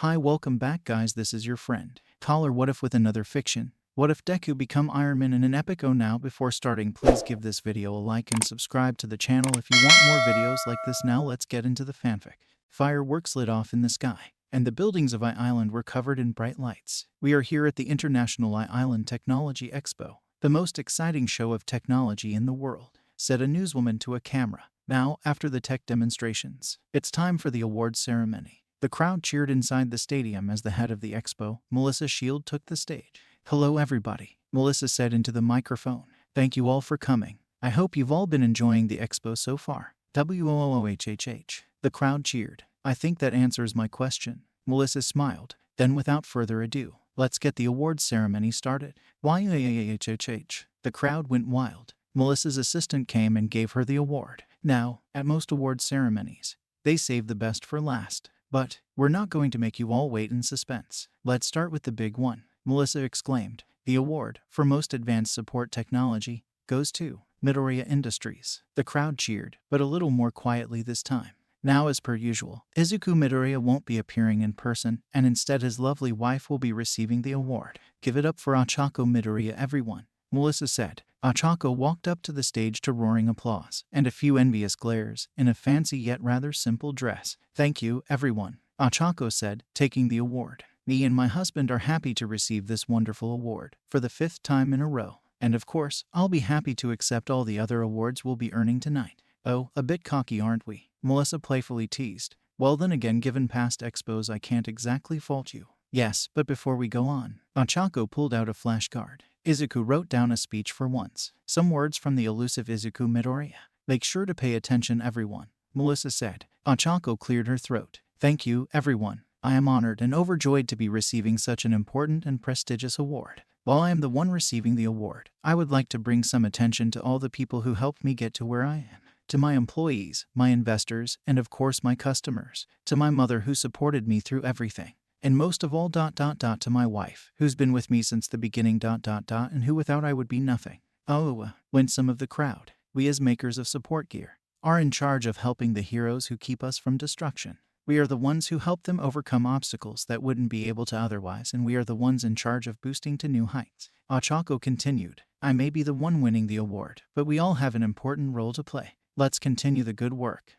Hi, welcome back guys, this is your friend Collar. What if with another fiction? What if Deku become Ironman in an epic? Oh, now before starting, please give this video a like and subscribe to the channel if you want more videos like this. Now let's get into the fanfic. Fireworks lit off in the sky, and the buildings of Island were covered in bright lights. We are here at the International Island Technology Expo, the most exciting show of technology in the world, said a newswoman to a camera. Now, after the tech demonstrations, it's time for the awards ceremony. The crowd cheered inside the stadium as the head of the expo, Melissa Shield, took the stage. Hello everybody, Melissa said into the microphone. Thank you all for coming. I hope you've all been enjoying the expo so far. WOOHHH. The crowd cheered. I think that answers my question. Melissa smiled. Then without further ado, let's get the awards ceremony started. YHHH. The crowd went wild. Melissa's assistant came and gave her the award. Now, at most award ceremonies, they save the best for last. But we're not going to make you all wait in suspense. Let's start with the big one, Melissa exclaimed. The award for most advanced support technology goes to Midoriya Industries. The crowd cheered, but a little more quietly this time. Now, as per usual, Izuku Midoriya won't be appearing in person, and instead his lovely wife will be receiving the award. Give it up for Ochako Midoriya, everyone, Melissa said. Ochako walked up to the stage to roaring applause and a few envious glares in a fancy yet rather simple dress. Thank you, everyone, Ochako said, taking the award. Me and my husband are happy to receive this wonderful award for the 5th time in a row. And of course, I'll be happy to accept all the other awards we'll be earning tonight. Oh, a bit cocky, aren't we? Melissa playfully teased. Well then again, given past expos, I can't exactly fault you. Yes, but before we go on, Ochako pulled out a flashcard. Izuku wrote down a speech for once. Some words from the elusive Izuku Midoriya. Make sure to pay attention, everyone, Melissa said. Ochako cleared her throat. Thank you, everyone. I am honored and overjoyed to be receiving such an important and prestigious award. While I am the one receiving the award, I would like to bring some attention to all the people who helped me get to where I am. To my employees, my investors, and of course my customers. To my mother who supported me through everything. And most of all, to my wife, who's been with me since the beginning, and who without I would be nothing. Oh, went some of the crowd. We as makers of support gear are in charge of helping the heroes who keep us from destruction. We are the ones who help them overcome obstacles that wouldn't be able to otherwise, and we are the ones in charge of boosting to new heights. Ochako continued. I may be the one winning the award, but we all have an important role to play. Let's continue the good work.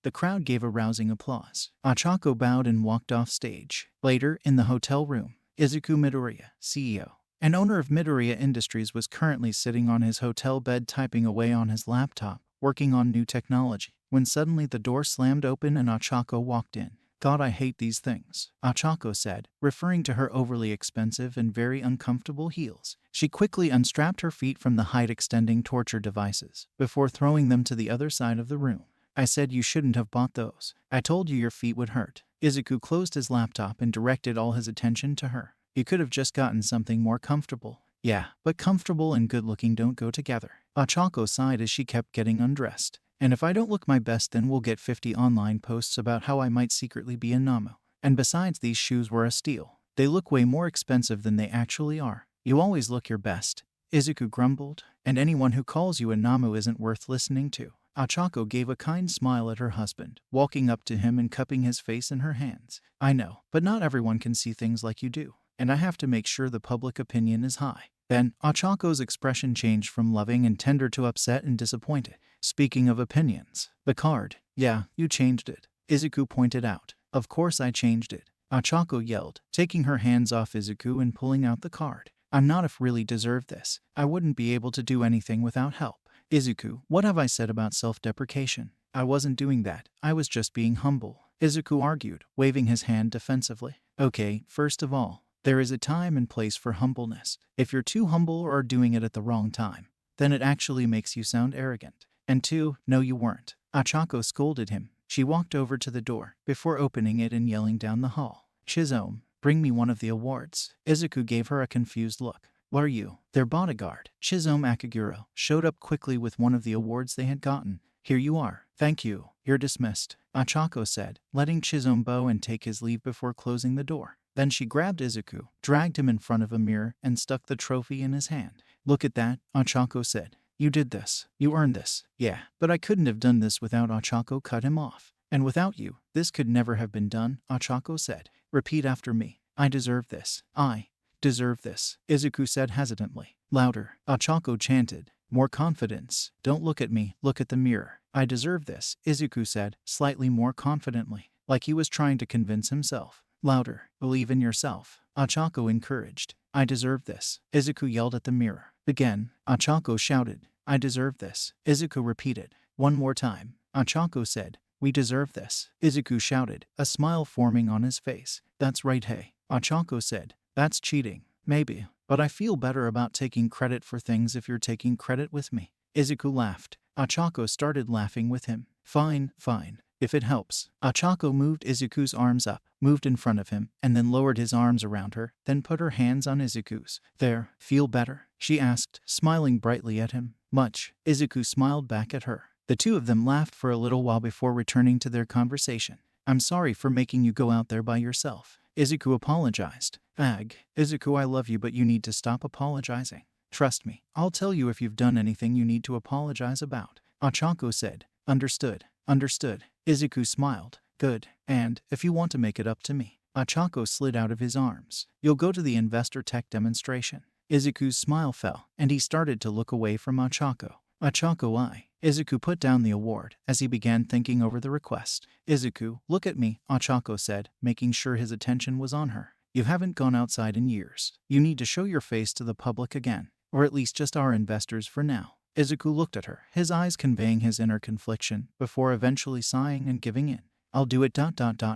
The crowd gave a rousing applause. Ochako bowed and walked off stage. Later, in the hotel room, Izuku Midoriya, CEO and owner of Midoriya Industries, was currently sitting on his hotel bed typing away on his laptop, working on new technology, when suddenly the door slammed open and Ochako walked in. God, I hate these things, Ochako said, referring to her overly expensive and very uncomfortable heels. She quickly unstrapped her feet from the height-extending torture devices before throwing them to the other side of the room. I said you shouldn't have bought those. I told you your feet would hurt. Izuku closed his laptop and directed all his attention to her. You could have just gotten something more comfortable. Yeah, but comfortable and good-looking don't go together. Ochako sighed as she kept getting undressed. And if I don't look my best, then we'll get 50 online posts about how I might secretly be a Namo. And besides, these shoes were a steal. They look way more expensive than they actually are. You always look your best, Izuku grumbled. And anyone who calls you a Namo isn't worth listening to. Ochako gave a kind smile at her husband, walking up to him and cupping his face in her hands. I know, but not everyone can see things like you do, and I have to make sure the public opinion is high. Then, Ochako's expression changed from loving and tender to upset and disappointed. Speaking of opinions, the card. Yeah, you changed it, Izuku pointed out. Of course I changed it, Ochako yelled, taking her hands off Izuku and pulling out the card. I'm not if really deserve this. I wouldn't be able to do anything without help. Izuku, what have I said about self-deprecation? I wasn't doing that. I was just being humble, Izuku argued, waving his hand defensively. Okay, first of all, there is a time and place for humbleness. If you're too humble or are doing it at the wrong time, then it actually makes you sound arrogant. And 2, no you weren't, Ochako scolded him. She walked over to the door before opening it and yelling down the hall. Chizome, bring me one of the awards. Izuku gave her a confused look. What are you? Their bodyguard, Chizome Akaguro, showed up quickly with one of the awards they had gotten. Here you are. Thank you. You're dismissed, Ochako said, letting Chizome bow and take his leave before closing the door. Then she grabbed Izuku, dragged him in front of a mirror, and stuck the trophy in his hand. Look at that, Ochako said. You did this. You earned this. Yeah, but I couldn't have done this without. Ochako cut him off. And without you, this could never have been done, Ochako said. Repeat after me. I deserve this. I deserve this, Izuku said hesitantly. Louder, Ochako chanted. More confidence. Don't look at me, look at the mirror. I deserve this, Izuku said, slightly more confidently, like he was trying to convince himself. Louder, believe in yourself, Ochako encouraged. I deserve this, Izuku yelled at the mirror. Again, Ochako shouted. I deserve this, Izuku repeated. One more time, Ochako said. We deserve this, Izuku shouted, a smile forming on his face. That's right, hey, Ochako said. That's cheating. Maybe, but I feel better about taking credit for things if you're taking credit with me. Izuku laughed. Ochako started laughing with him. Fine, fine. If it helps. Ochako moved Izuku's arms up, moved in front of him, and then lowered his arms around her, then put her hands on Izuku's. There, feel better? She asked, smiling brightly at him. Much. Izuku smiled back at her. The two of them laughed for a little while before returning to their conversation. I'm sorry for making you go out there by yourself. Izuku apologized. Ag, Izuku, I love you, but you need to stop apologizing. Trust me, I'll tell you if you've done anything you need to apologize about. Ochako said. Understood. Understood. Izuku smiled. Good. And, if you want to make it up to me. Ochako slid out of his arms. You'll go to the investor tech demonstration. Izuku's smile fell, and he started to look away from Ochako. Ochako, I. Izuku put down the award as he began thinking over the request. Izuku, look at me, Ochako said, making sure his attention was on her. You haven't gone outside in years. You need to show your face to the public again, or at least just our investors for now. Izuku looked at her, his eyes conveying his inner confliction, before eventually sighing and giving in. I'll do it ...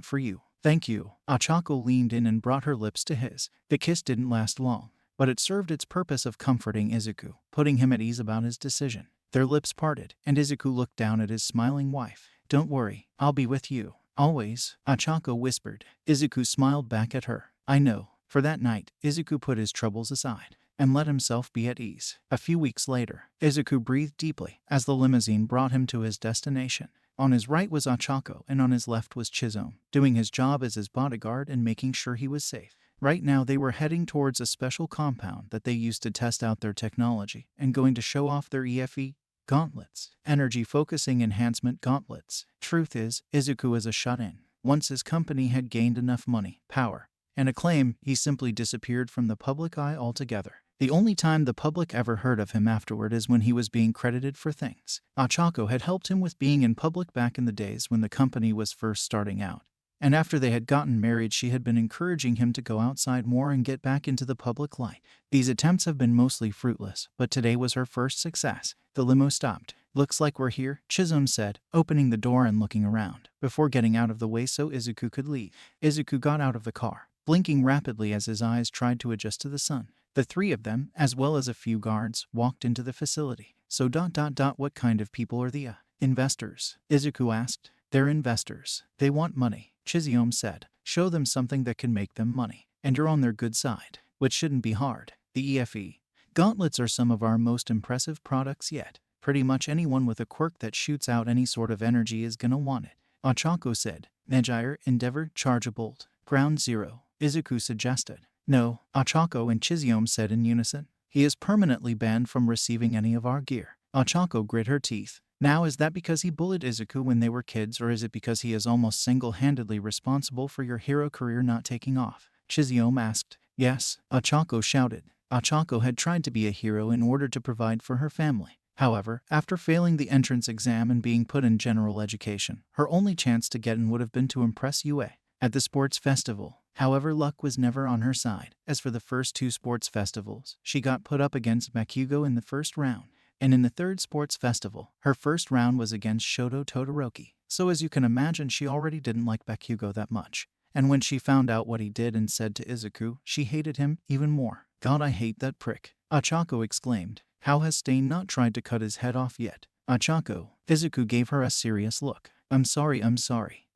for you. Thank you. Ochako leaned in and brought her lips to his. The kiss didn't last long, but it served its purpose of comforting Izuku, putting him at ease about his decision. Their lips parted, and Izuku looked down at his smiling wife. Don't worry, I'll be with you. Always, Ochako whispered. Izuku smiled back at her. I know. For that night, Izuku put his troubles aside and let himself be at ease. A few weeks later, Izuku breathed deeply as the limousine brought him to his destination. On his right was Ochako, and on his left was Chizome, doing his job as his bodyguard and making sure he was safe. Right now they were heading towards a special compound that they used to test out their technology and going to show off their EFE gauntlets, energy focusing enhancement gauntlets. Truth is, Izuku is a shut-in. Once his company had gained enough money, power, and acclaim, he simply disappeared from the public eye altogether. The only time the public ever heard of him afterward is when he was being credited for things. Ochako had helped him with being in public back in the days when the company was first starting out. And after they had gotten married, she had been encouraging him to go outside more and get back into the public light. These attempts have been mostly fruitless, but today was her first success. The limo stopped. Looks like we're here, Chizome said, opening the door and looking around, before getting out of the way so Izuku could leave. Izuku got out of the car, blinking rapidly as his eyes tried to adjust to the sun. The three of them, as well as a few guards, walked into the facility. So ... what kind of people are the investors? Izuku asked. They're investors. They want money, Chizome said. Show them something that can make them money, and you're on their good side, which shouldn't be hard. The EFE gauntlets are some of our most impressive products yet. Pretty much anyone with a quirk that shoots out any sort of energy is gonna want it. Ochako said. Megire, Endeavor, Charge a Bolt. Ground Zero, Izuku suggested. No, Ochako and Chizome said in unison. He is permanently banned from receiving any of our gear. Ochako grit her teeth. Now, is that because he bullied Izuku when they were kids, or is it because he is almost single-handedly responsible for your hero career not taking off? Chizome asked. Yes, Ochako shouted. Ochako had tried to be a hero in order to provide for her family. However, after failing the entrance exam and being put in general education, her only chance to get in would have been to impress UA at the sports festival. However, luck was never on her side. As for the first two sports festivals, she got put up against Bakugo in the first round. And in the third sports festival, her first round was against Shoto Todoroki. So as you can imagine, she already didn't like Bakugo that much. And when she found out what he did and said to Izuku, she hated him even more. God, I hate that prick, Ochako exclaimed. How has Stain not tried to cut his head off yet? Ochako. Izuku gave her a serious look. I'm sorry.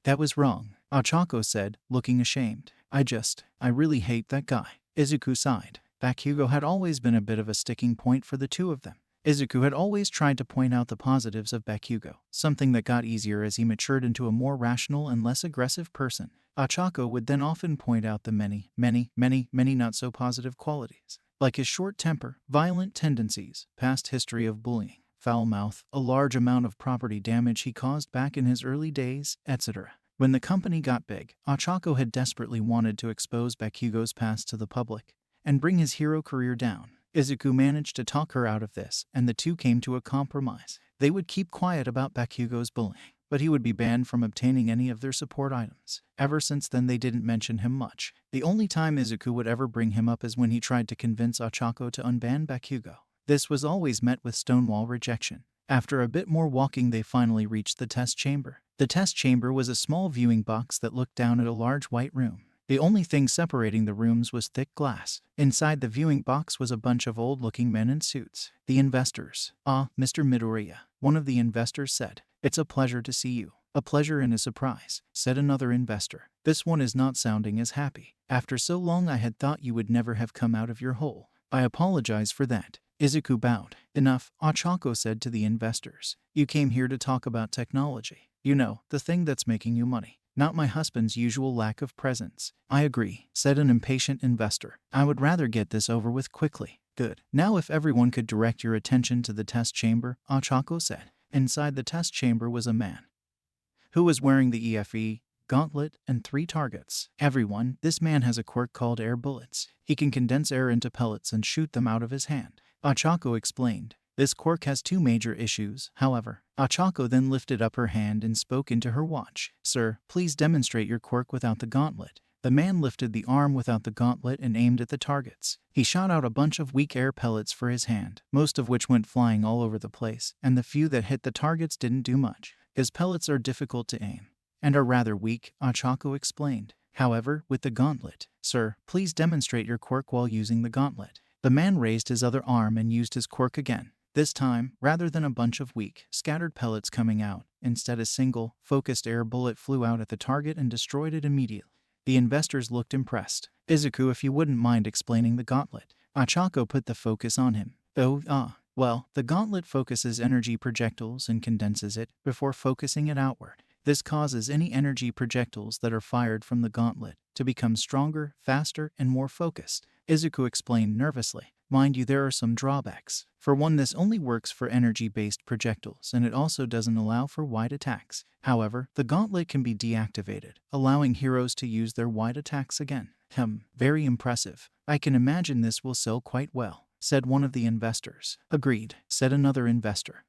That was wrong, Ochako said, looking ashamed. I really hate that guy. Izuku sighed. Bakugo had always been a bit of a sticking point for the two of them. Izuku had always tried to point out the positives of Bakugo, something that got easier as he matured into a more rational and less aggressive person. Ochako would then often point out the many not-so-positive qualities, like his short temper, violent tendencies, past history of bullying, foul mouth, a large amount of property damage he caused back in his early days, etc. When the company got big, Ochako had desperately wanted to expose Bakugo's past to the public and bring his hero career down. Izuku managed to talk her out of this, and the two came to a compromise. They would keep quiet about Bakugo's bullying, but he would be banned from obtaining any of their support items. Ever since then they didn't mention him much. The only time Izuku would ever bring him up is when he tried to convince Ochako to unban Bakugo. This was always met with stonewall rejection. After a bit more walking they finally reached the test chamber. The test chamber was a small viewing box that looked down at a large white room. The only thing separating the rooms was thick glass. Inside the viewing box was a bunch of old-looking men in suits. The investors. "Ah, Mr. Midoriya," one of the investors said. "It's a pleasure to see you." "A pleasure and a surprise," said another investor. "This one is not sounding as happy. After so long I had thought you would never have come out of your hole. I apologize for that." Izuku bowed. "Enough," Ochako said to the investors. "You came here to talk about technology. You know, the thing that's making you money. Not my husband's usual lack of presence." "I agree," said an impatient investor. "I would rather get this over with quickly." "Good. Now if everyone could direct your attention to the test chamber," Ochako said. Inside the test chamber was a man who was wearing the EFE gauntlet and 3 targets. "Everyone, this man has a quirk called air bullets. He can condense air into pellets and shoot them out of his hand," Ochako explained. "This quirk has 2 major issues, however." Ochako then lifted up her hand and spoke into her watch. "Sir, please demonstrate your quirk without the gauntlet." The man lifted the arm without the gauntlet and aimed at the targets. He shot out a bunch of weak air pellets for his hand, most of which went flying all over the place, and the few that hit the targets didn't do much. His pellets are difficult to aim and are rather weak, Ochako explained. "However, with the gauntlet." "Sir, please demonstrate your quirk while using the gauntlet." The man raised his other arm and used his quirk again. This time, rather than a bunch of weak, scattered pellets coming out, instead a single, focused air bullet flew out at the target and destroyed it immediately. The investors looked impressed. "Izuku, if you wouldn't mind explaining the gauntlet." Ochako put the focus on him. Well, the gauntlet focuses energy projectiles and condenses it before focusing it outward. This causes any energy projectiles that are fired from the gauntlet to become stronger, faster, and more focused," Izuku explained nervously. "Mind you, there are some drawbacks. For one, this only works for energy-based projectiles, and it also doesn't allow for wide attacks. However, the gauntlet can be deactivated, allowing heroes to use their wide attacks again." Very impressive. I can imagine this will sell quite well," said one of the investors. "Agreed," said another investor.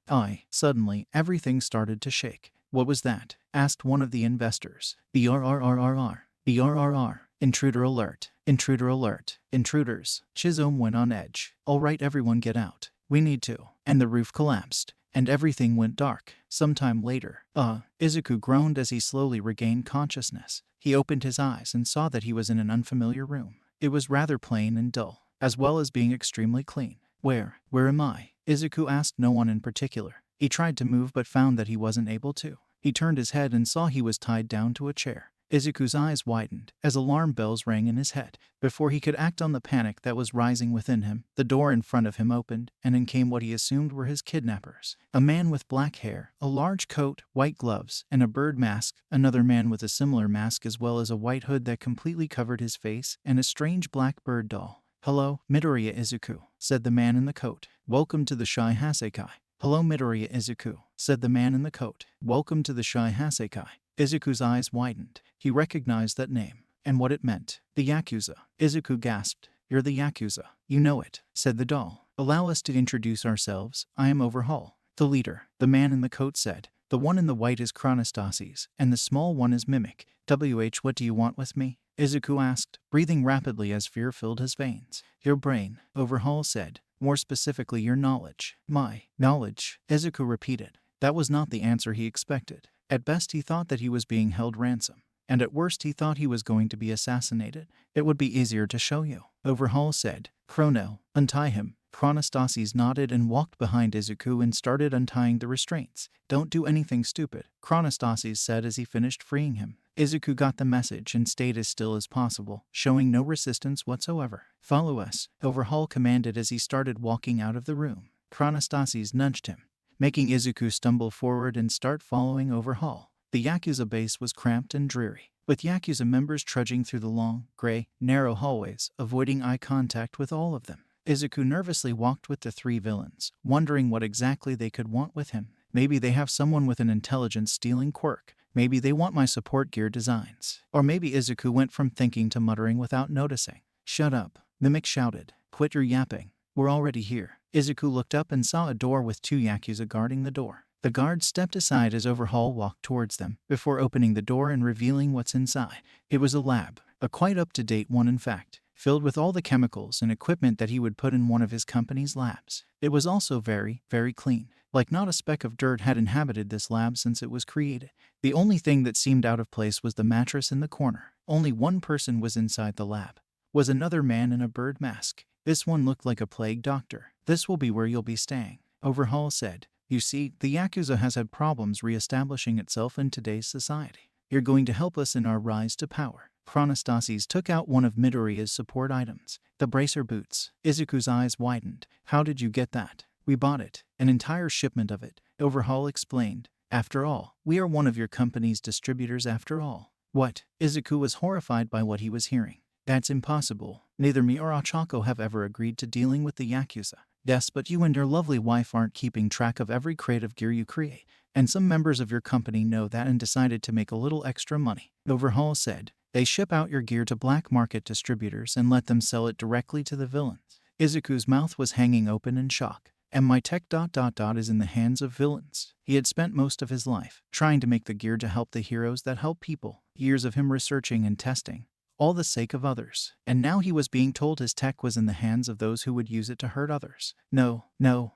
Suddenly, everything started to shake. "What was that?" asked one of the investors. BRRRRR. BRRR. Intruder alert. Intruder alert. Intruders. Chizome went on edge. "All right, everyone get out. We need to." And the roof collapsed, and everything went dark. Sometime later, Izuku groaned as he slowly regained consciousness. He opened his eyes and saw that he was in an unfamiliar room. It was rather plain and dull, as well as being extremely clean. Where am I?" Izuku asked no one in particular. He tried to move but found that he wasn't able to. He turned his head and saw he was tied down to a chair. Izuku's eyes widened as alarm bells rang in his head. Before he could act on the panic that was rising within him, the door in front of him opened, and in came what he assumed were his kidnappers. A man with black hair, a large coat, white gloves, and a bird mask, another man with a similar mask as well as a white hood that completely covered his face, and a strange black bird doll. "Hello, Midoriya Izuku," said the man in the coat. "Welcome to the Shy Hasekai." "Hello, Midoriya Izuku," said the man in the coat. "Welcome to the Shy Hasekai." Izuku's eyes widened. He recognized that name, and what it meant. "The Yakuza." Izuku gasped. "You're the Yakuza." "You know it," said the doll. "Allow us to introduce ourselves. I am Overhaul, the leader," the man in the coat said. "The one in the white is Chronostasis, and the small one is Mimic. What do you want with me?" Izuku asked, breathing rapidly as fear filled his veins. "Your brain," Overhaul said. "More specifically, your knowledge." "My knowledge," Izuku repeated. That was not the answer he expected. At best he thought that he was being held ransom, and at worst he thought he was going to be assassinated. "It would be easier to show you," Overhaul said. "Chrono, untie him." Chronostasis nodded and walked behind Izuku and started untying the restraints. "Don't do anything stupid," Chronostasis said as he finished freeing him. Izuku got the message and stayed as still as possible, showing no resistance whatsoever. "Follow us," Overhaul commanded as he started walking out of the room. Chronostasis nudged him, making Izuku stumble forward and start following Overhaul. The Yakuza base was cramped and dreary, with Yakuza members trudging through the long, gray, narrow hallways, avoiding eye contact with all of them. Izuku nervously walked with the three villains, wondering what exactly they could want with him. Maybe they have someone with an intelligence-stealing quirk. Maybe they want my support gear designs. Or maybe Izuku went from thinking to muttering without noticing. Shut up, Mimic shouted. Quit your yapping. We're already here. Izuku looked up and saw a door with two Yakuza guarding the door. The guards stepped aside as Overhaul walked towards them, before opening the door and revealing what's inside. It was a lab, a quite up-to-date one in fact, filled with all the chemicals and equipment that he would put in one of his company's labs. It was also very, very clean. Like not a speck of dirt had inhabited this lab since it was created. The only thing that seemed out of place was the mattress in the corner. Only one person was inside the lab. Was another man in a bird mask. This one looked like a plague doctor. This will be where you'll be staying, Overhaul said. You see, the Yakuza has had problems re-establishing itself in today's society. You're going to help us in our rise to power. Chronostasis took out one of Midoriya's support items, the bracer boots. Izuku's eyes widened. How did you get that? We bought it, an entire shipment of it, Overhaul explained. After all, we are one of your company's distributors after all. What? Izuku was horrified by what he was hearing. That's impossible. Neither me or Ochako have ever agreed to dealing with the Yakuza. Yes, but you and your lovely wife aren't keeping track of every crate of gear you create, and some members of your company know that and decided to make a little extra money, Overhaul said. They ship out your gear to black market distributors and let them sell it directly to the villains. Izuku's mouth was hanging open in shock. And my tech ... is in the hands of villains. He had spent most of his life trying to make the gear to help the heroes that help people. Years of him researching and testing, all the sake of others. And now he was being told his tech was in the hands of those who would use it to hurt others. No,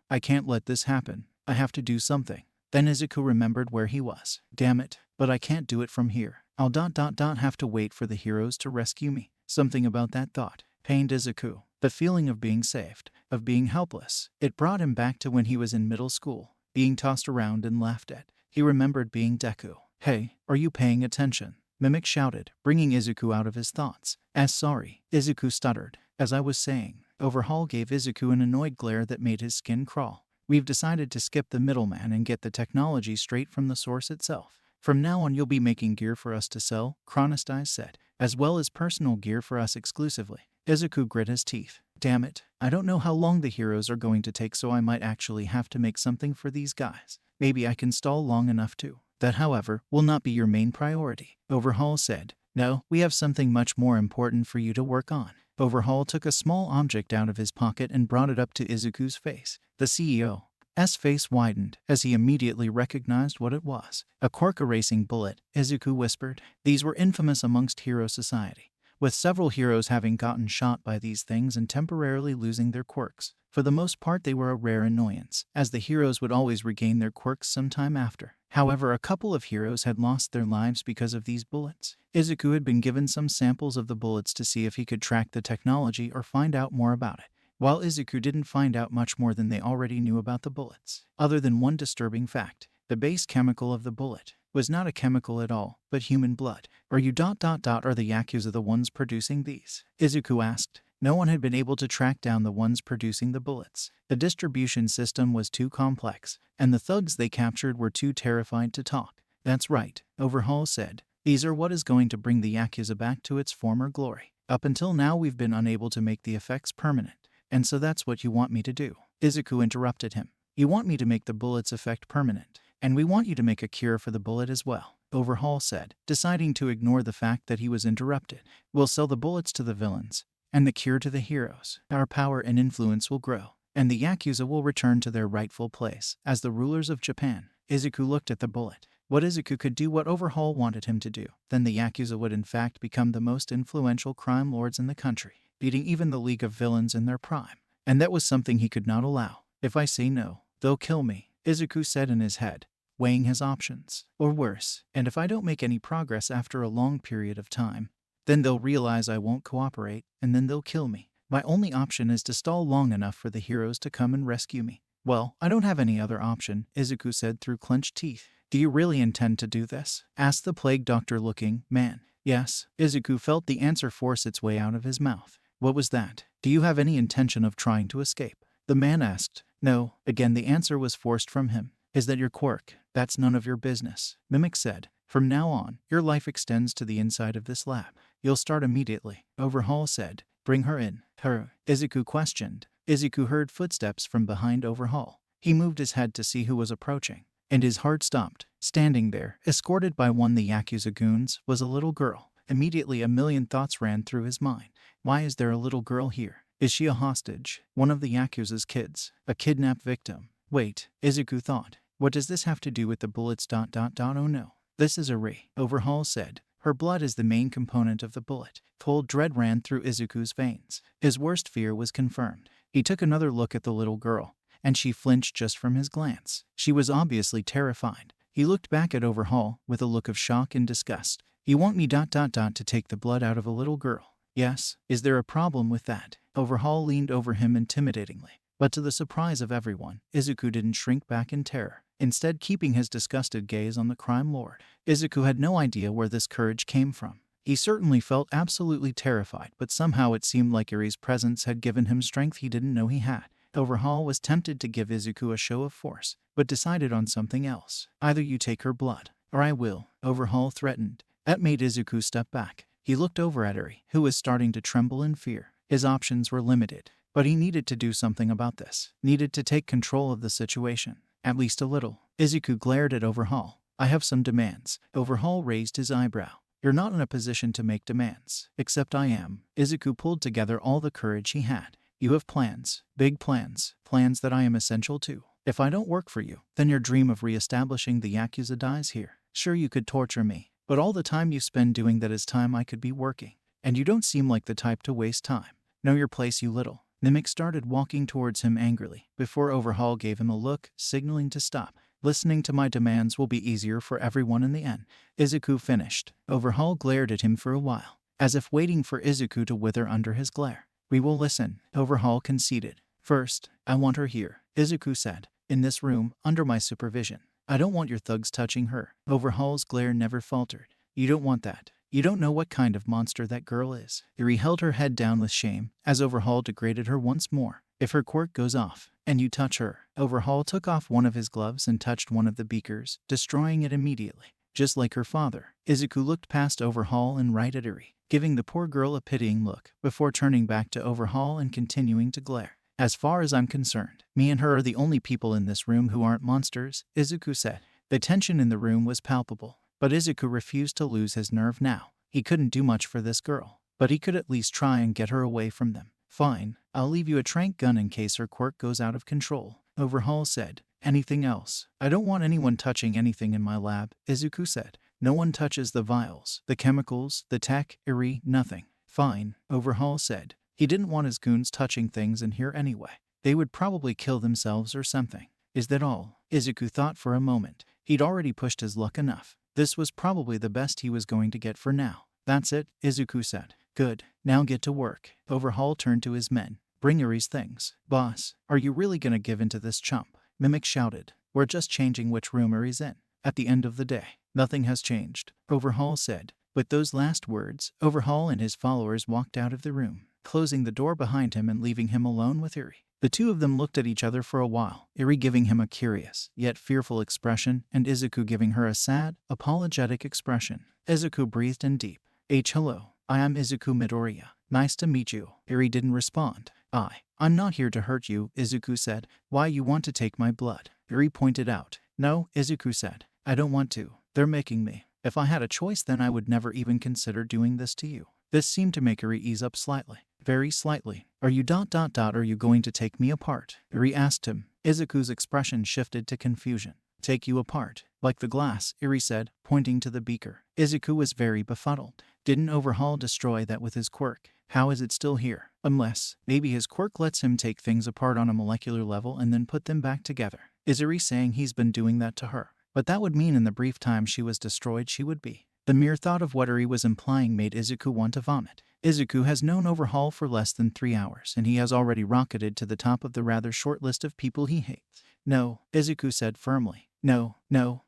I can't let this happen. I have to do something. Then Izuku remembered where he was. Damn it, but I can't do it from here. I'll ... have to wait for the heroes to rescue me. Something about that thought pained Izuku. The feeling of being saved, of being helpless. It brought him back to when he was in middle school, being tossed around and laughed at. He remembered being Deku. Hey, are you paying attention? Mimic shouted, bringing Izuku out of his thoughts. Sorry, Izuku stuttered. As I was saying, Overhaul gave Izuku an annoyed glare that made his skin crawl. We've decided to skip the middleman and get the technology straight from the source itself. From now on you'll be making gear for us to sell, Chronostasis said, as well as personal gear for us exclusively. Izuku grit his teeth. Damn it, I don't know how long the heroes are going to take, so I might actually have to make something for these guys. Maybe I can stall long enough too. That, however, will not be your main priority, Overhaul said. No, we have something much more important for you to work on. Overhaul took a small object out of his pocket and brought it up to Izuku's face. The CEO's face widened as he immediately recognized what it was. A quirk erasing bullet, Izuku whispered. These were infamous amongst hero society, with several heroes having gotten shot by these things and temporarily losing their quirks. For the most part they were a rare annoyance, as the heroes would always regain their quirks sometime after. However, a couple of heroes had lost their lives because of these bullets. Izuku had been given some samples of the bullets to see if he could track the technology or find out more about it. While Izuku didn't find out much more than they already knew about the bullets, other than one disturbing fact. The base chemical of the bullet was not a chemical at all, but human blood. Are you ... are the Yakuza the ones producing these? Izuku asked. No one had been able to track down the ones producing the bullets. The distribution system was too complex, and the thugs they captured were too terrified to talk. That's right, Overhaul said. These are what is going to bring the Yakuza back to its former glory. Up until now we've been unable to make the effects permanent, and so that's what you want me to do. Izuku interrupted him. You want me to make the bullet's effect permanent, and we want you to make a cure for the bullet as well, Overhaul said, deciding to ignore the fact that he was interrupted. We'll sell the bullets to the villains, and the cure to the heroes. Our power and influence will grow, and the Yakuza will return to their rightful place as the rulers of Japan. Izuku looked at the bullet. What Izuku could do what Overhaul wanted him to do, then the Yakuza would in fact become the most influential crime lords in the country, beating even the League of Villains in their prime. And that was something he could not allow. If I say no, they'll kill me, Izuku said in his head, weighing his options. Or worse, and if I don't make any progress after a long period of time, then they'll realize I won't cooperate, and then they'll kill me. My only option is to stall long enough for the heroes to come and rescue me. Well, I don't have any other option, Izuku said through clenched teeth. Do you really intend to do this? Asked the plague doctor looking man. Yes, Izuku felt the answer force its way out of his mouth. What was that? Do you have any intention of trying to escape? The man asked. No, again the answer was forced from him. Is that your quirk? That's none of your business, Mimic said. From now on, your life extends to the inside of this lab. You'll start immediately, Overhaul said. Bring her in. Her? Izuku questioned. Izuku heard footsteps from behind Overhaul. He moved his head to see who was approaching, and his heart stopped. Standing there, escorted by one of the Yakuza goons, was a little girl. Immediately a million thoughts ran through his mind. Why is there a little girl here? Is she a hostage? One of the Yakuza's kids? A kidnapped victim? Wait, Izuku thought. What does this have to do with the bullets? Oh no. This is Eri, Overhaul said. Her blood is the main component of the bullet. Cold dread ran through Izuku's veins. His worst fear was confirmed. He took another look at the little girl, and she flinched just from his glance. She was obviously terrified. He looked back at Overhaul with a look of shock and disgust. You want me to take the blood out of a little girl? Yes. Is there a problem with that? Overhaul leaned over him intimidatingly. But to the surprise of everyone, Izuku didn't shrink back in terror, instead keeping his disgusted gaze on the crime lord. Izuku had no idea where this courage came from. He certainly felt absolutely terrified, but somehow it seemed like Eri's presence had given him strength he didn't know he had. Overhaul was tempted to give Izuku a show of force, but decided on something else. Either you take her blood, or I will, Overhaul threatened. That made Izuku step back. He looked over at Eri, who was starting to tremble in fear. His options were limited, but he needed to do something about this. Needed to take control of the situation. At least a little. Izuku glared at Overhaul. I have some demands. Overhaul raised his eyebrow. You're not in a position to make demands. Except I am. Izuku pulled together all the courage he had. You have plans. Big plans. Plans that I am essential to. If I don't work for you, then your dream of re-establishing the Yakuza dies here. Sure, you could torture me, but all the time you spend doing that is time I could be working. And you don't seem like the type to waste time. Know your place, you little. Mimic started walking towards him angrily, before Overhaul gave him a look, signaling to stop. Listening to my demands will be easier for everyone in the end. Izuku finished. Overhaul glared at him for a while, as if waiting for Izuku to wither under his glare. We will listen, Overhaul conceded. First, I want her here, Izuku said. In this room, under my supervision. I don't want your thugs touching her. Overhaul's glare never faltered. You don't want that. You don't know what kind of monster that girl is. Eri held her head down with shame, as Overhaul degraded her once more. If her quirk goes off, and you touch her. Overhaul took off one of his gloves and touched one of the beakers, destroying it immediately. Just like her father. Izuku looked past Overhaul and right at Eri, giving the poor girl a pitying look, before turning back to Overhaul and continuing to glare. As far as I'm concerned, me and her are the only people in this room who aren't monsters, Izuku said. The tension in the room was palpable, but Izuku refused to lose his nerve now. He couldn't do much for this girl, but he could at least try and get her away from them. Fine, I'll leave you a tranq gun in case her quirk goes out of control, Overhaul said. Anything else? I don't want anyone touching anything in my lab, Izuku said. No one touches the vials, the chemicals, the tech, Eri, nothing. Fine, Overhaul said. He didn't want his goons touching things in here anyway. They would probably kill themselves or something. Is that all? Izuku thought for a moment. He'd already pushed his luck enough. This was probably the best he was going to get for now. That's it, Izuku said. Good, now get to work. Overhaul turned to his men. Bring Eri's things. Boss, are you really gonna give in to this chump? Mimic shouted. We're just changing which room Eri's in. At the end of the day, nothing has changed, Overhaul said. With those last words, Overhaul and his followers walked out of the room, closing the door behind him and leaving him alone with Eri. The two of them looked at each other for a while, Eri giving him a curious, yet fearful expression, and Izuku giving her a sad, apologetic expression. Izuku breathed in deep. Hello, I am Izuku Midoriya. Nice to meet you. Eri didn't respond. I'm not here to hurt you, Izuku said. Why you want to take my blood? Eri pointed out. No, Izuku said. I don't want to. They're making me. If I had a choice, then I would never even consider doing this to you. This seemed to make Eri ease up slightly. Very slightly. Are you Are you going to take me apart? Eri asked him. Izuku's expression shifted to confusion. Take you apart? Like the glass, Eri said, pointing to the beaker. Izuku was very befuddled. Didn't Overhaul destroy that with his quirk? How is it still here? Unless, maybe his quirk lets him take things apart on a molecular level and then put them back together. Is Eri saying he's been doing that to her? But that would mean in the brief time she was destroyed she would be. The mere thought of what Eri was implying made Izuku want to vomit. Izuku has known Overhaul for less than 3 hours, and he has already rocketed to the top of the rather short list of people he hates. No, Izuku said firmly. No,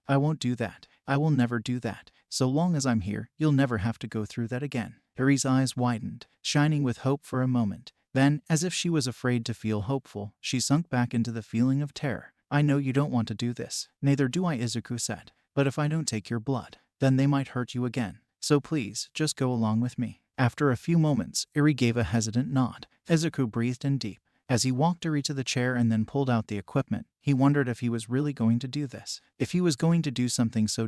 I won't do that. I will never do that. So long as I'm here, you'll never have to go through that again. Eri's eyes widened, shining with hope for a moment. Then, as if she was afraid to feel hopeful, she sunk back into the feeling of terror. I know you don't want to do this. Neither do I, Izuku said. But if I don't take your blood, then they might hurt you again. So please, just go along with me. After a few moments, Eri gave a hesitant nod. Izuku breathed in deep. As he walked Eri to the chair and then pulled out the equipment, he wondered if he was really going to do this. If he was going to do something so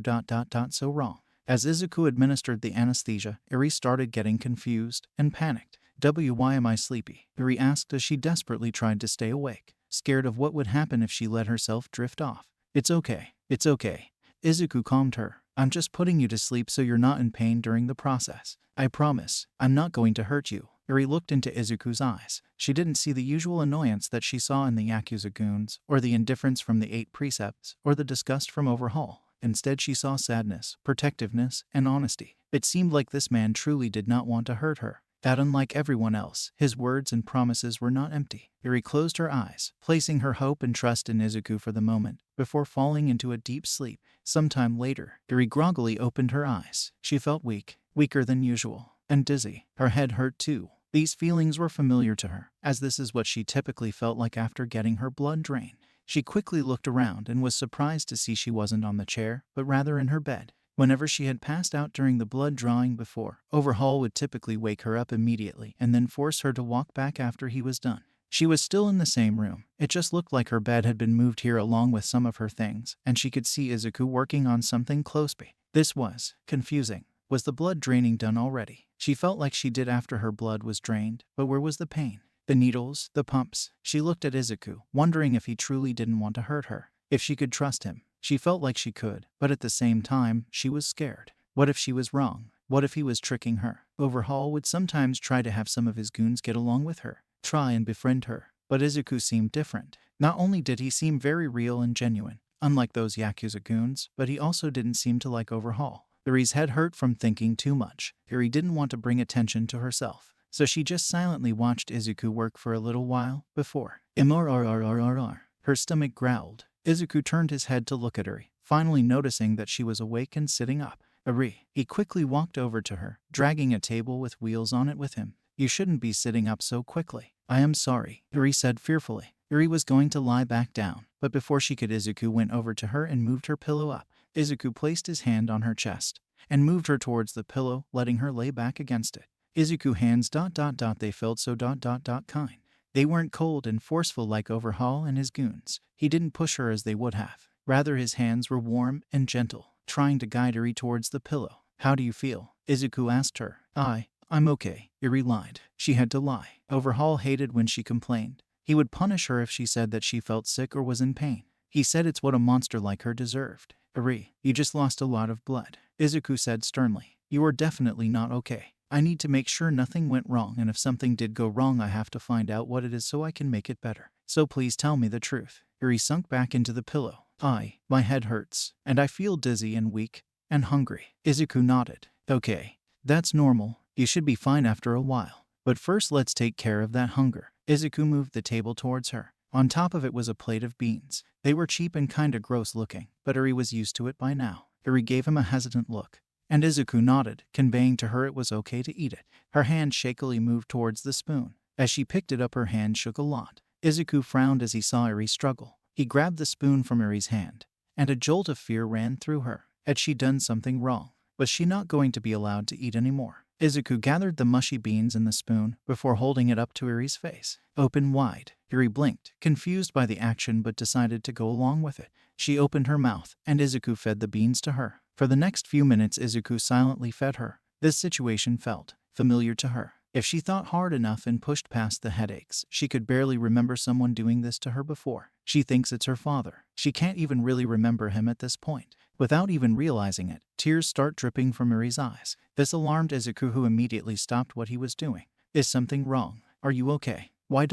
wrong. As Izuku administered the anesthesia, Eri started getting confused and panicked. Why am I sleepy? Eri asked as she desperately tried to stay awake, scared of what would happen if she let herself drift off. It's okay. It's okay. Izuku calmed her. I'm just putting you to sleep so you're not in pain during the process. I promise, I'm not going to hurt you. Eri looked into Izuku's eyes. She didn't see the usual annoyance that she saw in the Yakuza goons, or the indifference from the 8 precepts, or the disgust from Overhaul. Instead, she saw sadness, protectiveness, and honesty. It seemed like this man truly did not want to hurt her. That unlike everyone else, his words and promises were not empty. Eri closed her eyes, placing her hope and trust in Izuku for the moment, before falling into a deep sleep. Sometime later, Eri groggily opened her eyes. She felt weak, weaker than usual, and dizzy. Her head hurt too. These feelings were familiar to her, as this is what she typically felt like after getting her blood drained. She quickly looked around and was surprised to see she wasn't on the chair, but rather in her bed. Whenever she had passed out during the blood drawing before, Overhaul would typically wake her up immediately and then force her to walk back after he was done. She was still in the same room. It just looked like her bed had been moved here along with some of her things, and she could see Izuku working on something close by. This was confusing. Was the blood draining done already? She felt like she did after her blood was drained, but where was the pain? The needles, the pumps. She looked at Izuku, wondering if he truly didn't want to hurt her, if she could trust him. She felt like she could, but at the same time, she was scared. What if she was wrong? What if he was tricking her? Overhaul would sometimes try to have some of his goons get along with her, try and befriend her. But Izuku seemed different. Not only did he seem very real and genuine, unlike those Yakuza goons, but he also didn't seem to like Overhaul. Eri's head hurt from thinking too much. Eri didn't want to bring attention to herself, so she just silently watched Izuku work for a little while before. Her stomach growled. Izuku turned his head to look at Eri, finally noticing that she was awake and sitting up. Eri. He quickly walked over to her, dragging a table with wheels on it with him. You shouldn't be sitting up so quickly. I am sorry, Eri said fearfully. Eri was going to lie back down, but before she could, Izuku went over to her and moved her pillow up. Izuku placed his hand on her chest and moved her towards the pillow, letting her lay back against it. Izuku hands ... They felt so ... kind. They weren't cold and forceful like Overhaul and his goons. He didn't push her as they would have. Rather, his hands were warm and gentle, trying to guide Eri towards the pillow. How do you feel? Izuku asked her. I'm okay, Eri lied. She had to lie. Overhaul hated when she complained. He would punish her if she said that she felt sick or was in pain. He said it's what a monster like her deserved. Eri, you just lost a lot of blood, Izuku said sternly. You are definitely not okay. I need to make sure nothing went wrong, and if something did go wrong, I have to find out what it is so I can make it better. So please tell me the truth. Eri sunk back into the pillow. My head hurts, and I feel dizzy and weak and hungry. Izuku nodded. Okay, that's normal. You should be fine after a while. But first let's take care of that hunger. Izuku moved the table towards her. On top of it was a plate of beans. They were cheap and kinda gross looking, but Eri was used to it by now. Eri gave him a hesitant look, and Izuku nodded, conveying to her it was okay to eat it. Her hand shakily moved towards the spoon. As she picked it up, her hand shook a lot. Izuku frowned as he saw Eri struggle. He grabbed the spoon from Eri's hand, and a jolt of fear ran through her. Had she done something wrong? Was she not going to be allowed to eat anymore? Izuku gathered the mushy beans in the spoon before holding it up to Eri's face. Open wide. Eri blinked, confused by the action, but decided to go along with it. She opened her mouth, and Izuku fed the beans to her. For the next few minutes, Izuku silently fed her. This situation felt familiar to her. If she thought hard enough and pushed past the headaches, she could barely remember someone doing this to her before. She thinks it's her father. She can't even really remember him at this point. Without even realizing it, tears start dripping from Eri's eyes. This alarmed Izuku, who immediately stopped what he was doing. Is something wrong? Are you okay? Why ...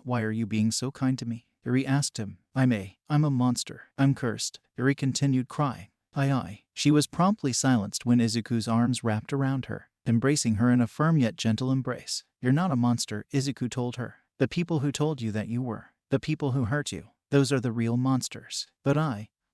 Why are you being so kind to me? Eri asked him. I'm a monster. I'm cursed. Eri continued crying. She was promptly silenced when Izuku's arms wrapped around her, embracing her in a firm yet gentle embrace. You're not a monster, Izuku told her. The people who told you that you were, the people who hurt you, those are the real monsters. But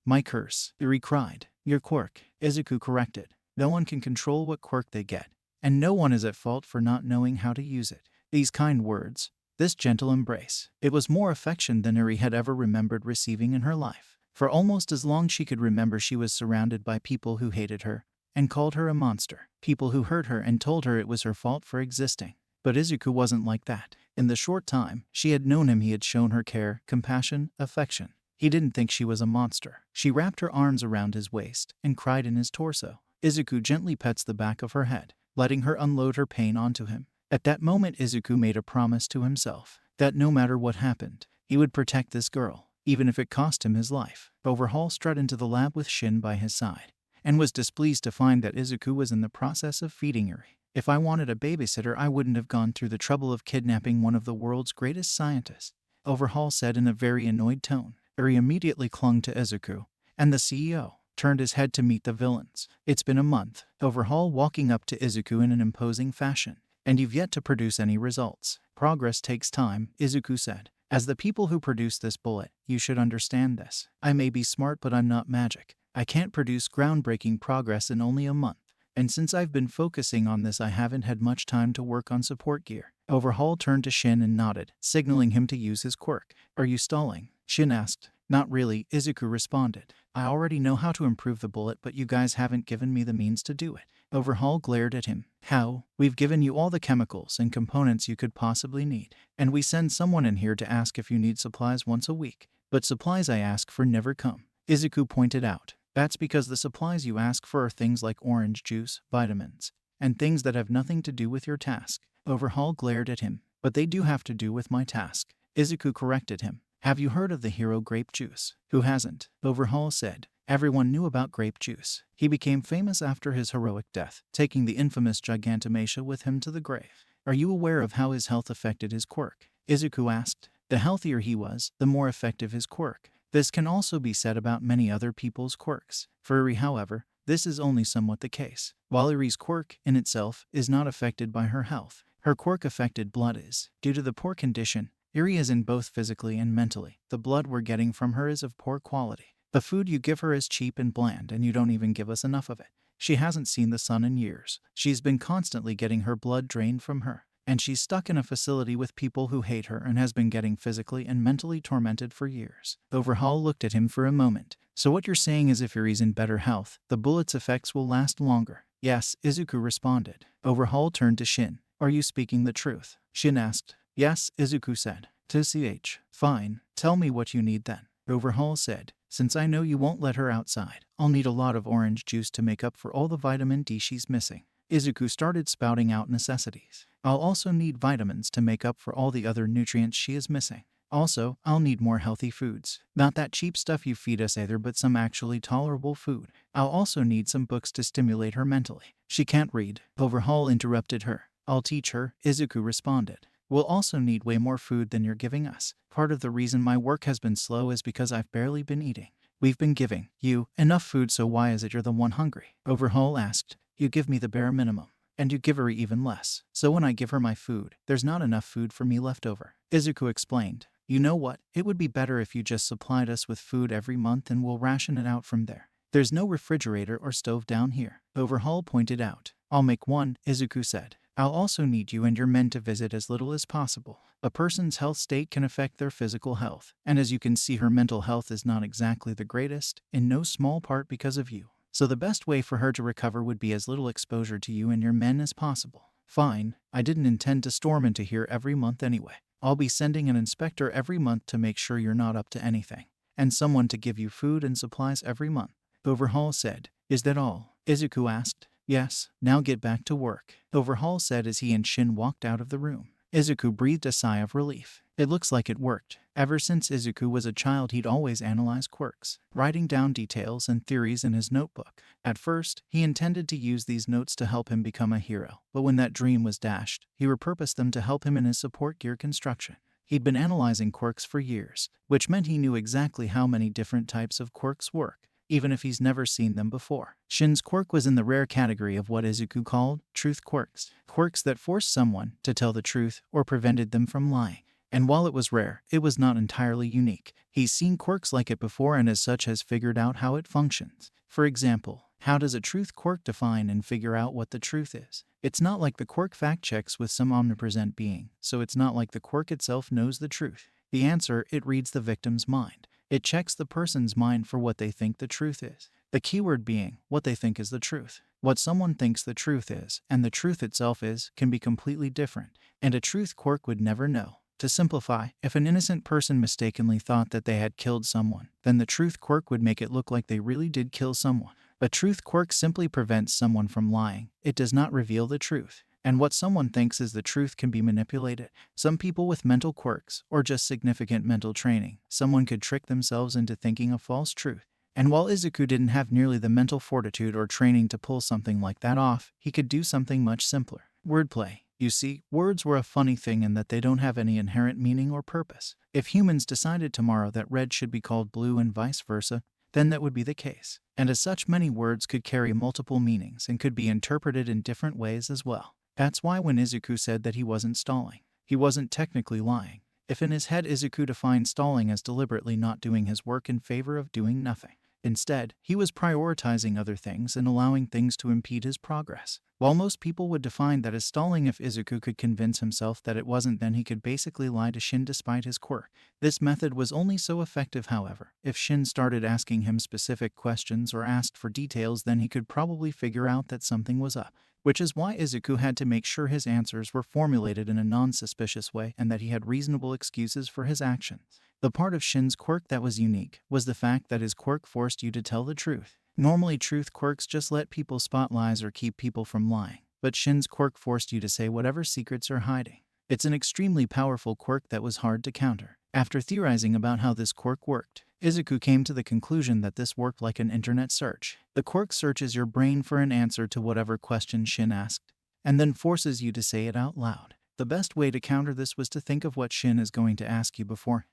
my curse, Eri cried. Your quirk, Izuku corrected. No one can control what quirk they get, and no one is at fault for not knowing how to use it. These kind words, this gentle embrace, it was more affection than Eri had ever remembered receiving in her life. For almost as long she could remember, she was surrounded by people who hated her and called her a monster. People who hurt her and told her it was her fault for existing. But Izuku wasn't like that. In the short time she had known him, he had shown her care, compassion, affection. He didn't think she was a monster. She wrapped her arms around his waist and cried in his torso. Izuku gently pets the back of her head, letting her unload her pain onto him. At that moment Izuku made a promise to himself that no matter what happened, he would protect this girl, even if it cost him his life. Overhaul strutted into the lab with Shin by his side, and was displeased to find that Izuku was in the process of feeding Eri. If I wanted a babysitter, I wouldn't have gone through the trouble of kidnapping one of the world's greatest scientists, Overhaul said in a very annoyed tone. Eri immediately clung to Izuku, and the CEO turned his head to meet the villains. It's been a month, Overhaul walking up to Izuku in an imposing fashion, and you've yet to produce any results. Progress takes time, Izuku said. As the people who produced this bullet, you should understand this. I may be smart, but I'm not magic. I can't produce groundbreaking progress in only a month. And since I've been focusing on this, I haven't had much time to work on support gear. Overhaul turned to Shin and nodded, signaling him to use his quirk. Are you stalling? Shin asked. Not really, Izuku responded. I already know how to improve the bullet, but you guys haven't given me the means to do it. Overhaul glared at him. How? We've given you all the chemicals and components you could possibly need. And we send someone in here to ask if you need supplies once a week. But supplies I ask for never come, Izuku pointed out. That's because the supplies you ask for are things like orange juice, vitamins, and things that have nothing to do with your task. Overhaul glared at him. But they do have to do with my task, Izuku corrected him. Have you heard of the hero grape juice? Who hasn't? Overhaul said. Everyone knew about grape juice. He became famous after his heroic death, taking the infamous Gigantomachia with him to the grave. Are you aware of how his health affected his quirk? Izuku asked. The healthier he was, the more effective his quirk. This can also be said about many other people's quirks. For Eri, however, this is only somewhat the case. While Eri's quirk, in itself, is not affected by her health, her quirk-affected blood is. Due to the poor condition Eri is in both physically and mentally, the blood we're getting from her is of poor quality. The food you give her is cheap and bland, and you don't even give us enough of it. She hasn't seen the sun in years. She's been constantly getting her blood drained from her, and she's stuck in a facility with people who hate her and has been getting physically and mentally tormented for years. Overhaul looked at him for a moment. So what you're saying is if Eri's in better health, the bullet's effects will last longer? Yes, Izuku responded. Overhaul turned to Shin. Are you speaking the truth? Shin asked. Yes, Izuku said. TCH. Fine. Tell me what you need then. Overhaul said. Since I know you won't let her outside, I'll need a lot of orange juice to make up for all the vitamin D she's missing. Izuku started spouting out necessities. I'll also need vitamins to make up for all the other nutrients she is missing. Also, I'll need more healthy foods. Not that cheap stuff you feed us either, but some actually tolerable food. I'll also need some books to stimulate her mentally. She can't read. Overhaul interrupted her. I'll teach her, Izuku responded. We'll also need way more food than you're giving us. Part of the reason my work has been slow is because I've barely been eating. We've been giving you enough food, so why is it you're the one hungry? Overhaul asked. You give me the bare minimum, and you give her even less. So when I give her my food, there's not enough food for me left over. Izuku explained. You know what? It would be better if you just supplied us with food every month and we'll ration it out from there. There's no refrigerator or stove down here, Overhaul pointed out. I'll make one, Izuku said. I'll also need you and your men to visit as little as possible. A person's health state can affect their physical health, and as you can see, her mental health is not exactly the greatest, in no small part because of you. So the best way for her to recover would be as little exposure to you and your men as possible. Fine, I didn't intend to storm into here every month anyway. I'll be sending an inspector every month to make sure you're not up to anything, and someone to give you food and supplies every month. Overhaul said. Is that all? Izuku asked. Yes, now get back to work, Overhaul said as he and Shin walked out of the room. Izuku breathed a sigh of relief. It looks like it worked. Ever since Izuku was a child, he'd always analyzed quirks, writing down details and theories in his notebook. At first, he intended to use these notes to help him become a hero, but when that dream was dashed, he repurposed them to help him in his support gear construction. He'd been analyzing quirks for years, which meant he knew exactly how many different types of quirks work, even if he's never seen them before. Shin's quirk was in the rare category of what Izuku called truth quirks, quirks that forced someone to tell the truth or prevented them from lying. And while it was rare, it was not entirely unique. He's seen quirks like it before and as such has figured out how it functions. For example, how does a truth quirk define and figure out what the truth is? It's not like the quirk fact checks with some omnipresent being, so it's not like the quirk itself knows the truth. The answer, it reads the victim's mind. It checks the person's mind for what they think the truth is. The keyword being what they think is the truth. What someone thinks the truth is, and the truth itself is, can be completely different, and a truth quirk would never know. To simplify, if an innocent person mistakenly thought that they had killed someone, then the truth quirk would make it look like they really did kill someone. A truth quirk simply prevents someone from lying. It does not reveal the truth. And what someone thinks is the truth can be manipulated. Some people with mental quirks, or just significant mental training, someone could trick themselves into thinking a false truth. And while Izuku didn't have nearly the mental fortitude or training to pull something like that off, he could do something much simpler. Wordplay. You see, words were a funny thing in that they don't have any inherent meaning or purpose. If humans decided tomorrow that red should be called blue and vice versa, then that would be the case. And as such, many words could carry multiple meanings and could be interpreted in different ways as well. That's why when Izuku said that he wasn't stalling, he wasn't technically lying. If in his head Izuku defined stalling as deliberately not doing his work in favor of doing nothing. Instead, he was prioritizing other things and allowing things to impede his progress. While most people would define that as stalling, if Izuku could convince himself that it wasn't, then he could basically lie to Shin despite his quirk. This method was only so effective, however. If Shin started asking him specific questions or asked for details, then he could probably figure out that something was up. Which is why Izuku had to make sure his answers were formulated in a non-suspicious way and that he had reasonable excuses for his actions. The part of Shin's quirk that was unique was the fact that his quirk forced you to tell the truth. Normally, truth quirks just let people spot lies or keep people from lying, but Shin's quirk forced you to say whatever secrets are hiding. It's an extremely powerful quirk that was hard to counter. After theorizing about how this quirk worked, Izuku came to the conclusion that this worked like an internet search. The quirk searches your brain for an answer to whatever question Shin asked, and then forces you to say it out loud. The best way to counter this was to think of what Shin is going to ask you beforehand.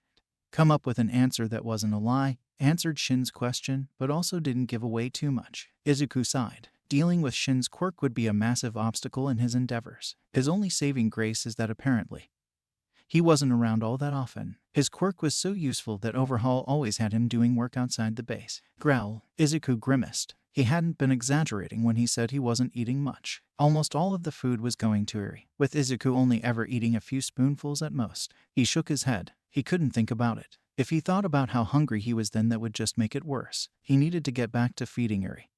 Come up with an answer that wasn't a lie, answered Shin's question, but also didn't give away too much. Izuku sighed. Dealing with Shin's quirk would be a massive obstacle in his endeavors. His only saving grace is that apparently he wasn't around all that often. His quirk was so useful that Overhaul always had him doing work outside the base. Growl. Izuku grimaced. He hadn't been exaggerating when he said he wasn't eating much. Almost all of the food was going to Eri, with Izuku only ever eating a few spoonfuls at most. He shook his head. He couldn't think about it. If he thought about how hungry he was, then that would just make it worse. He needed to get back to feeding Eri,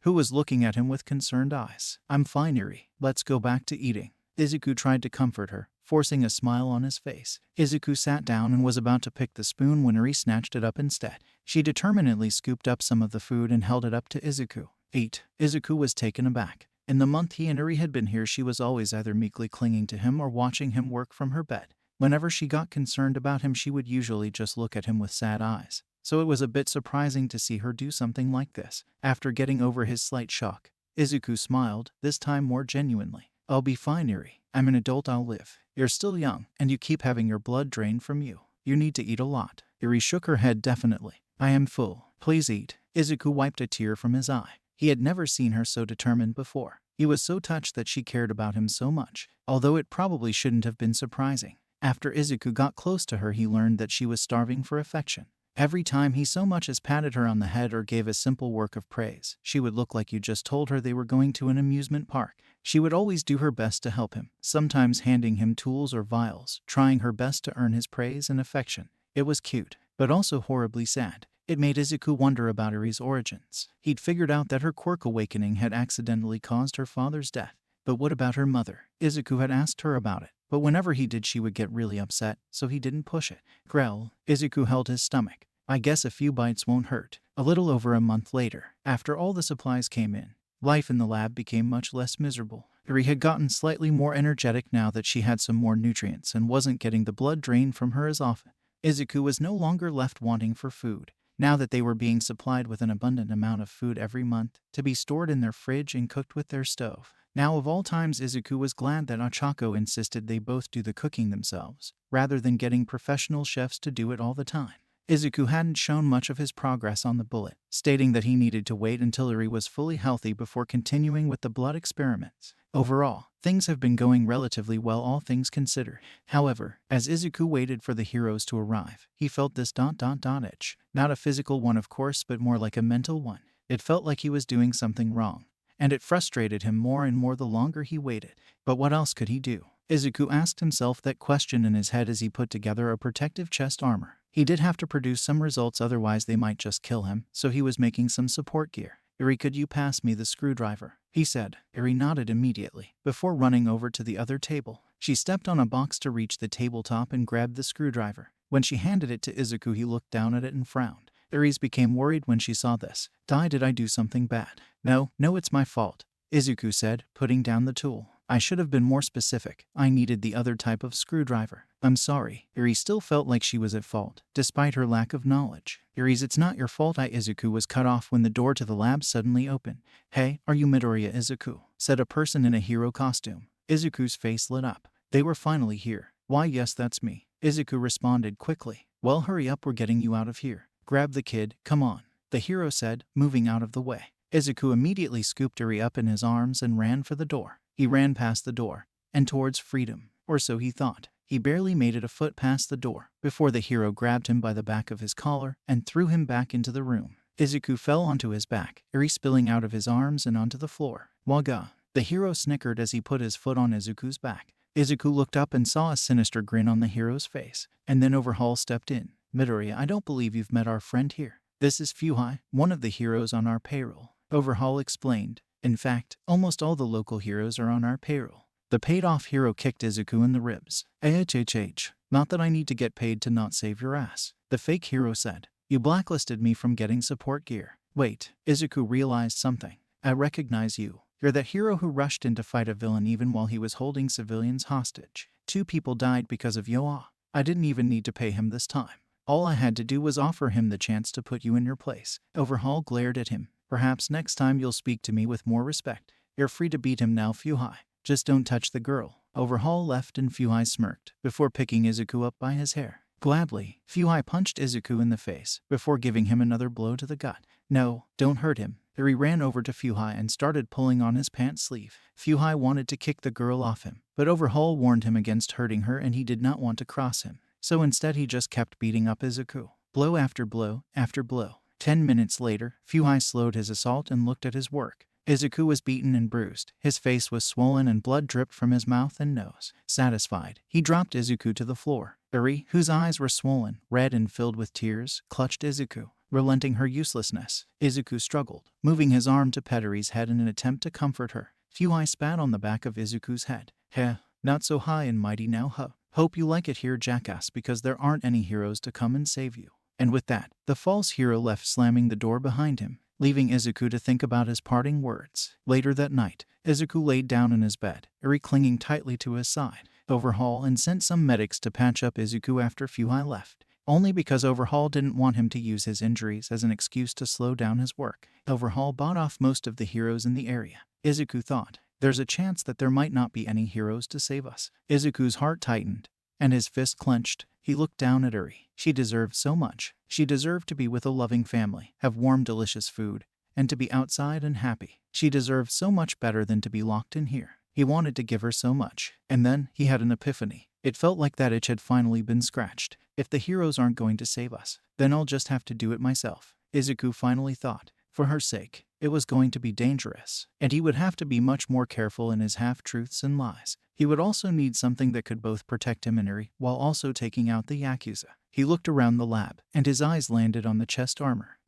who was looking at him with concerned eyes. I'm fine, Eri. Let's go back to eating. Izuku tried to comfort her, forcing a smile on his face. Izuku sat down and was about to pick the spoon when Eri snatched it up instead. She determinedly scooped up some of the food and held it up to Izuku. Eat. Izuku was taken aback. In the month he and Eri had been here, she was always either meekly clinging to him or watching him work from her bed. Whenever she got concerned about him, she would usually just look at him with sad eyes. So it was a bit surprising to see her do something like this. After getting over his slight shock, Izuku smiled, this time more genuinely. I'll be fine, Eri. I'm an adult, I'll live. You're still young, and you keep having your blood drained from you. You need to eat a lot. Eri shook her head definitely. I am full. Please eat. Izuku wiped a tear from his eye. He had never seen her so determined before. He was so touched that she cared about him so much, although it probably shouldn't have been surprising. After Izuku got close to her, he learned that she was starving for affection. Every time he so much as patted her on the head or gave a simple work of praise, she would look like you just told her they were going to an amusement park. She would always do her best to help him, sometimes handing him tools or vials, trying her best to earn his praise and affection. It was cute, but also horribly sad. It made Izuku wonder about Eri's origins. He'd figured out that her quirk awakening had accidentally caused her father's death. But what about her mother? Izuku had asked her about it, but whenever he did, she would get really upset, so he didn't push it. Growl. Izuku held his stomach. I guess a few bites won't hurt. A little over a month later, after all the supplies came in, life in the lab became much less miserable. Eri had gotten slightly more energetic now that she had some more nutrients and wasn't getting the blood drained from her as often. Izuku was no longer left wanting for food, now that they were being supplied with an abundant amount of food every month, to be stored in their fridge and cooked with their stove. Now of all times, Izuku was glad that Ochako insisted they both do the cooking themselves, rather than getting professional chefs to do it all the time. Izuku hadn't shown much of his progress on the bullet, stating that he needed to wait until Eri was fully healthy before continuing with the blood experiments. Overall, things have been going relatively well, all things considered. However, as Izuku waited for the heroes to arrive, he felt this itch. Not a physical one, of course, but more like a mental one. It felt like he was doing something wrong, and it frustrated him more and more the longer he waited. But what else could he do? Izuku asked himself that question in his head as he put together a protective chest armor. He did have to produce some results, otherwise they might just kill him, so he was making some support gear. "Eri, could you pass me the screwdriver?" he said. Eri nodded immediately, before running over to the other table. She stepped on a box to reach the tabletop and grabbed the screwdriver. When she handed it to Izuku, he looked down at it and frowned. Eri became worried when she saw this. Did I do something bad?" No, it's my fault," Izuku said, putting down the tool. "I should have been more specific. I needed the other type of screwdriver. I'm sorry." Eri still felt like she was at fault, despite her lack of knowledge. "It's not your fault." Izuku was cut off when the door to the lab suddenly opened. "Hey, are you Midoriya?" Izuku said a person in a hero costume. Izuku's face lit up. They were finally here. "Why, yes, that's me," Izuku responded quickly. "Well, hurry up, we're getting you out of here. Grab the kid, come on," the hero said, moving out of the way. Izuku immediately scooped Eri up in his arms and ran for the door. He ran past the door and towards freedom, or so he thought. He barely made it a foot past the door before the hero grabbed him by the back of his collar and threw him back into the room. Izuku fell onto his back, Eri spilling out of his arms and onto the floor. "Waga!" The hero snickered as he put his foot on Izuku's back. Izuku looked up and saw a sinister grin on the hero's face, and then Overhaul stepped in. "Midoriya, I don't believe you've met our friend here. This is Fuhai, one of the heroes on our payroll," Overhaul explained. "In fact, almost all the local heroes are on our payroll." The paid-off hero kicked Izuku in the ribs. Not that I need to get paid to not save your ass," the fake hero said. "You blacklisted me from getting support gear." "Wait," Izuku realized something. "I recognize you. You're that hero who rushed in to fight a villain even while he was holding civilians hostage. 2 people died because of Yoa. I didn't even need to pay him this time. All I had to do was offer him the chance to put you in your place." Overhaul glared at him. "Perhaps next time you'll speak to me with more respect. You're free to beat him now, Fuhai. Just don't touch the girl." Overhaul left and Fuhai smirked, before picking Izuku up by his hair. Gladly, Fuhai punched Izuku in the face, before giving him another blow to the gut. "No, don't hurt him." Eri ran over to Fuhai and started pulling on his pants sleeve. Fuhai wanted to kick the girl off him, but Overhaul warned him against hurting her and he did not want to cross him. So instead he just kept beating up Izuku. Blow after blow after blow. 10 minutes later, Fuhai slowed his assault and looked at his work. Izuku was beaten and bruised. His face was swollen and blood dripped from his mouth and nose. Satisfied, he dropped Izuku to the floor. Eri, whose eyes were swollen, red and filled with tears, clutched Izuku, relenting her uselessness. Izuku struggled, moving his arm to pet Eri's head in an attempt to comfort her. Fuhai spat on the back of Izuku's head. "Heh, not so high and mighty now, huh? Hope you like it here, jackass, because there aren't any heroes to come and save you." And with that, the false hero left, slamming the door behind him, leaving Izuku to think about his parting words. Later that night, Izuku laid down in his bed, Eri clinging tightly to his side. Overhaul and sent some medics to patch up Izuku after Fuhai left, only because Overhaul didn't want him to use his injuries as an excuse to slow down his work. Overhaul bought off most of the heroes in the area. Izuku thought, "There's a chance that there might not be any heroes to save us." Izuku's heart tightened, and his fist clenched. He looked down at Eri. She deserved so much. She deserved to be with a loving family, have warm, delicious food, and to be outside and happy. She deserved so much better than to be locked in here. He wanted to give her so much. And then, he had an epiphany. It felt like that itch had finally been scratched. If the heroes aren't going to save us, then I'll just have to do it myself. Izuku finally thought. For her sake, it was going to be dangerous, and he would have to be much more careful in his half-truths and lies. He would also need something that could both protect him and Eri, while also taking out the Yakuza. He looked around the lab, and his eyes landed on the chest armor.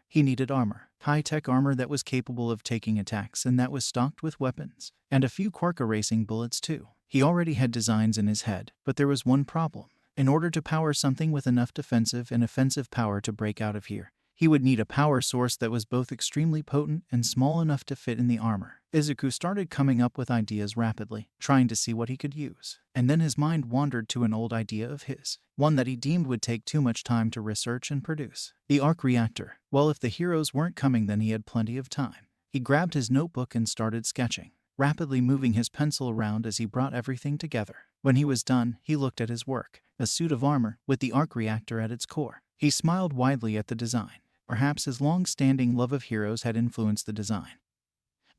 He needed armor. High-tech armor that was capable of taking attacks and that was stocked with weapons. And a few quark-erasing bullets too. He already had designs in his head, but there was one problem. In order to power something with enough defensive and offensive power to break out of here, he would need a power source that was both extremely potent and small enough to fit in the armor. Izuku started coming up with ideas rapidly, trying to see what he could use. And then his mind wandered to an old idea of his, one that he deemed would take too much time to research and produce. The arc reactor. Well, if the heroes weren't coming, then he had plenty of time. He grabbed his notebook and started sketching, rapidly moving his pencil around as he brought everything together. When he was done, he looked at his work, a suit of armor with the arc reactor at its core. He smiled widely at the design. Perhaps his long-standing love of heroes had influenced the design.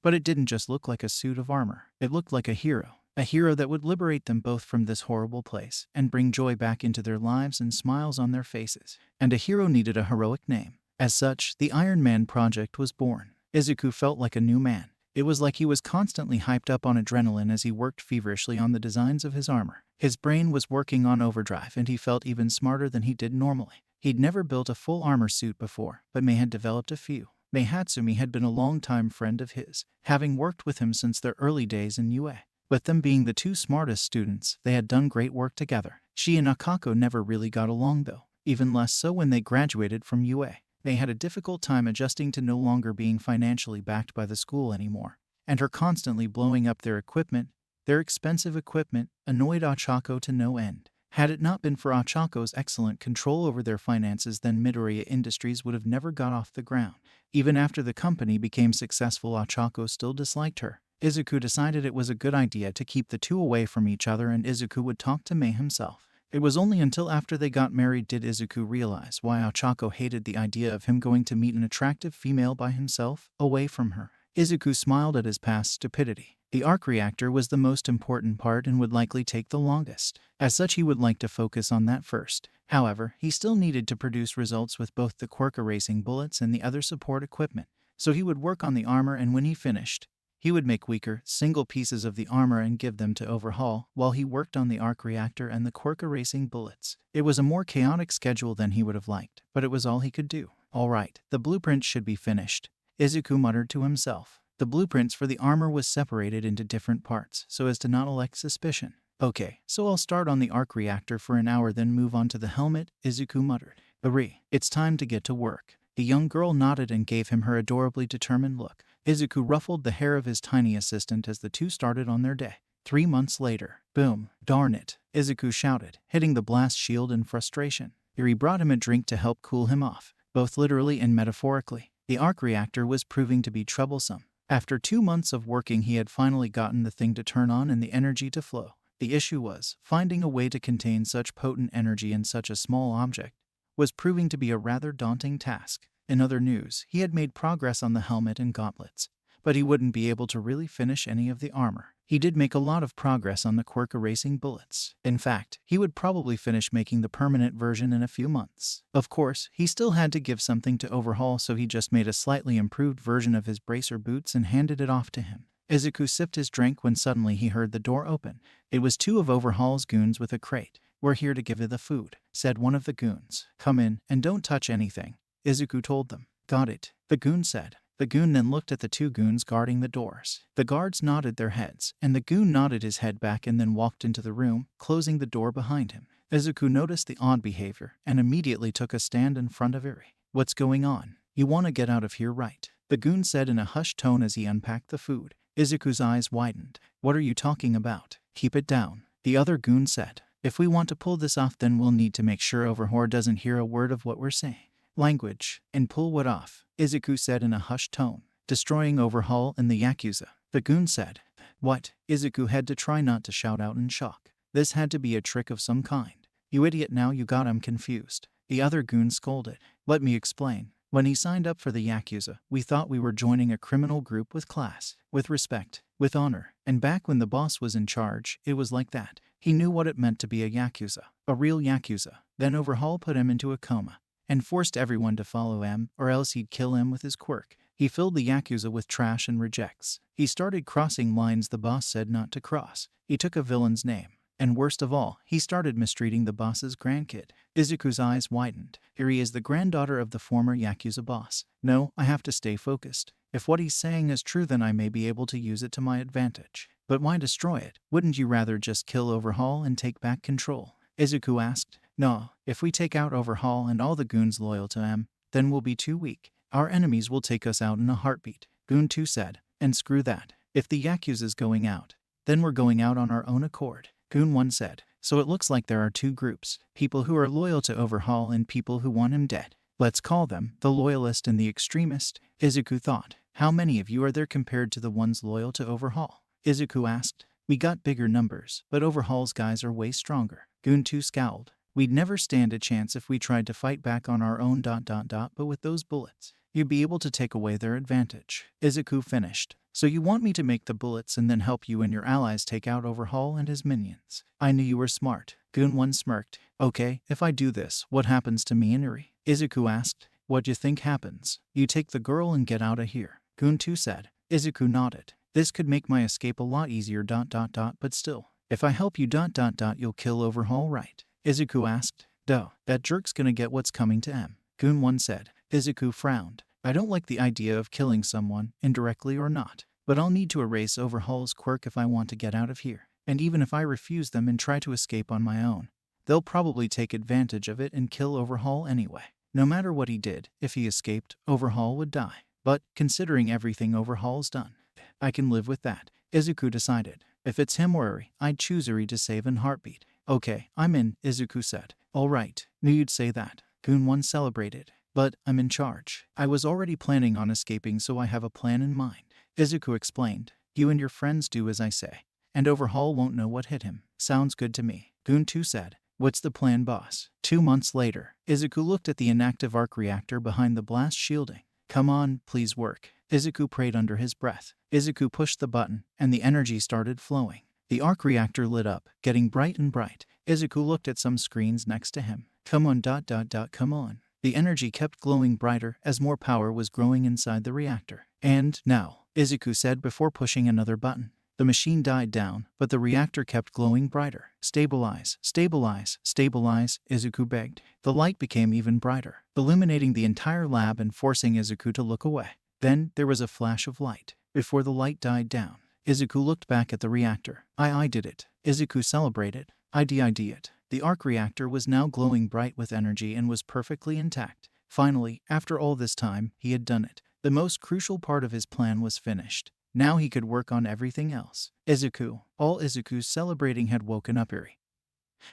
But it didn't just look like a suit of armor. It looked like a hero that would liberate them both from this horrible place and bring joy back into their lives and smiles on their faces. And a hero needed a heroic name. As such, the Ironman project was born. Izuku felt like a new man. It was like he was constantly hyped up on adrenaline as he worked feverishly on the designs of his armor. His brain was working on overdrive and he felt even smarter than he did normally. He'd never built a full armor suit before, but May had developed a few. Mei Hatsumi had been a long-time friend of his, having worked with him since their early days in UA. With them being the two smartest students, they had done great work together. She and Akako never really got along though, even less so when they graduated from UA. They had a difficult time adjusting to no longer being financially backed by the school anymore, and her constantly blowing up their expensive equipment, annoyed Ochako to no end. Had it not been for Ochako's excellent control over their finances, then Midoriya Industries would have never got off the ground. Even after the company became successful, Ochako still disliked her. Izuku decided it was a good idea to keep the two away from each other, and Izuku would talk to Mei himself. It was only until after they got married did Izuku realize why Ochako hated the idea of him going to meet an attractive female by himself, away from her. Izuku smiled at his past stupidity. The arc reactor was the most important part and would likely take the longest. As such, he would like to focus on that first. However, he still needed to produce results with both the quirk erasing bullets and the other support equipment. So he would work on the armor, and when he finished, he would make weaker, single pieces of the armor and give them to Overhaul while he worked on the arc reactor and the quirk erasing bullets. It was a more chaotic schedule than he would have liked, but it was all he could do. Alright, the blueprint should be finished, Izuku muttered to himself. The blueprints for the armor was separated into different parts so as to not elect suspicion. Okay, so I'll start on the arc reactor for an hour, then move on to the helmet, Izuku muttered. Hurry, it's time to get to work. The young girl nodded and gave him her adorably determined look. Izuku ruffled the hair of his tiny assistant as the two started on their day. 3 months later. Boom. Darn it, Izuku shouted, hitting the blast shield in frustration. Iri brought him a drink to help cool him off, both literally and metaphorically. The arc reactor was proving to be troublesome. After 2 months of working, he had finally gotten the thing to turn on and the energy to flow. The issue was, finding a way to contain such potent energy in such a small object was proving to be a rather daunting task. In other news, he had made progress on the helmet and gauntlets, but he wouldn't be able to really finish any of the armor. He did make a lot of progress on the quirk erasing bullets. In fact, he would probably finish making the permanent version in a few months. Of course, he still had to give something to Overhaul, so he just made a slightly improved version of his bracer boots and handed it off to him. Izuku sipped his drink when suddenly he heard the door open. It was 2 of Overhaul's goons with a crate. "We're here to give you the food," said one of the goons. "Come in, and don't touch anything," Izuku told them. "Got it," the goon said. The goon then looked at the 2 goons guarding the doors. The guards nodded their heads, and the goon nodded his head back and then walked into the room, closing the door behind him. Izuku noticed the odd behavior and immediately took a stand in front of Iri. "What's going on? You want to get out of here, right?" the goon said in a hushed tone as he unpacked the food. Izuku's eyes widened. "What are you talking about? Keep it down," the other goon said. "If we want to pull this off, then we'll need to make sure Overhaul doesn't hear a word of what we're saying." "Language, and pull what off?" Izuku said in a hushed tone. "Destroying Overhaul and the Yakuza," the goon said. "What?" Izuku had to try not to shout out in shock. This had to be a trick of some kind. "You idiot, now you got him confused," the other goon scolded. "Let me explain. When he signed up for the Yakuza, we thought we were joining a criminal group with class, with respect, with honor, and back when the boss was in charge, it was like that. He knew what it meant to be a Yakuza, a real Yakuza. Then Overhaul put him into a coma and forced everyone to follow him, or else he'd kill him with his quirk. He filled the Yakuza with trash and rejects. He started crossing lines the boss said not to cross. He took a villain's name. And worst of all, he started mistreating the boss's grandkid." Izuku's eyes widened. Iri is the granddaughter of the former Yakuza boss. "No, I have to stay focused. If what he's saying is true, then I may be able to use it to my advantage. But why destroy it? Wouldn't you rather just kill Overhaul and take back control?" Izuku asked. "No, if we take out Overhaul and all the goons loyal to him, then we'll be too weak. Our enemies will take us out in a heartbeat," Goon 2 said. "And screw that. If the Yakuza's going out, then we're going out on our own accord," Goon 1 said. "So it looks like there are 2 groups, people who are loyal to Overhaul and people who want him dead. Let's call them the loyalist and the extremist," Izuku thought. "How many of you are there compared to the ones loyal to Overhaul?" Izuku asked. "We got bigger numbers, but Overhaul's guys are way stronger," Goon 2 scowled. "We'd never stand a chance if we tried to fight back on our own ... but with those bullets, you'd be able to take away their advantage," Izuku finished. "So you want me to make the bullets and then help you and your allies take out Overhaul and his minions? I knew you were smart," Goon 1 smirked. "Okay, if I do this, what happens to me and Iri?" Izuku asked. "What do you think happens? You take the girl and get out of here," Goon 2 said. Izuku nodded. "This could make my escape a lot easier ... but still, if I help you ... you'll kill Overhaul, right?" Izuku asked. "Duh, that jerk's gonna get what's coming to him," Goon 1 said. Izuku frowned. I don't like the idea of killing someone, indirectly or not. But I'll need to erase Overhaul's quirk if I want to get out of here. And even if I refuse them and try to escape on my own, they'll probably take advantage of it and kill Overhaul anyway. No matter what he did, if he escaped, Overhaul would die. But, considering everything Overhaul's done, I can live with that. Izuku decided. If it's him or Eri, I'd choose Eri to save in heartbeat. Okay, I'm in, Izuku said. Alright, knew you'd say that. Goon-1 celebrated. But, I'm in charge. I was already planning on escaping, so I have a plan in mind. Izuku explained. You and your friends do as I say, and Overhaul won't know what hit him. Sounds good to me. Goon-2 said. What's the plan, boss? 2 months later, Izuku looked at the inactive arc reactor behind the blast shielding. Come on, please work. Izuku prayed under his breath. Izuku pushed the button, and the energy started flowing. The arc reactor lit up, getting bright and bright. Izuku looked at some screens next to him. Come on, come on. The energy kept glowing brighter as more power was growing inside the reactor. And now, Izuku said before pushing another button. The machine died down, but the reactor kept glowing brighter. Stabilize, stabilize, stabilize, Izuku begged. The light became even brighter, illuminating the entire lab and forcing Izuku to look away. Then, there was a flash of light. Before the light died down, Izuku looked back at the reactor. I did it. Izuku celebrated. I did it. The arc reactor was now glowing bright with energy and was perfectly intact. Finally, after all this time, he had done it. The most crucial part of his plan was finished. Now he could work on everything else. Izuku, all Izuku's celebrating, had woken up Eri,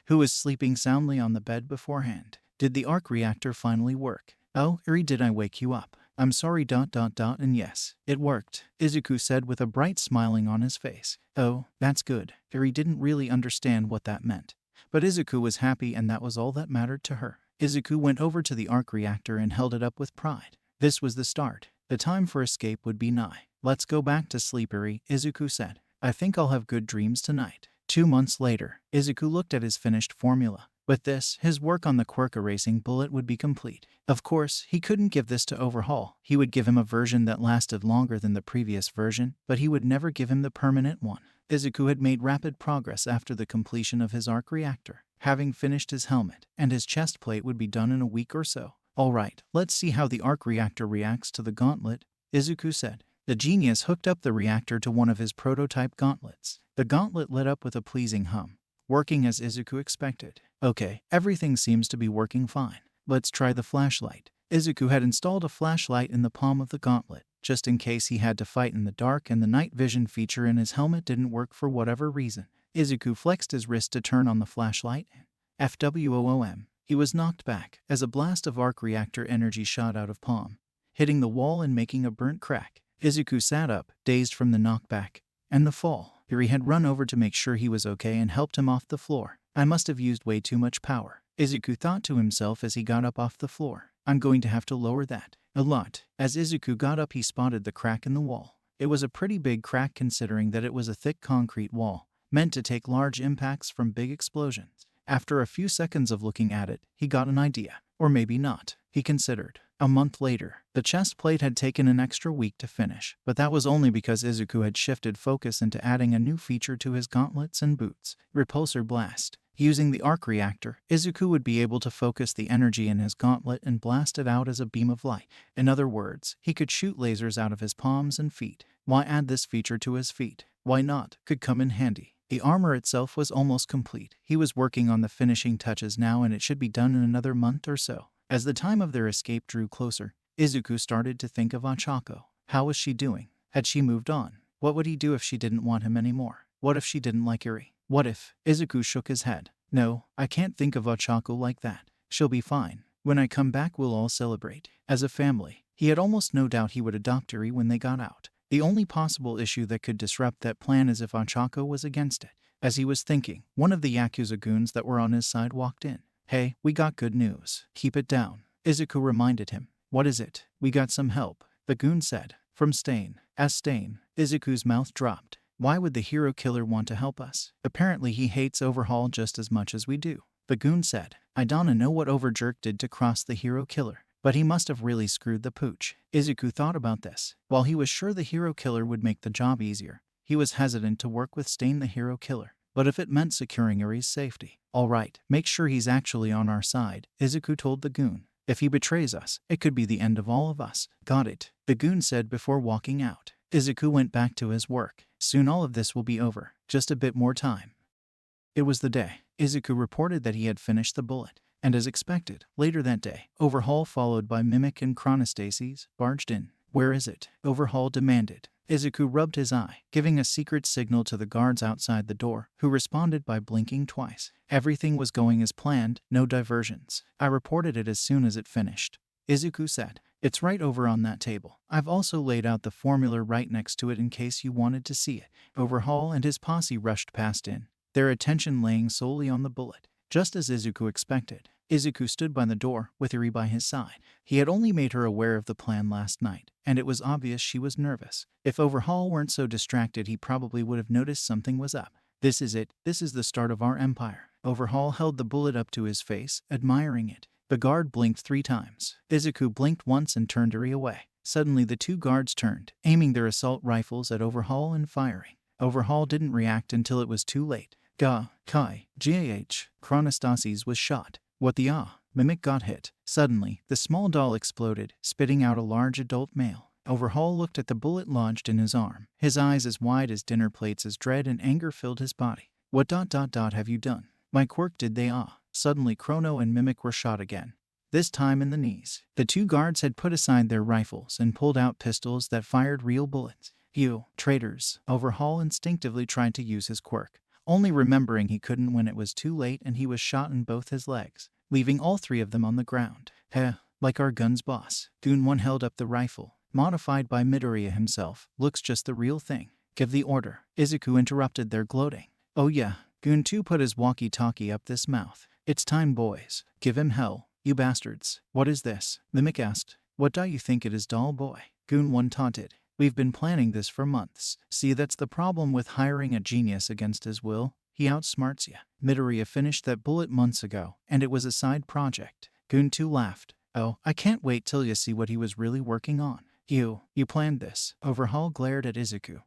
who was sleeping soundly on the bed beforehand. Did the arc reactor finally work? Oh, Eri, did I wake you up? I'm sorry, and yes, it worked, Izuku said with a bright smiling on his face. Oh, that's good. Eri didn't really understand what that meant. But Izuku was happy, and that was all that mattered to her. Izuku went over to the arc reactor and held it up with pride. This was the start. The time for escape would be nigh. Let's go back to sleep, Eri, Izuku said. I think I'll have good dreams tonight. 2 months later, Izuku looked at his finished formula. With this, his work on the quirk erasing bullet would be complete. Of course, he couldn't give this to Overhaul. He would give him a version that lasted longer than the previous version, but he would never give him the permanent one. Izuku had made rapid progress after the completion of his arc reactor. Having finished his helmet, and his chest plate would be done in a week or so. Alright, let's see how the arc reactor reacts to the gauntlet, Izuku said. The genius hooked up the reactor to one of his prototype gauntlets. The gauntlet lit up with a pleasing hum, working as Izuku expected. Okay, everything seems to be working fine. Let's try the flashlight. Izuku had installed a flashlight in the palm of the gauntlet, just in case he had to fight in the dark and the night vision feature in his helmet didn't work for whatever reason. Izuku flexed his wrist to turn on the flashlight, and FWOOM. He was knocked back as a blast of arc reactor energy shot out of palm, hitting the wall and making a burnt crack. Izuku sat up, dazed from the knockback and the fall. Eri had run over to make sure he was okay and helped him off the floor. I must have used way too much power, Izuku thought to himself as he got up off the floor. I'm going to have to lower that a lot. As Izuku got up, he spotted the crack in the wall. It was a pretty big crack considering that it was a thick concrete wall, meant to take large impacts from big explosions. After a few seconds of looking at it, he got an idea. Or maybe not, he considered. A month later, the chest plate had taken an extra week to finish, but that was only because Izuku had shifted focus into adding a new feature to his gauntlets and boots, Repulsor Blast. Using the arc reactor, Izuku would be able to focus the energy in his gauntlet and blast it out as a beam of light. In other words, he could shoot lasers out of his palms and feet. Why add this feature to his feet? Why not? Could come in handy. The armor itself was almost complete. He was working on the finishing touches now, and it should be done in another month or so. As the time of their escape drew closer, Izuku started to think of Ochako. How was she doing? Had she moved on? What would he do if she didn't want him anymore? What if she didn't like Eri? What if? Izuku shook his head. No, I can't think of Ochako like that. She'll be fine. When I come back, we'll all celebrate. As a family. He had almost no doubt he would adopt Eri when they got out. The only possible issue that could disrupt that plan is if Ochako was against it. As he was thinking, one of the Yakuza goons that were on his side walked in. Hey, we got good news. Keep it down, Izuku reminded him. What is it? We got some help, the goon said. From Stain. As Stain. Izuku's mouth dropped. Why would the hero killer want to help us? Apparently he hates Overhaul just as much as we do, the goon said. I don't know what Overjerk did to cross the hero killer, but he must have really screwed the pooch. Izuku thought about this. While he was sure the hero killer would make the job easier, he was hesitant to work with Stain the hero killer. But if it meant securing Eri's safety. Alright, make sure he's actually on our side, Izuku told the goon. If he betrays us, it could be the end of all of us. Got it, the goon said before walking out. Izuku went back to his work. Soon all of this will be over. Just a bit more time. It was the day. Izuku reported that he had finished the bullet. And as expected, later that day, Overhaul, followed by Mimic and Chronostasis, barged in. Where is it? Overhaul demanded. Izuku rubbed his eye, giving a secret signal to the guards outside the door, who responded by blinking twice. Everything was going as planned, no diversions. I reported it as soon as it finished. Izuku said. It's right over on that table. I've also laid out the formula right next to it in case you wanted to see it. Overhaul and his posse rushed past in, their attention laying solely on the bullet. Just as Izuku expected, Izuku stood by the door, with Eri by his side. He had only made her aware of the plan last night, and it was obvious she was nervous. If Overhaul weren't so distracted, he probably would have noticed something was up. This is it. This is the start of our empire. Overhaul held the bullet up to his face, admiring it. The guard blinked 3 times. Izuku blinked once and turned Eri away. Suddenly the 2 guards turned, aiming their assault rifles at Overhaul and firing. Overhaul didn't react until it was too late. Chronostasis was shot. What the Mimic got hit. Suddenly, the small doll exploded, spitting out a large adult male. Overhaul looked at the bullet lodged in his arm, his eyes as wide as dinner plates as dread and anger filled his body. What have you done? My quirk did they Suddenly Chrono and Mimic were shot again. This time in the knees. The 2 guards had put aside their rifles and pulled out pistols that fired real bullets. You traitors. Overhaul instinctively tried to use his quirk, only remembering he couldn't when it was too late, and he was shot in both his legs, leaving all 3 of them on the ground. Like our gun's boss. Goon 1 held up the rifle, modified by Midoriya himself. Looks just the real thing. Give the order. Izuku interrupted their gloating. Oh yeah. Goon 2 put his walkie-talkie up this mouth. It's time, boys. Give him hell, you bastards. What is this? Mimic asked. What do you think it is, doll boy? Goon 1 taunted. We've been planning this for months. See, that's the problem with hiring a genius against his will. He outsmarts you. Midoriya finished that bullet months ago, and it was a side project. Goon 2 laughed. Oh, I can't wait till you see what he was really working on. You planned this. Overhaul glared at Izuku,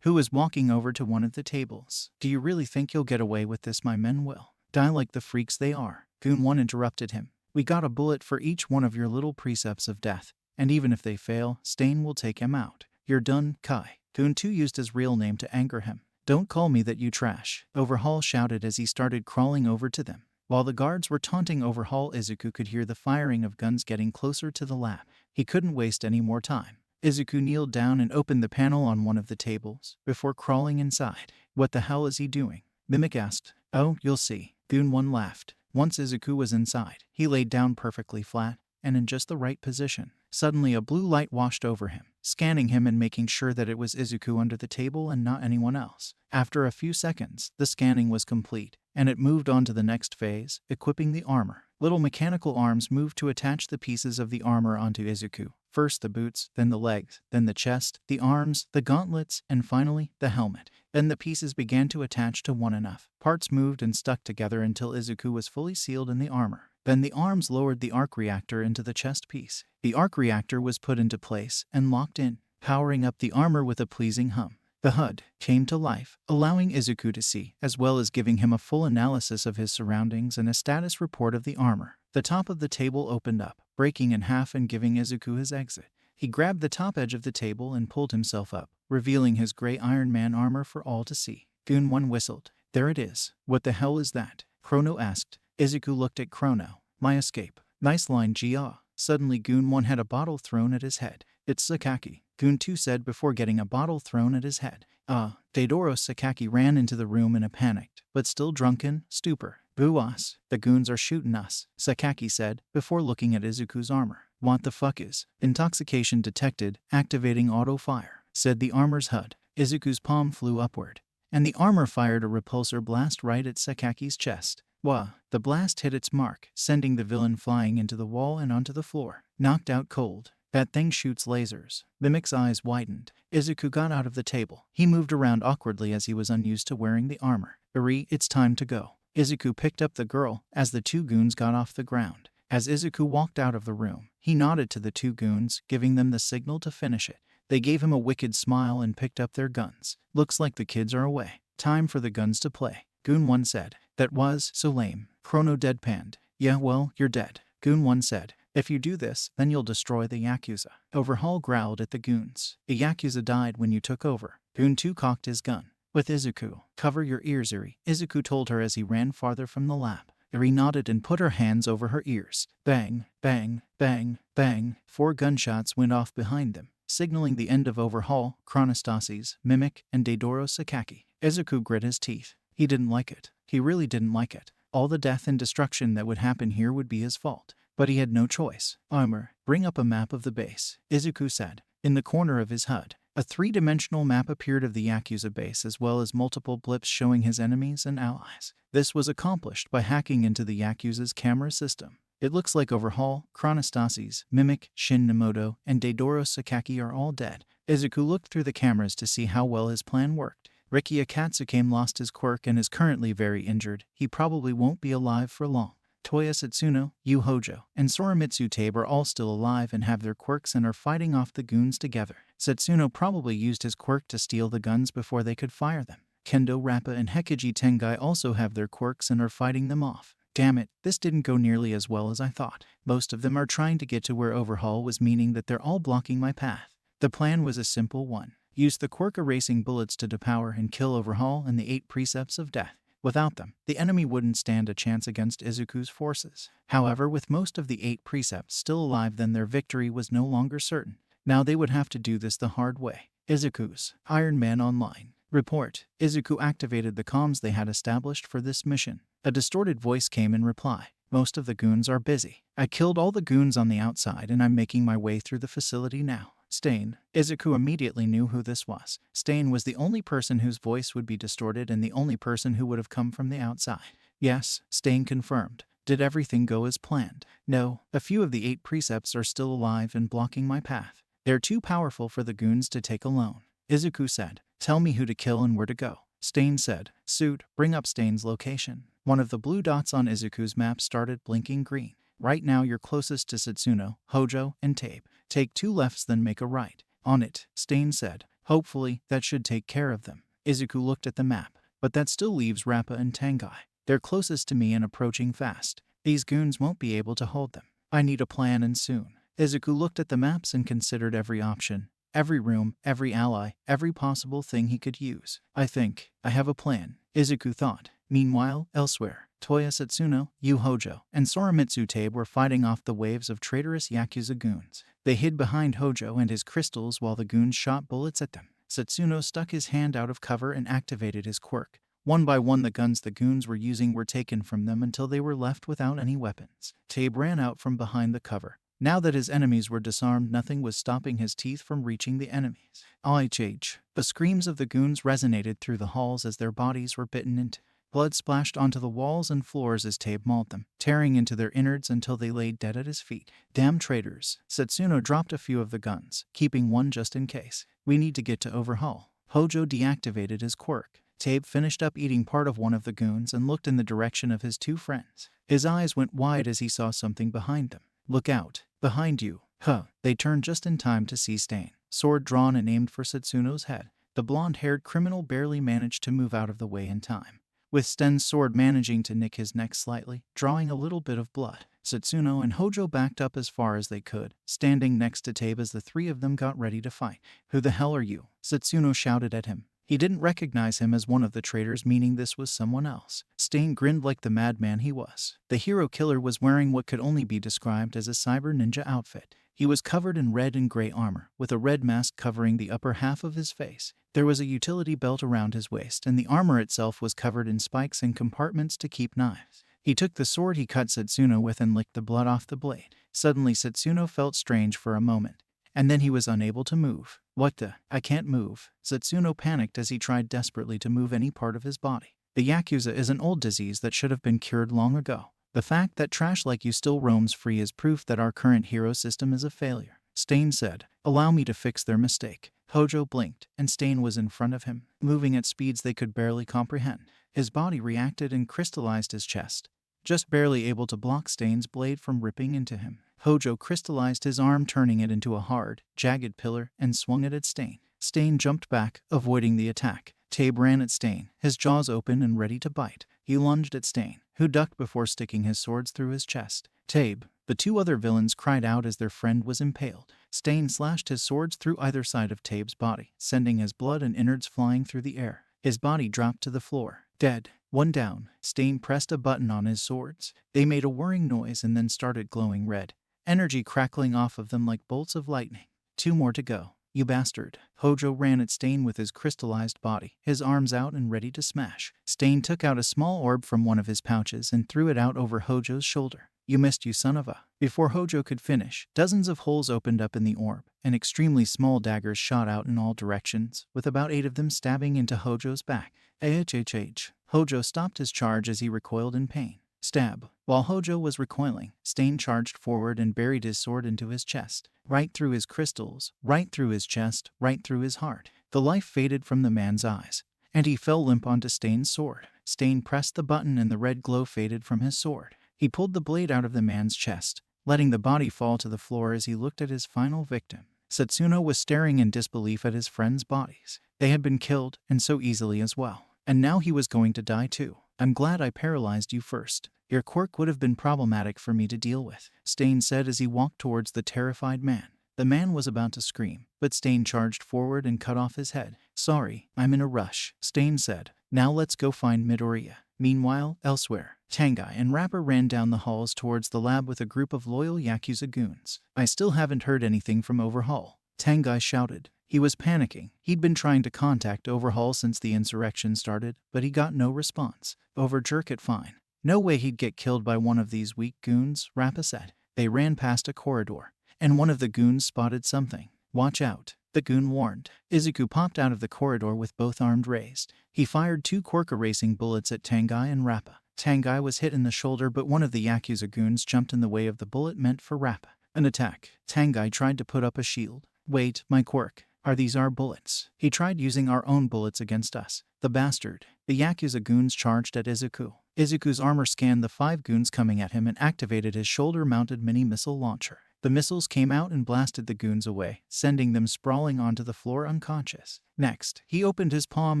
who was walking over to one of the tables. Do you really think you'll get away with this? My men will die like the freaks they are. Goon 1 interrupted him. We got a bullet for each one of your little precepts of death. And even if they fail, Stain will take him out. You're done, Kai. Goon 2 used his real name to anger him. Don't call me that, you trash. Overhaul shouted as he started crawling over to them. While the guards were taunting Overhaul, Izuku could hear the firing of guns getting closer to the lab. He couldn't waste any more time. Izuku kneeled down and opened the panel on one of the tables, before crawling inside. What the hell is he doing? Mimic asked. Oh, you'll see. Goon 1 laughed. Once Izuku was inside, he laid down perfectly flat, and in just the right position. Suddenly a blue light washed over him, scanning him and making sure that it was Izuku under the table and not anyone else. After a few seconds, the scanning was complete, and it moved on to the next phase, equipping the armor. Little mechanical arms moved to attach the pieces of the armor onto Izuku. First the boots, then the legs, then the chest, the arms, the gauntlets, and finally, the helmet. Then the pieces began to attach to one another. Parts moved and stuck together until Izuku was fully sealed in the armor. Then the arms lowered the arc reactor into the chest piece. The arc reactor was put into place and locked in, powering up the armor with a pleasing hum. The HUD came to life, allowing Izuku to see, as well as giving him a full analysis of his surroundings and a status report of the armor. The top of the table opened up, breaking in half and giving Izuku his exit. He grabbed the top edge of the table and pulled himself up, revealing his gray Iron Man armor for all to see. Goon 1 whistled. There it is. What the hell is that? Chrono asked. Izuku looked at Chrono. My escape. Nice line, Gia. Suddenly Goon 1 had a bottle thrown at his head. It's Sakaki, Goon 2 said before getting a bottle thrown at his head. Deidoro Sakaki ran into the room in a panicked, but still drunken, stupor. Boo us. The goons are shooting us, Sakaki said, before looking at Izuku's armor. What the fuck is? Intoxication detected, activating auto fire, said the armor's HUD. Izuku's palm flew upward, and the armor fired a repulsor blast right at Sakaki's chest. Wah! The blast hit its mark, sending the villain flying into the wall and onto the floor, knocked out cold. That thing shoots lasers. Mimic's eyes widened. Izuku got out of the table. He moved around awkwardly as he was unused to wearing the armor. Eri, it's time to go. Izuku picked up the girl as the 2 goons got off the ground. As Izuku walked out of the room, he nodded to the 2 goons, giving them the signal to finish it. They gave him a wicked smile and picked up their guns. Looks like the kids are away. Time for the guns to play. Goon 1 said. That was so lame. Chrono deadpanned. Yeah, well, you're dead. Goon 1 said. If you do this, then you'll destroy the Yakuza. Overhaul growled at the goons. A Yakuza died when you took over. Goon 2 cocked his gun. With Izuku. Cover your ears, Eri, Izuku told her as he ran farther from the lab. Eri nodded and put her hands over her ears. Bang, bang, bang, bang. 4 gunshots went off behind them, signaling the end of Overhaul, Chronostasis, Mimic, and Deidoro Sakaki. Izuku grit his teeth. He didn't like it. He really didn't like it. All the death and destruction that would happen here would be his fault. But he had no choice. Armor, bring up a map of the base, Izuku said. In the corner of his HUD, a 3-dimensional map appeared of the Yakuza base as well as multiple blips showing his enemies and allies. This was accomplished by hacking into the Yakuza's camera system. It looks like Overhaul, Chronostasis, Mimic, Shin Nemoto, and Deidoro Sakaki are all dead. Izuku looked through the cameras to see how well his plan worked. Riki Akatsuki lost his quirk and is currently very injured. He probably won't be alive for long. Toya Satsuno, Yu Hojo, and Soramitsu Tabe are all still alive and have their quirks and are fighting off the goons together. Satsuno probably used his quirk to steal the guns before they could fire them. Kendo Rappa and Hekiji Tengai also have their quirks and are fighting them off. Damn it, this didn't go nearly as well as I thought. Most of them are trying to get to where Overhaul was, meaning that they're all blocking my path. The plan was a simple one. Use the quirk erasing bullets to depower and kill Overhaul and the 8 precepts of death. Without them, the enemy wouldn't stand a chance against Izuku's forces. However, with most of the 8 precepts still alive, then their victory was no longer certain. Now they would have to do this the hard way. Izuku's Ironman Online. Report. Izuku activated the comms they had established for this mission. A distorted voice came in reply. Most of the goons are busy. I killed all the goons on the outside and I'm making my way through the facility now. Stain. Izuku immediately knew who this was. Stain was the only person whose voice would be distorted and the only person who would have come from the outside. Yes, Stain confirmed. Did everything go as planned? No, a few of the 8 precepts are still alive and blocking my path. They're too powerful for the goons to take alone. Izuku said, tell me who to kill and where to go. Stain said, Suit, bring up Stain's location. One of the blue dots on Izuku's map started blinking green. Right now you're closest to Satsuno, Hojo, and Tabe. Take 2 lefts then make a right. On it, Stain said. Hopefully, that should take care of them. Izuku looked at the map, but that still leaves Rappa and Tengai. They're closest to me and approaching fast. These goons won't be able to hold them. I need a plan and soon. Izuku looked at the maps and considered every option. Every room, every ally, every possible thing he could use. I think I have a plan, Izuku thought. Meanwhile, elsewhere, Toya Satsuno, Yu Hojo, and Soramitsu Tabe were fighting off the waves of traitorous Yakuza goons. They hid behind Hojo and his crystals while the goons shot bullets at them. Satsuno stuck his hand out of cover and activated his quirk. One by one the guns the goons were using were taken from them until they were left without any weapons. Tabe ran out from behind the cover. Now that his enemies were disarmed, nothing was stopping his teeth from reaching the enemies. IHH. The screams of the goons resonated through the halls as their bodies were bitten into. Blood splashed onto the walls and floors as Tabe mauled them, tearing into their innards until they lay dead at his feet. Damn traitors. Satsuno dropped a few of the guns, keeping one just in case. We need to get to Overhaul. Hojo deactivated his quirk. Tabe finished up eating part of one of the goons and looked in the direction of his 2 friends. His eyes went wide as he saw something behind them. Look out. Behind you. Huh. They turned just in time to see Stain, sword drawn and aimed for Satsuno's head. The blonde-haired criminal barely managed to move out of the way in time, with Sten's sword managing to nick his neck slightly, drawing a little bit of blood. Satsuno and Hojo backed up as far as they could, standing next to Tabe as the 3 of them got ready to fight. Who the hell are you? Satsuno shouted at him. He didn't recognize him as one of the traitors, meaning this was someone else. Stain grinned like the madman he was. The hero killer was wearing what could only be described as a cyber ninja outfit. He was covered in red and gray armor, with a red mask covering the upper half of his face. There was a utility belt around his waist, and the armor itself was covered in spikes and compartments to keep knives. He took the sword he cut Satsuno with and licked the blood off the blade. Suddenly Satsuno felt strange for a moment, and then he was unable to move. What the? I can't move. Satsuno panicked as he tried desperately to move any part of his body. The Yakuza is an old disease that should have been cured long ago. The fact that trash like you still roams free is proof that our current hero system is a failure. Stain said, allow me to fix their mistake. Hojo blinked, and Stain was in front of him, moving at speeds they could barely comprehend. His body reacted and crystallized his chest, just barely able to block Stain's blade from ripping into him. Hojo crystallized his arm, turning it into a hard, jagged pillar, and swung it at Stain. Stain jumped back, avoiding the attack. Tabe ran at Stain, his jaws open and ready to bite. He lunged at Stain, who ducked before sticking his swords through his chest. Tabe, The two other villains cried out as their friend was impaled. Stain slashed his swords through either side of Tabe's body, sending his blood and innards flying through the air. His body dropped to the floor, dead. One down. Stain pressed a button on his swords. They made a whirring noise and then started glowing red, energy crackling off of them like bolts of lightning. 2 more to go. You bastard. Hojo ran at Stain with his crystallized body, his arms out and ready to smash. Stain took out a small orb from one of his pouches and threw it out over Hojo's shoulder. You missed, you son of a. Before Hojo could finish, dozens of holes opened up in the orb, and extremely small daggers shot out in all directions, with about 8 of them stabbing into Hojo's back. AHHH. Hojo stopped his charge as he recoiled in pain. Stab. While Hojo was recoiling, Stain charged forward and buried his sword into his chest. Right through his crystals, right through his chest, right through his heart. The life faded from the man's eyes, and he fell limp onto Stain's sword. Stain pressed the button and the red glow faded from his sword. He pulled the blade out of the man's chest, letting the body fall to the floor as he looked at his final victim. Satsuno was staring in disbelief at his friends' bodies. They had been killed, and so easily as well. And now he was going to die too. I'm glad I paralyzed you first. Your quirk would have been problematic for me to deal with, Stain said as he walked towards the terrified man. The man was about to scream, but Stain charged forward and cut off his head. Sorry, I'm in a rush, Stain said. Now let's go find Midoriya. Meanwhile, elsewhere, Tangai and Rapper ran down the halls towards the lab with a group of loyal Yakuza goons. I still haven't heard anything from Overhaul, Tangai shouted. He was panicking. He'd been trying to contact Overhaul since the insurrection started, but he got no response. Overjerk it fine. No way he'd get killed by one of these weak goons, Rappa said. They ran past a corridor, and one of the goons spotted something. Watch out, the goon warned. Izuku popped out of the corridor with both arms raised. He fired 2 quirk-erasing bullets at Tangai and Rappa. Tangai was hit in the shoulder, but one of the Yakuza goons jumped in the way of the bullet meant for Rappa. An attack. Tangai tried to put up a shield. Wait, my quirk. Are these our bullets? He tried using our own bullets against us. The bastard. The Yakuza goons charged at Izuku. Izuku's armor scanned the 5 goons coming at him and activated his shoulder-mounted mini-missile launcher. The missiles came out and blasted the goons away, sending them sprawling onto the floor unconscious. Next, he opened his palm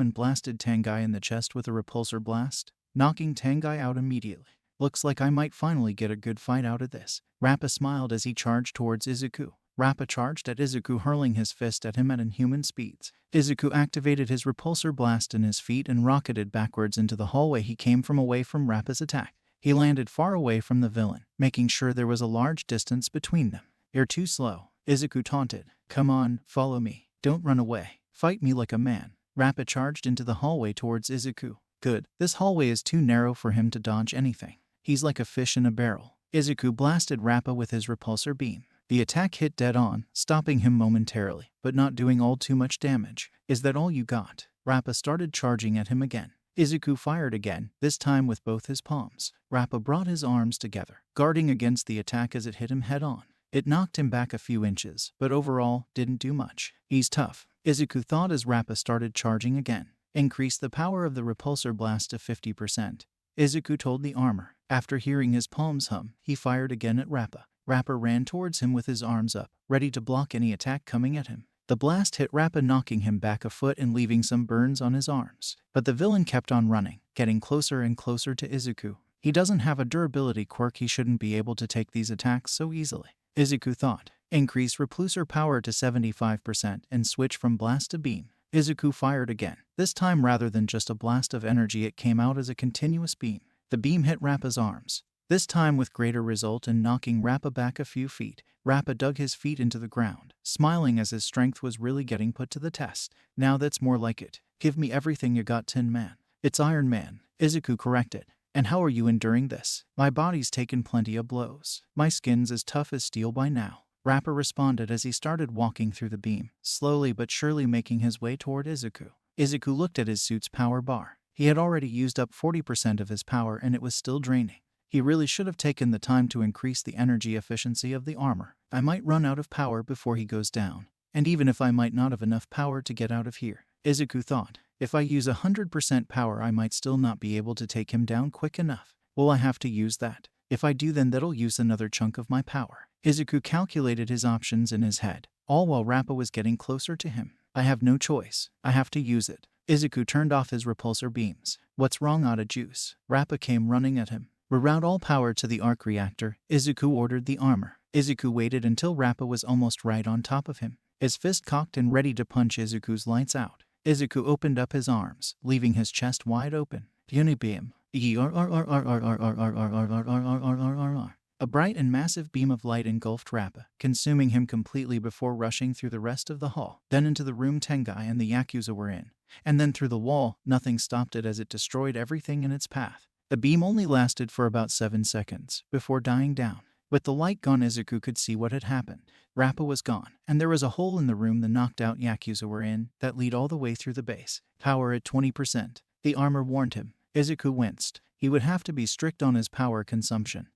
and blasted Tangai in the chest with a repulsor blast, knocking Tangai out immediately. Looks like I might finally get a good fight out of this. Rappa smiled as he charged towards Izuku. Rappa charged at Izuku, hurling his fist at him at inhuman speeds. Izuku activated his repulsor blast in his feet and rocketed backwards into the hallway he came from away from Rappa's attack. He landed far away from the villain, making sure there was a large distance between them. You're too slow, Izuku taunted. Come on, follow me. Don't run away. Fight me like a man. Rappa charged into the hallway towards Izuku. Good. This hallway is too narrow for him to dodge anything. He's like a fish in a barrel. Izuku blasted Rappa with his repulsor beam. The attack hit dead on, stopping him momentarily, but not doing all too much damage. Is that all you got? Rappa started charging at him again. Izuku fired again, this time with both his palms. Rappa brought his arms together, guarding against the attack as it hit him head-on. It knocked him back a few inches, but overall, didn't do much. He's tough, Izuku thought as Rappa started charging again. Increase the power of the repulsor blast to 50%. Izuku told the armor. After hearing his palms hum, he fired again at Rappa. Rappa ran towards him with his arms up, ready to block any attack coming at him. The blast hit Rappa, knocking him back a foot and leaving some burns on his arms. But the villain kept on running, getting closer and closer to Izuku. He doesn't have a durability quirk, he shouldn't be able to take these attacks so easily, Izuku thought. Increase repulsor power to 75% and switch from blast to beam. Izuku fired again. This time, rather than just a blast of energy, it came out as a continuous beam. The beam hit Rappa's arms, this time with greater result and knocking Rappa back a few feet. Rappa dug his feet into the ground, smiling as his strength was really getting put to the test. Now that's more like it. Give me everything you got, Tin Man. It's Iron Man, Izuku corrected. And how are you enduring this? My body's taken plenty of blows. My skin's as tough as steel by now, Rappa responded as he started walking through the beam, slowly but surely making his way toward Izuku. Izuku looked at his suit's power bar. He had already used up 40% of his power and it was still draining. He really should have taken the time to increase the energy efficiency of the armor. I might run out of power before he goes down. And even if I might not have enough power to get out of here, Izuku thought. If I use 100% power, I might still not be able to take him down quick enough. Will I have to use that? If I do, then that'll use another chunk of my power. Izuku calculated his options in his head, all while Rappa was getting closer to him. I have no choice. I have to use it. Izuku turned off his repulsor beams. What's wrong, Otta Juice? Rappa came running at him. Reroute all power to the arc reactor, Izuku ordered the armor. Izuku waited until Rappa was almost right on top of him, his fist cocked and ready to punch Izuku's lights out. Izuku opened up his arms, leaving his chest wide open. Unibeam. A bright and massive beam of light engulfed Rappa, consuming him completely before rushing through the rest of the hall, then into the room Tengai and the Yakuza were in, and then through the wall. Nothing stopped it as it destroyed everything in its path. The beam only lasted for about 7 seconds, before dying down. With the light gone, Izuku could see what had happened. Rappa was gone, and there was a hole in the room the knocked out Yakuza were in that lead all the way through the base. Power at 20%. The armor warned him. Izuku winced. He would have to be strict on his power consumption,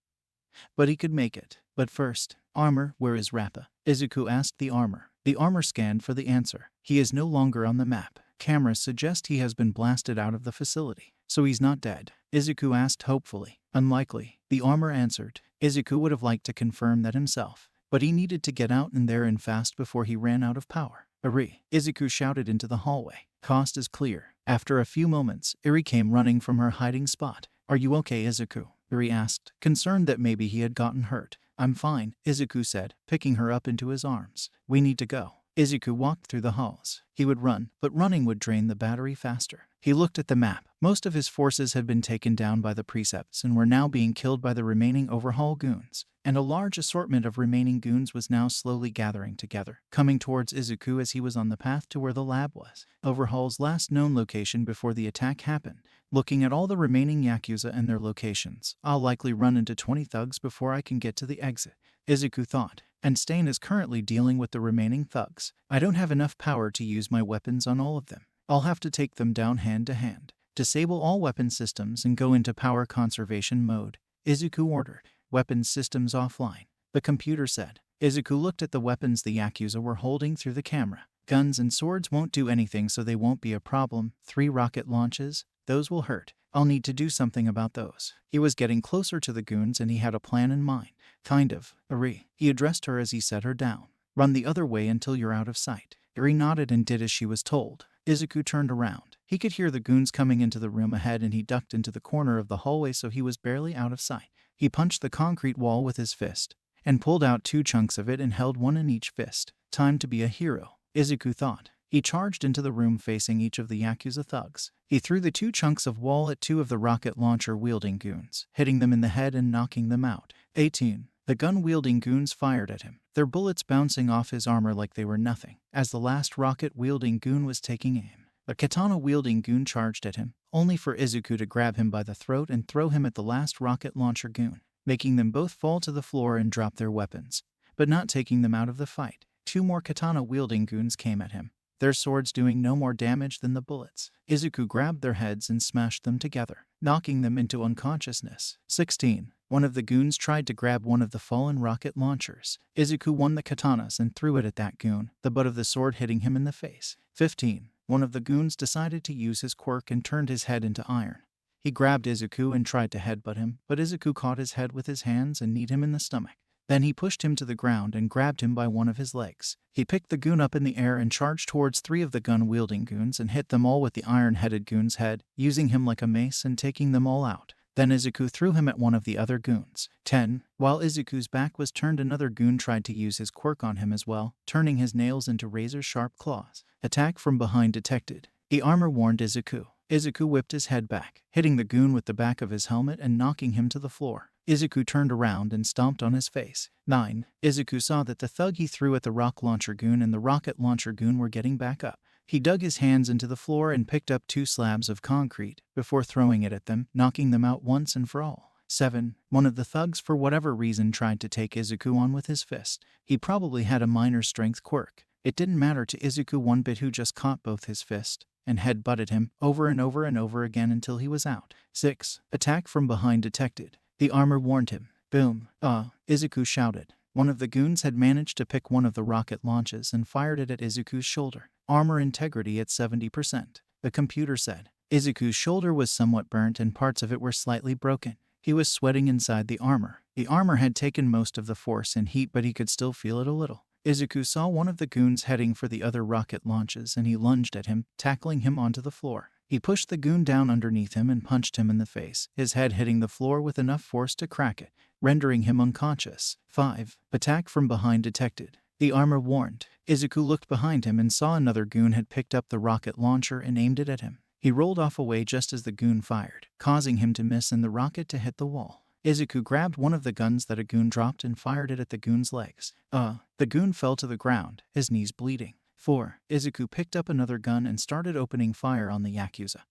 but he could make it. But first, armor, where is Rappa? Izuku asked the armor. The armor scanned for the answer. He is no longer on the map. Cameras suggest he has been blasted out of the facility. So he's not dead? Izuku asked hopefully. Unlikely, the armor answered. Izuku would have liked to confirm that himself, but he needed to get out and there and fast before he ran out of power. Iri, Izuku shouted into the hallway. Cost is clear. After a few moments, Iri came running from her hiding spot. Are you okay, Izuku? Iri asked, concerned that maybe he had gotten hurt. I'm fine, Izuku said, picking her up into his arms. We need to go. Izuku walked through the halls. He would run, but running would drain the battery faster. He looked at the map. Most of his forces had been taken down by the precepts and were now being killed by the remaining overhaul goons, and a large assortment of remaining goons was now slowly gathering together, coming towards Izuku as he was on the path to where the lab was, Overhaul's last known location before the attack happened. Looking at all the remaining Yakuza and their locations, I'll likely run into 20 thugs before I can get to the exit, Izuku thought. And Stain is currently dealing with the remaining thugs. I don't have enough power to use my weapons on all of them. I'll have to take them down hand to hand. Disable all weapon systems and go into power conservation mode, Izuku ordered. Weapons systems offline, the computer said. Izuku looked at the weapons the Yakuza were holding through the camera. Guns and swords won't do anything, so they won't be a problem. 3 rocket launches? Those will hurt. I'll need to do something about those. He was getting closer to the goons and he had a plan in mind. Kind of. Iri. He addressed her as he set her down. Run the other way until you're out of sight. Iri nodded and did as she was told. Izuku turned around. He could hear the goons coming into the room ahead and he ducked into the corner of the hallway so he was barely out of sight. He punched the concrete wall with his fist and pulled out 2 chunks of it and held one in each fist. Time to be a hero, Izuku thought. He charged into the room facing each of the Yakuza thugs. He threw the 2 chunks of wall at 2 of the rocket launcher-wielding goons, hitting them in the head and knocking them out. 18. The gun-wielding goons fired at him, their bullets bouncing off his armor like they were nothing, as the last rocket-wielding goon was taking aim. A katana-wielding goon charged at him, only for Izuku to grab him by the throat and throw him at the last rocket launcher goon, making them both fall to the floor and drop their weapons, but not taking them out of the fight. 2 more katana-wielding goons came at him, their swords doing no more damage than the bullets. Izuku grabbed their heads and smashed them together, knocking them into unconsciousness. 16. One of the goons tried to grab one of the fallen rocket launchers. Izuku won the katanas and threw it at that goon, the butt of the sword hitting him in the face. 15. One of the goons decided to use his quirk and turned his head into iron. He grabbed Izuku and tried to headbutt him, but Izuku caught his head with his hands and kneed him in the stomach. Then he pushed him to the ground and grabbed him by one of his legs. He picked the goon up in the air and charged towards 3 of the gun-wielding goons and hit them all with the iron-headed goon's head, using him like a mace and taking them all out. Then Izuku threw him at one of the other goons. 10. While Izuku's back was turned, another goon tried to use his quirk on him as well, turning his nails into razor-sharp claws. Attack from behind detected. The armor warned Izuku. Izuku whipped his head back, hitting the goon with the back of his helmet and knocking him to the floor. Izuku turned around and stomped on his face. 9. Izuku saw that the thug he threw at the rock launcher goon and the rocket launcher goon were getting back up. He dug his hands into the floor and picked up 2 slabs of concrete before throwing it at them, knocking them out once and for all. 7. One of the thugs for whatever reason tried to take Izuku on with his fist. He probably had a minor strength quirk. It didn't matter to Izuku one bit, who just caught both his fists and head-butted him over and over and over again until he was out. 6. Attack from behind detected. The armor warned him. Boom. Izuku shouted. One of the goons had managed to pick one of the rocket launches and fired it at Izuku's shoulder. Armor integrity at 70%, the computer said. Izuku's shoulder was somewhat burnt and parts of it were slightly broken. He was sweating inside the armor. The armor had taken most of the force and heat, but he could still feel it a little. Izuku saw one of the goons heading for the other rocket launches and he lunged at him, tackling him onto the floor. He pushed the goon down underneath him and punched him in the face, his head hitting the floor with enough force to crack it, rendering him unconscious. 5. Attack from behind detected. The armor warned. Izuku looked behind him and saw another goon had picked up the rocket launcher and aimed it at him. He rolled off away just as the goon fired, causing him to miss and the rocket to hit the wall. Izuku grabbed one of the guns that a goon dropped and fired it at the goon's legs. The goon fell to the ground, his knees bleeding. 4. Izuku picked up another gun and started opening fire on the Yakuza,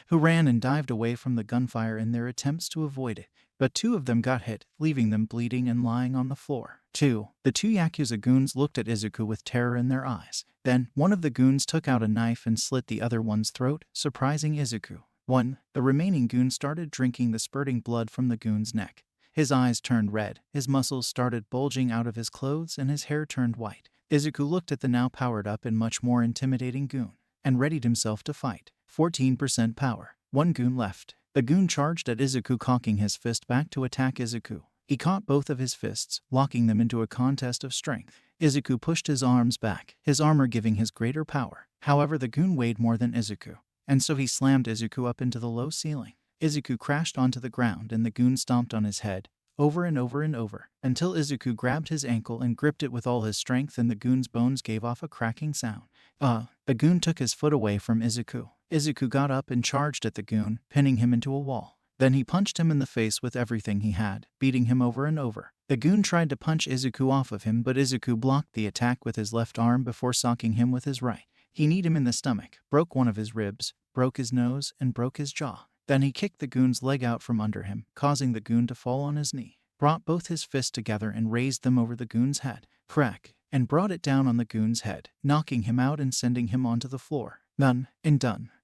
who ran and dived away from the gunfire in their attempts to avoid it, but 2 of them got hit, leaving them bleeding and lying on the floor. 2. The 2 Yakuza goons looked at Izuku with terror in their eyes. Then, one of the goons took out a knife and slit the other one's throat, surprising Izuku. 1. The remaining goon started drinking the spurting blood from the goon's neck. His eyes turned red, his muscles started bulging out of his clothes, and his hair turned white. Izuku looked at the now powered up and much more intimidating goon, and readied himself to fight. 14% power. 1 goon left. The goon charged at Izuku, cocking his fist back to attack Izuku. He caught both of his fists, locking them into a contest of strength. Izuku pushed his arms back, his armor giving his greater power. However, the goon weighed more than Izuku, and so he slammed Izuku up into the low ceiling. Izuku crashed onto the ground and the goon stomped on his head, over and over and over, until Izuku grabbed his ankle and gripped it with all his strength and the goon's bones gave off a cracking sound. The goon took his foot away from Izuku. Izuku got up and charged at the goon, pinning him into a wall. Then he punched him in the face with everything he had, beating him over and over. The goon tried to punch Izuku off of him, but Izuku blocked the attack with his left arm before socking him with his right. He kneed him in the stomach, broke one of his ribs, broke his nose, and broke his jaw. Then he kicked the goon's leg out from under him, causing the goon to fall on his knee, brought both his fists together and raised them over the goon's head. Crack, and brought it down on the goon's head, knocking him out and sending him onto the floor. Done.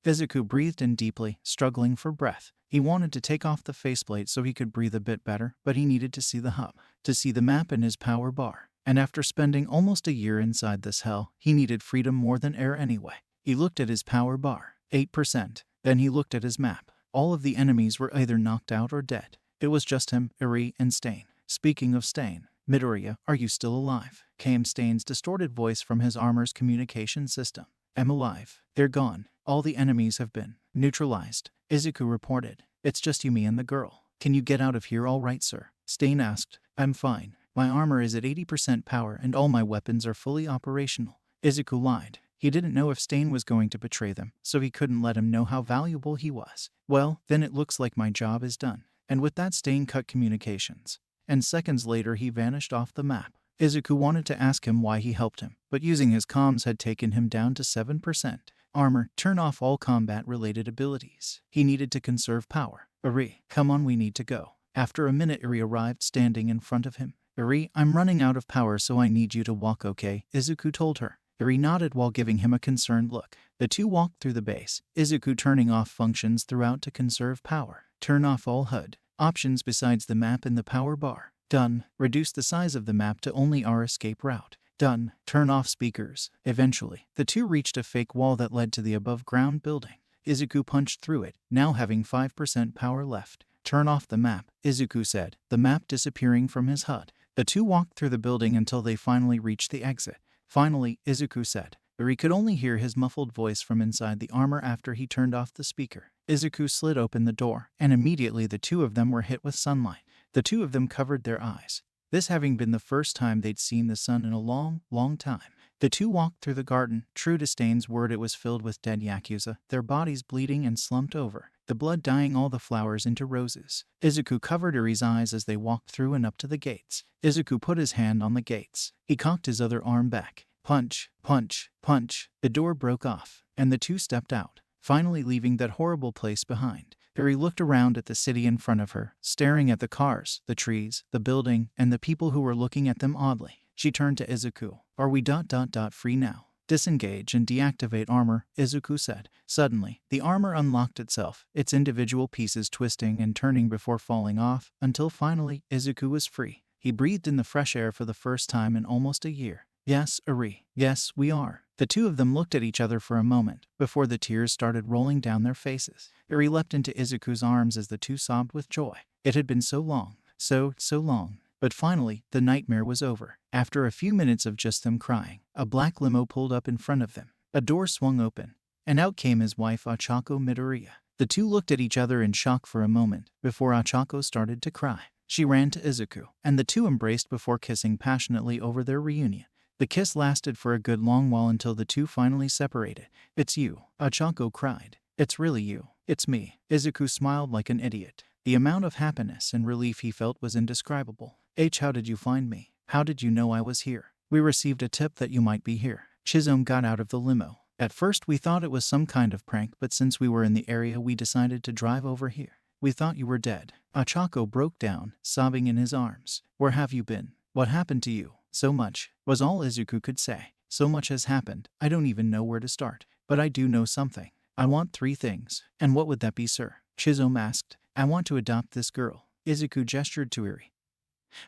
Izuku breathed in deeply, struggling for breath. He wanted to take off the faceplate so he could breathe a bit better, but he needed to see the hub, to see the map and his power bar. And after spending almost a year inside this hell, he needed freedom more than air anyway. He looked at his power bar, 8%. Then he looked at his map. All of the enemies were either knocked out or dead. It was just him, Eri, and Stain. Speaking of Stain, Midoriya, are you still alive? Came Stain's distorted voice from his armor's communication system. I'm alive. They're gone. All the enemies have been neutralized. Izuku reported. It's just you, me, and the girl. Can you get out of here all right, sir? Stain asked. I'm fine. My armor is at 80% power and all my weapons are fully operational. Izuku lied. He didn't know if Stain was going to betray them, so he couldn't let him know how valuable he was. Well, then it looks like my job is done. And with that, Stain cut communications. And seconds later he vanished off the map. Izuku wanted to ask him why he helped him, but using his comms had taken him down to 7%. Armor, turn off all combat-related abilities. He needed to conserve power. Eri, come on, we need to go. After a minute, Eri arrived, standing in front of him. Eri, I'm running out of power, so I need you to walk, okay? Izuku told her. Eri nodded while giving him a concerned look. The two walked through the base, Izuku turning off functions throughout to conserve power. Turn off all HUD options besides the map and the power bar. Done. Reduce the size of the map to only our escape route. Done. Turn off speakers. Eventually, the two reached a fake wall that led to the above-ground building. Izuku punched through it, now having 5% power left. Turn off the map, Izuku said, the map disappearing from his HUD. The two walked through the building until they finally reached the exit. Finally, Izuku said, but he could only hear his muffled voice from inside the armor after he turned off the speaker. Izuku slid open the door, and immediately the two of them were hit with sunlight. The two of them covered their eyes, this having been the first time they'd seen the sun in a long, long time. The two walked through the garden. True to Stain's word, it was filled with dead Yakuza, their bodies bleeding and slumped over, the blood dyeing all the flowers into roses. Izuku covered Eri's eyes as they walked through and up to the gates. Izuku put his hand on the gates. He cocked his other arm back. Punch, punch, punch. The door broke off, and the two stepped out, finally leaving that horrible place behind. Eri looked around at the city in front of her, staring at the cars, the trees, the building, and the people who were looking at them oddly. She turned to Izuku. Are we free now? Disengage and deactivate armor, Izuku said. Suddenly, the armor unlocked itself, its individual pieces twisting and turning before falling off, until finally, Izuku was free. He breathed in the fresh air for the first time in almost a year. Yes, Eri. Yes, we are. The two of them looked at each other for a moment, before the tears started rolling down their faces. Eri leapt into Izuku's arms as the two sobbed with joy. It had been so long. So long. But finally, the nightmare was over. After a few minutes of just them crying, a black limo pulled up in front of them. A door swung open, and out came his wife Ochako Midoriya. The two looked at each other in shock for a moment, before Ochako started to cry. She ran to Izuku, and the two embraced before kissing passionately over their reunion. The kiss lasted for a good long while until the two finally separated. "It's you," Ochako cried. "It's really you." "It's me." Izuku smiled like an idiot. The amount of happiness and relief he felt was indescribable. "How did you find me? How did you know I was here?" "We received a tip that you might be here." Chizome got out of the limo. "At first we thought it was some kind of prank, but since we were in the area we decided to drive over here. We thought you were dead." Ochako broke down, sobbing in his arms. "Where have you been? What happened to you?" "So much," was all Izuku could say. "So much has happened, I don't even know where to start. But I do know something. I want 3 things." "And what would that be, sir?" Chizome asked. "I want to adopt this girl." Izuku gestured to Iri,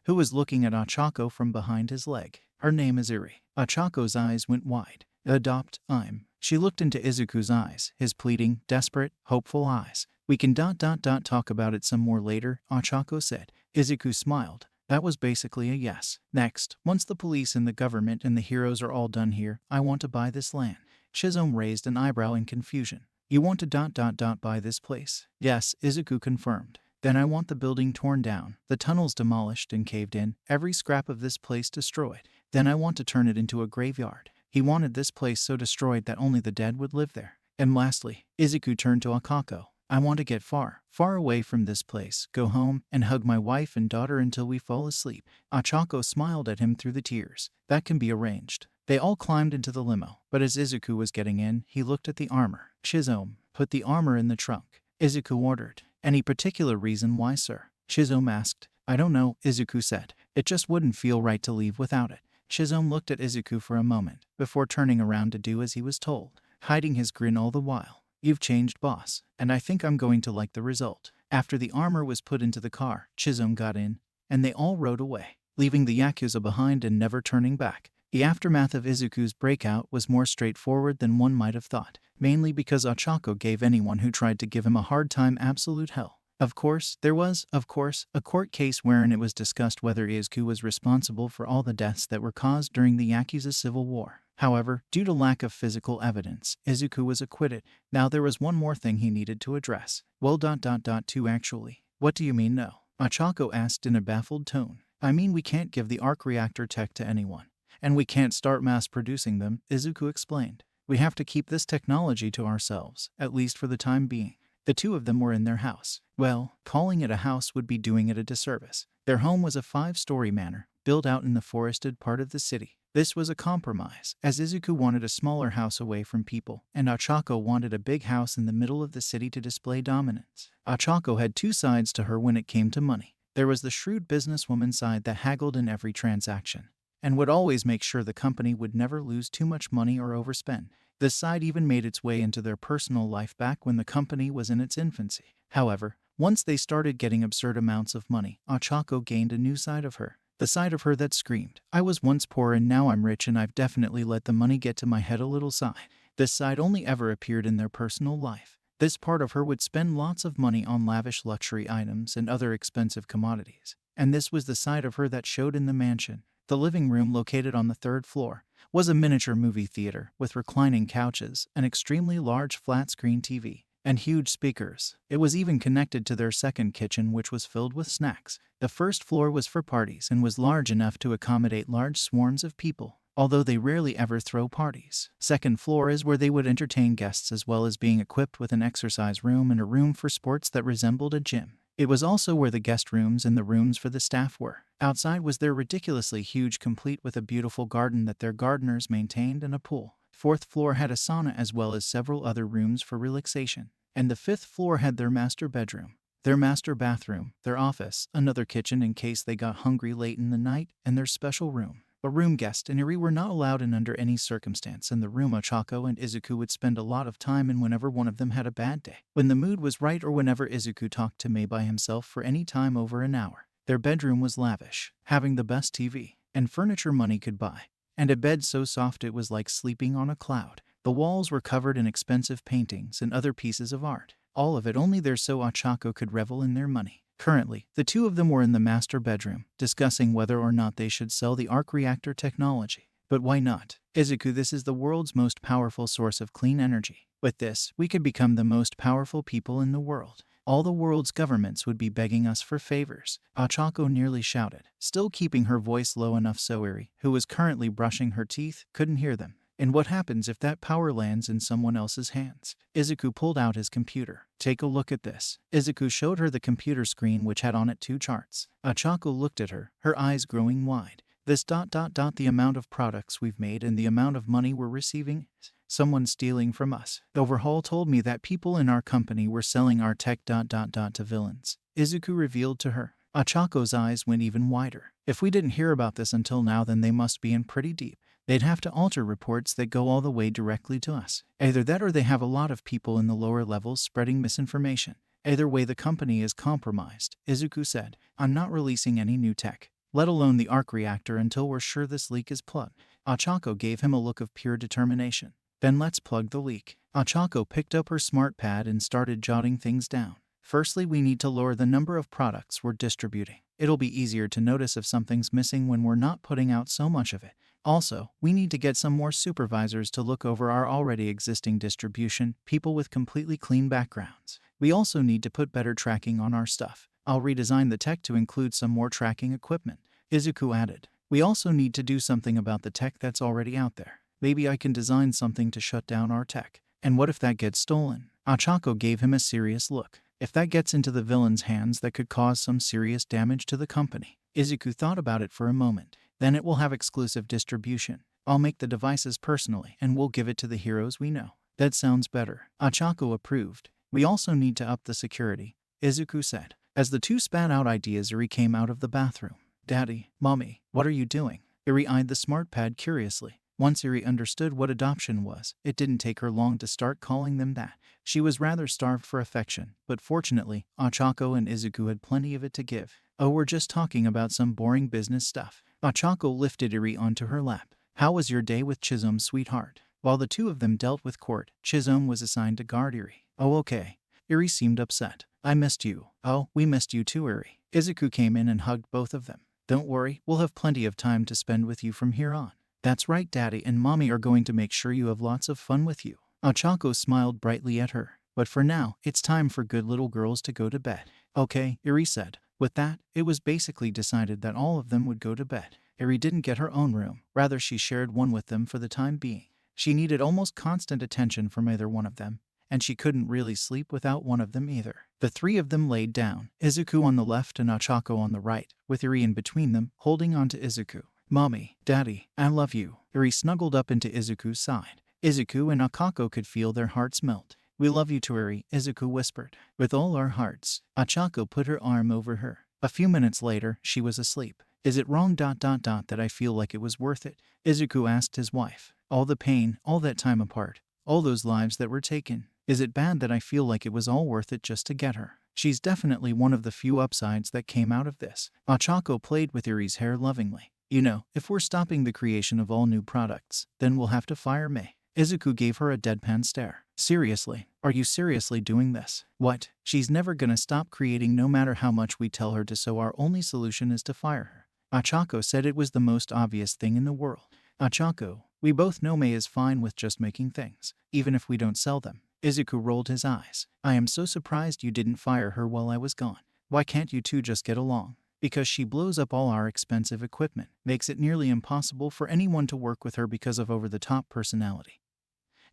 who was looking at Ochako from behind his leg. "Her name is Iri." Ochako's eyes went wide. "Adopt, I'm." She looked into Izuku's eyes, his pleading, desperate, hopeful eyes. "We can talk about it some more later," Ochako said. Izuku smiled. That was basically a yes. "Next, once the police and the government and the heroes are all done here, I want to buy this land." Chizome raised an eyebrow in confusion. "You want to buy this place?" "Yes," Izuku confirmed. "Then I want the building torn down, the tunnels demolished and caved in, every scrap of this place destroyed. Then I want to turn it into a graveyard." He wanted this place so destroyed that only the dead would live there. "And lastly," Izuku turned to Okako, "I want to get far, far away from this place, go home, and hug my wife and daughter until we fall asleep." Ochako smiled at him through the tears. "That can be arranged." They all climbed into the limo, but as Izuku was getting in, he looked at the armor. "Chizome, put the armor in the trunk," Izuku ordered. "Any particular reason why, sir?" Chizome asked. "I don't know," Izuku said. "It just wouldn't feel right to leave without it." Chizome looked at Izuku for a moment, before turning around to do as he was told, hiding his grin all the while. "You've changed, boss, and I think I'm going to like the result." After the armor was put into the car, Chizome got in, and they all rode away, leaving the Yakuza behind and never turning back. The aftermath of Izuku's breakout was more straightforward than one might have thought, mainly because Ochako gave anyone who tried to give him a hard time absolute hell. Of course, there was, a court case wherein it was discussed whether Izuku was responsible for all the deaths that were caused during the Yakuza civil war. However, due to lack of physical evidence, Izuku was acquitted. Now there was one more thing he needed to address. "Well, two actually." "What do you mean no?" Ochako asked in a baffled tone. "I mean we can't give the arc reactor tech to anyone. And we can't start mass producing them," Izuku explained. "We have to keep this technology to ourselves, at least for the time being." The two of them were in their house. Well, calling it a house would be doing it a disservice. Their home was a 5-story manor, built out in the forested part of the city. This was a compromise, as Izuku wanted a smaller house away from people, and Ochako wanted a big house in the middle of the city to display dominance. Ochako had 2 sides to her when it came to money. There was the shrewd businesswoman side that haggled in every transaction, and would always make sure the company would never lose too much money or overspend. This side even made its way into their personal life back when the company was in its infancy. However, once they started getting absurd amounts of money, Ochako gained a new side of her. The side of her that screamed, "I was once poor and now I'm rich and I've definitely let the money get to my head" a little side. This side only ever appeared in their personal life. This part of her would spend lots of money on lavish luxury items and other expensive commodities. And this was the side of her that showed in the mansion. The living room, located on the 3rd floor, was a miniature movie theater with reclining couches, an extremely large flat-screen TV, and huge speakers. It was even connected to their second kitchen, which was filled with snacks. The 1st floor was for parties and was large enough to accommodate large swarms of people, although they rarely ever throw parties. 2nd floor is where they would entertain guests, as well as being equipped with an exercise room and a room for sports that resembled a gym. It was also where the guest rooms and the rooms for the staff were. Outside was their ridiculously huge, complete with a beautiful garden that their gardeners maintained and a pool. 4th floor had a sauna as well as several other rooms for relaxation. And the 5th floor had their master bedroom, their master bathroom, their office, another kitchen in case they got hungry late in the night, and their special room. A room guest and Iri were not allowed in under any circumstance, and the room Ochako and Izuku would spend a lot of time in whenever one of them had a bad day. When the mood was right, or whenever Izuku talked to Mei by himself for any time over an hour. Their bedroom was lavish, having the best TV and furniture money could buy, and a bed so soft it was like sleeping on a cloud. The walls were covered in expensive paintings and other pieces of art, all of it only there so Ochako could revel in their money. Currently, the two of them were in the master bedroom, discussing whether or not they should sell the arc reactor technology. But why not? Izuku, this is the world's most powerful source of clean energy. With this, we could become the most powerful people in the world. All the world's governments would be begging us for favors, Ochako nearly shouted, still keeping her voice low enough so Eri, who was currently brushing her teeth, couldn't hear them. And what happens if that power lands in someone else's hands? Izuku pulled out his computer. Take a look at this. Izuku showed her the computer screen which had on it 2 charts. Ochako looked at her, her eyes growing wide. This ... the amount of products we've made and the amount of money we're receiving? Someone stealing from us. Overhaul told me that people in our company were selling our tech ... to villains. Izuku revealed to her. Ochako's eyes went even wider. If we didn't hear about this until now, then they must be in pretty deep. They'd have to alter reports that go all the way directly to us. Either that or they have a lot of people in the lower levels spreading misinformation. Either way, the company is compromised, Izuku said. I'm not releasing any new tech, let alone the arc reactor, until we're sure this leak is plugged. Ochako gave him a look of pure determination. Then let's plug the leak. Ochako picked up her smart pad and started jotting things down. Firstly, we need to lower the number of products we're distributing. It'll be easier to notice if something's missing when we're not putting out so much of it. Also, we need to get some more supervisors to look over our already existing distribution, people with completely clean backgrounds. We also need to put better tracking on our stuff. I'll redesign the tech to include some more tracking equipment, Izuku added. We also need to do something about the tech that's already out there. Maybe I can design something to shut down our tech. And what if that gets stolen? Ochako gave him a serious look. If that gets into the villain's hands, that could cause some serious damage to the company. Izuku thought about it for a moment. Then it will have exclusive distribution. I'll make the devices personally and we'll give it to the heroes we know. That sounds better. Ochako approved. We also need to up the security, Izuku said. As the two spat out ideas, Eri came out of the bathroom. Daddy, Mommy, what are you doing? Eri eyed the smart pad curiously. Once Eri understood what adoption was, it didn't take her long to start calling them that. She was rather starved for affection, but fortunately, Ochako and Izuku had plenty of it to give. Oh, we're just talking about some boring business stuff. Ochako lifted Eri onto her lap. How was your day with Chisholm, sweetheart? While the two of them dealt with court, Chisholm was assigned to guard Eri. Oh, okay. Eri seemed upset. I missed you. Oh, we missed you too, Eri. Izuku came in and hugged both of them. Don't worry, we'll have plenty of time to spend with you from here on. That's right, Daddy and Mommy are going to make sure you have lots of fun with you. Ochako smiled brightly at her. But for now, it's time for good little girls to go to bed. Okay, Eri said. With that, it was basically decided that all of them would go to bed. Eri didn't get her own room, rather she shared one with them for the time being. She needed almost constant attention from either one of them, and she couldn't really sleep without one of them either. The three of them laid down, Izuku on the left and Ochako on the right, with Eri in between them, holding on to Izuku. Mommy, Daddy, I love you. Eri snuggled up into Izuku's side. Izuku and Ochako could feel their hearts melt. We love you too, Eri, Izuku whispered. With all our hearts. Ochako put her arm over her. A few minutes later, she was asleep. Is it wrong ... that I feel like it was worth it? Izuku asked his wife. All the pain, all that time apart, all those lives that were taken. Is it bad that I feel like it was all worth it just to get her? She's definitely one of the few upsides that came out of this. Ochako played with Eri's hair lovingly. You know, if we're stopping the creation of all new products, then we'll have to fire Mei. Izuku gave her a deadpan stare. Seriously? Are you seriously doing this? What? She's never gonna stop creating no matter how much we tell her to, so our only solution is to fire her. Ochako said it was the most obvious thing in the world. Ochako, we both know Mei is fine with just making things, even if we don't sell them. Izuku rolled his eyes. I am so surprised you didn't fire her while I was gone. Why can't you two just get along? Because she blows up all our expensive equipment, makes it nearly impossible for anyone to work with her because of over-the-top personality.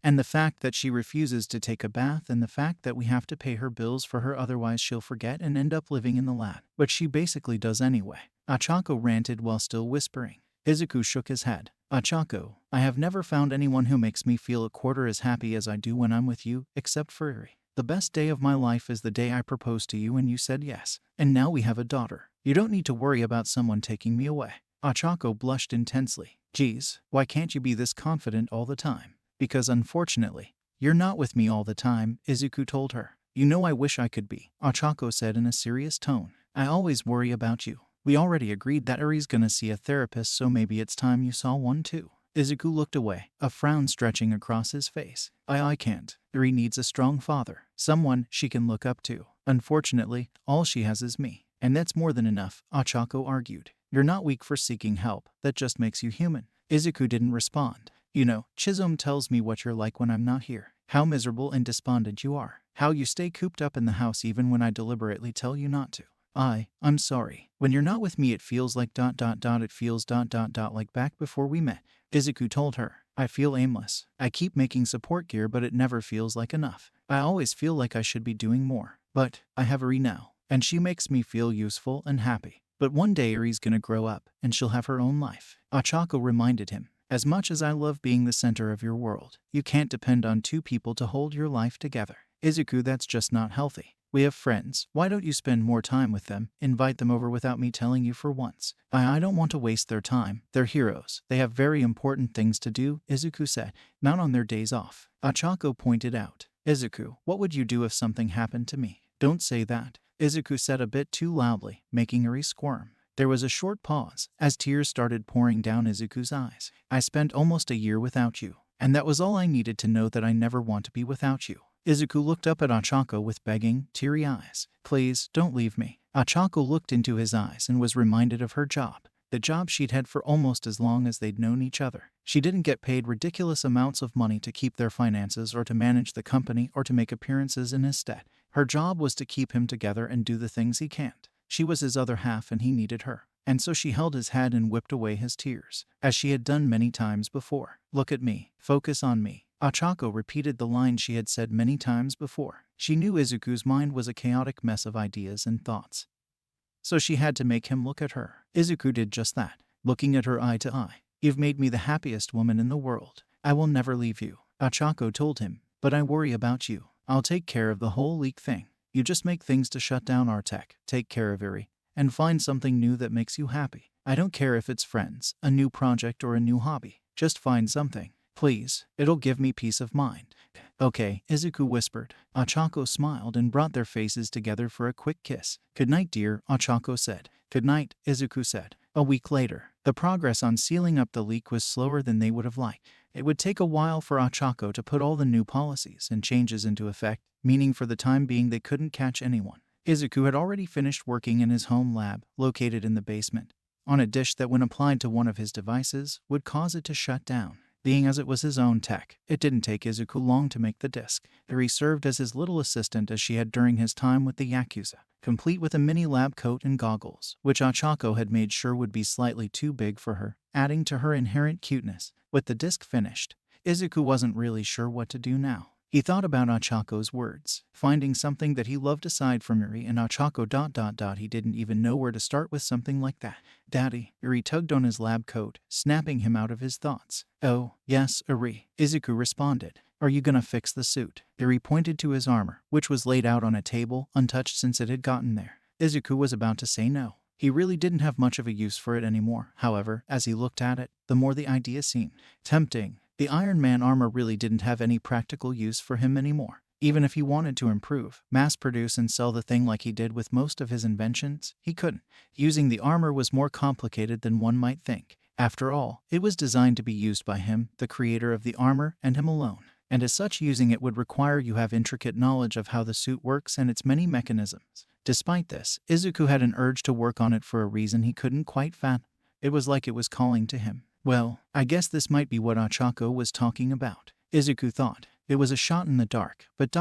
And the fact that she refuses to take a bath, and the fact that we have to pay her bills for her, otherwise she'll forget and end up living in the lab. But she basically does anyway. Ochako ranted while still whispering. Izuku shook his head. Ochako, I have never found anyone who makes me feel a quarter as happy as I do when I'm with you, except for Eri. The best day of my life is the day I proposed to you and you said yes. And now we have a daughter. You don't need to worry about someone taking me away. Ochako blushed intensely. Geez, why can't you be this confident all the time? Because unfortunately, you're not with me all the time, Izuku told her. You know I wish I could be, Ochako said in a serious tone. I always worry about you. We already agreed that Eri's gonna see a therapist, so maybe it's time you saw one too. Izuku looked away, a frown stretching across his face. I can't. Eri needs a strong father, someone she can look up to. Unfortunately, all she has is me. And that's more than enough, Ochako argued. You're not weak for seeking help, that just makes you human. Izuku didn't respond. You know, Chisholm tells me what you're like when I'm not here. How miserable and despondent you are. How you stay cooped up in the house even when I deliberately tell you not to. I'm sorry. When you're not with me it feels like ... it feels ... like back before we met. Izuku told her. I feel aimless. I keep making support gear but it never feels like enough. I always feel like I should be doing more. But I have Eri now, and she makes me feel useful and happy. But one day Eri's gonna grow up, and she'll have her own life. Ochako reminded him. As much as I love being the center of your world, you can't depend on two people to hold your life together. Izuku, that's just not healthy. We have friends. Why don't you spend more time with them? Invite them over without me telling you for once. I don't want to waste their time. They're heroes. They have very important things to do, Izuku said. Not on their days off. Ochako pointed out. Izuku, what would you do if something happened to me? Don't say that. Izuku said a bit too loudly, making Eri squirm. There was a short pause, as tears started pouring down Izuku's eyes. I spent almost a year without you, and that was all I needed to know that I never want to be without you. Izuku looked up at Ochako with begging, teary eyes. Please, don't leave me. Ochako looked into his eyes and was reminded of her job. The job she'd had for almost as long as they'd known each other. She didn't get paid ridiculous amounts of money to keep their finances or to manage the company or to make appearances in his stead. Her job was to keep him together and do the things he can't. She was his other half and he needed her. And so she held his head and whipped away his tears, as she had done many times before. Look at me. Focus on me. Ochako repeated the line she had said many times before. She knew Izuku's mind was a chaotic mess of ideas and thoughts. So she had to make him look at her. Izuku did just that, looking at her eye to eye. You've made me the happiest woman in the world. I will never leave you. Ochako told him. But I worry about you. I'll take care of the whole leak thing. You just make things to shut down our tech. Take care of Eri. And find something new that makes you happy. I don't care if it's friends, a new project, or a new hobby. Just find something. Please, it'll give me peace of mind. Okay, Izuku whispered. Ochako smiled and brought their faces together for a quick kiss. Good night, dear, Ochako said. Good night, Izuku said. A week later, the progress on sealing up the leak was slower than they would have liked. It would take a while for Ochako to put all the new policies and changes into effect, meaning for the time being they couldn't catch anyone. Izuku had already finished working in his home lab, located in the basement, on a dish that when applied to one of his devices would cause it to shut down. Being as it was his own tech, it didn't take Izuku long to make the disc. Eri served as his little assistant as she had during his time with the Yakuza, complete with a mini lab coat and goggles, which Ochako had made sure would be slightly too big for her, adding to her inherent cuteness. With the disc finished, Izuku wasn't really sure what to do now. He thought about Ochako's words, finding something that he loved aside from Eri and Ochako ... He didn't even know where to start with something like that. Daddy, Eri tugged on his lab coat, snapping him out of his thoughts. Oh, yes, Eri, Izuku responded. Are you gonna fix the suit? Eri pointed to his armor, which was laid out on a table, untouched since it had gotten there. Izuku was about to say no. He really didn't have much of a use for it anymore. However, as he looked at it, the more the idea seemed tempting. The ironman armor really didn't have any practical use for him anymore. Even if he wanted to improve, mass produce and sell the thing like he did with most of his inventions, he couldn't. Using the armor was more complicated than one might think. After all, it was designed to be used by him, the creator of the armor, and him alone. And as such, using it would require you have intricate knowledge of how the suit works and its many mechanisms. Despite this, Izuku had an urge to work on it for a reason he couldn't quite fathom. It was like it was calling to him. Well, I guess this might be what Ochako was talking about, Izuku thought. It was a shot in the dark, but ...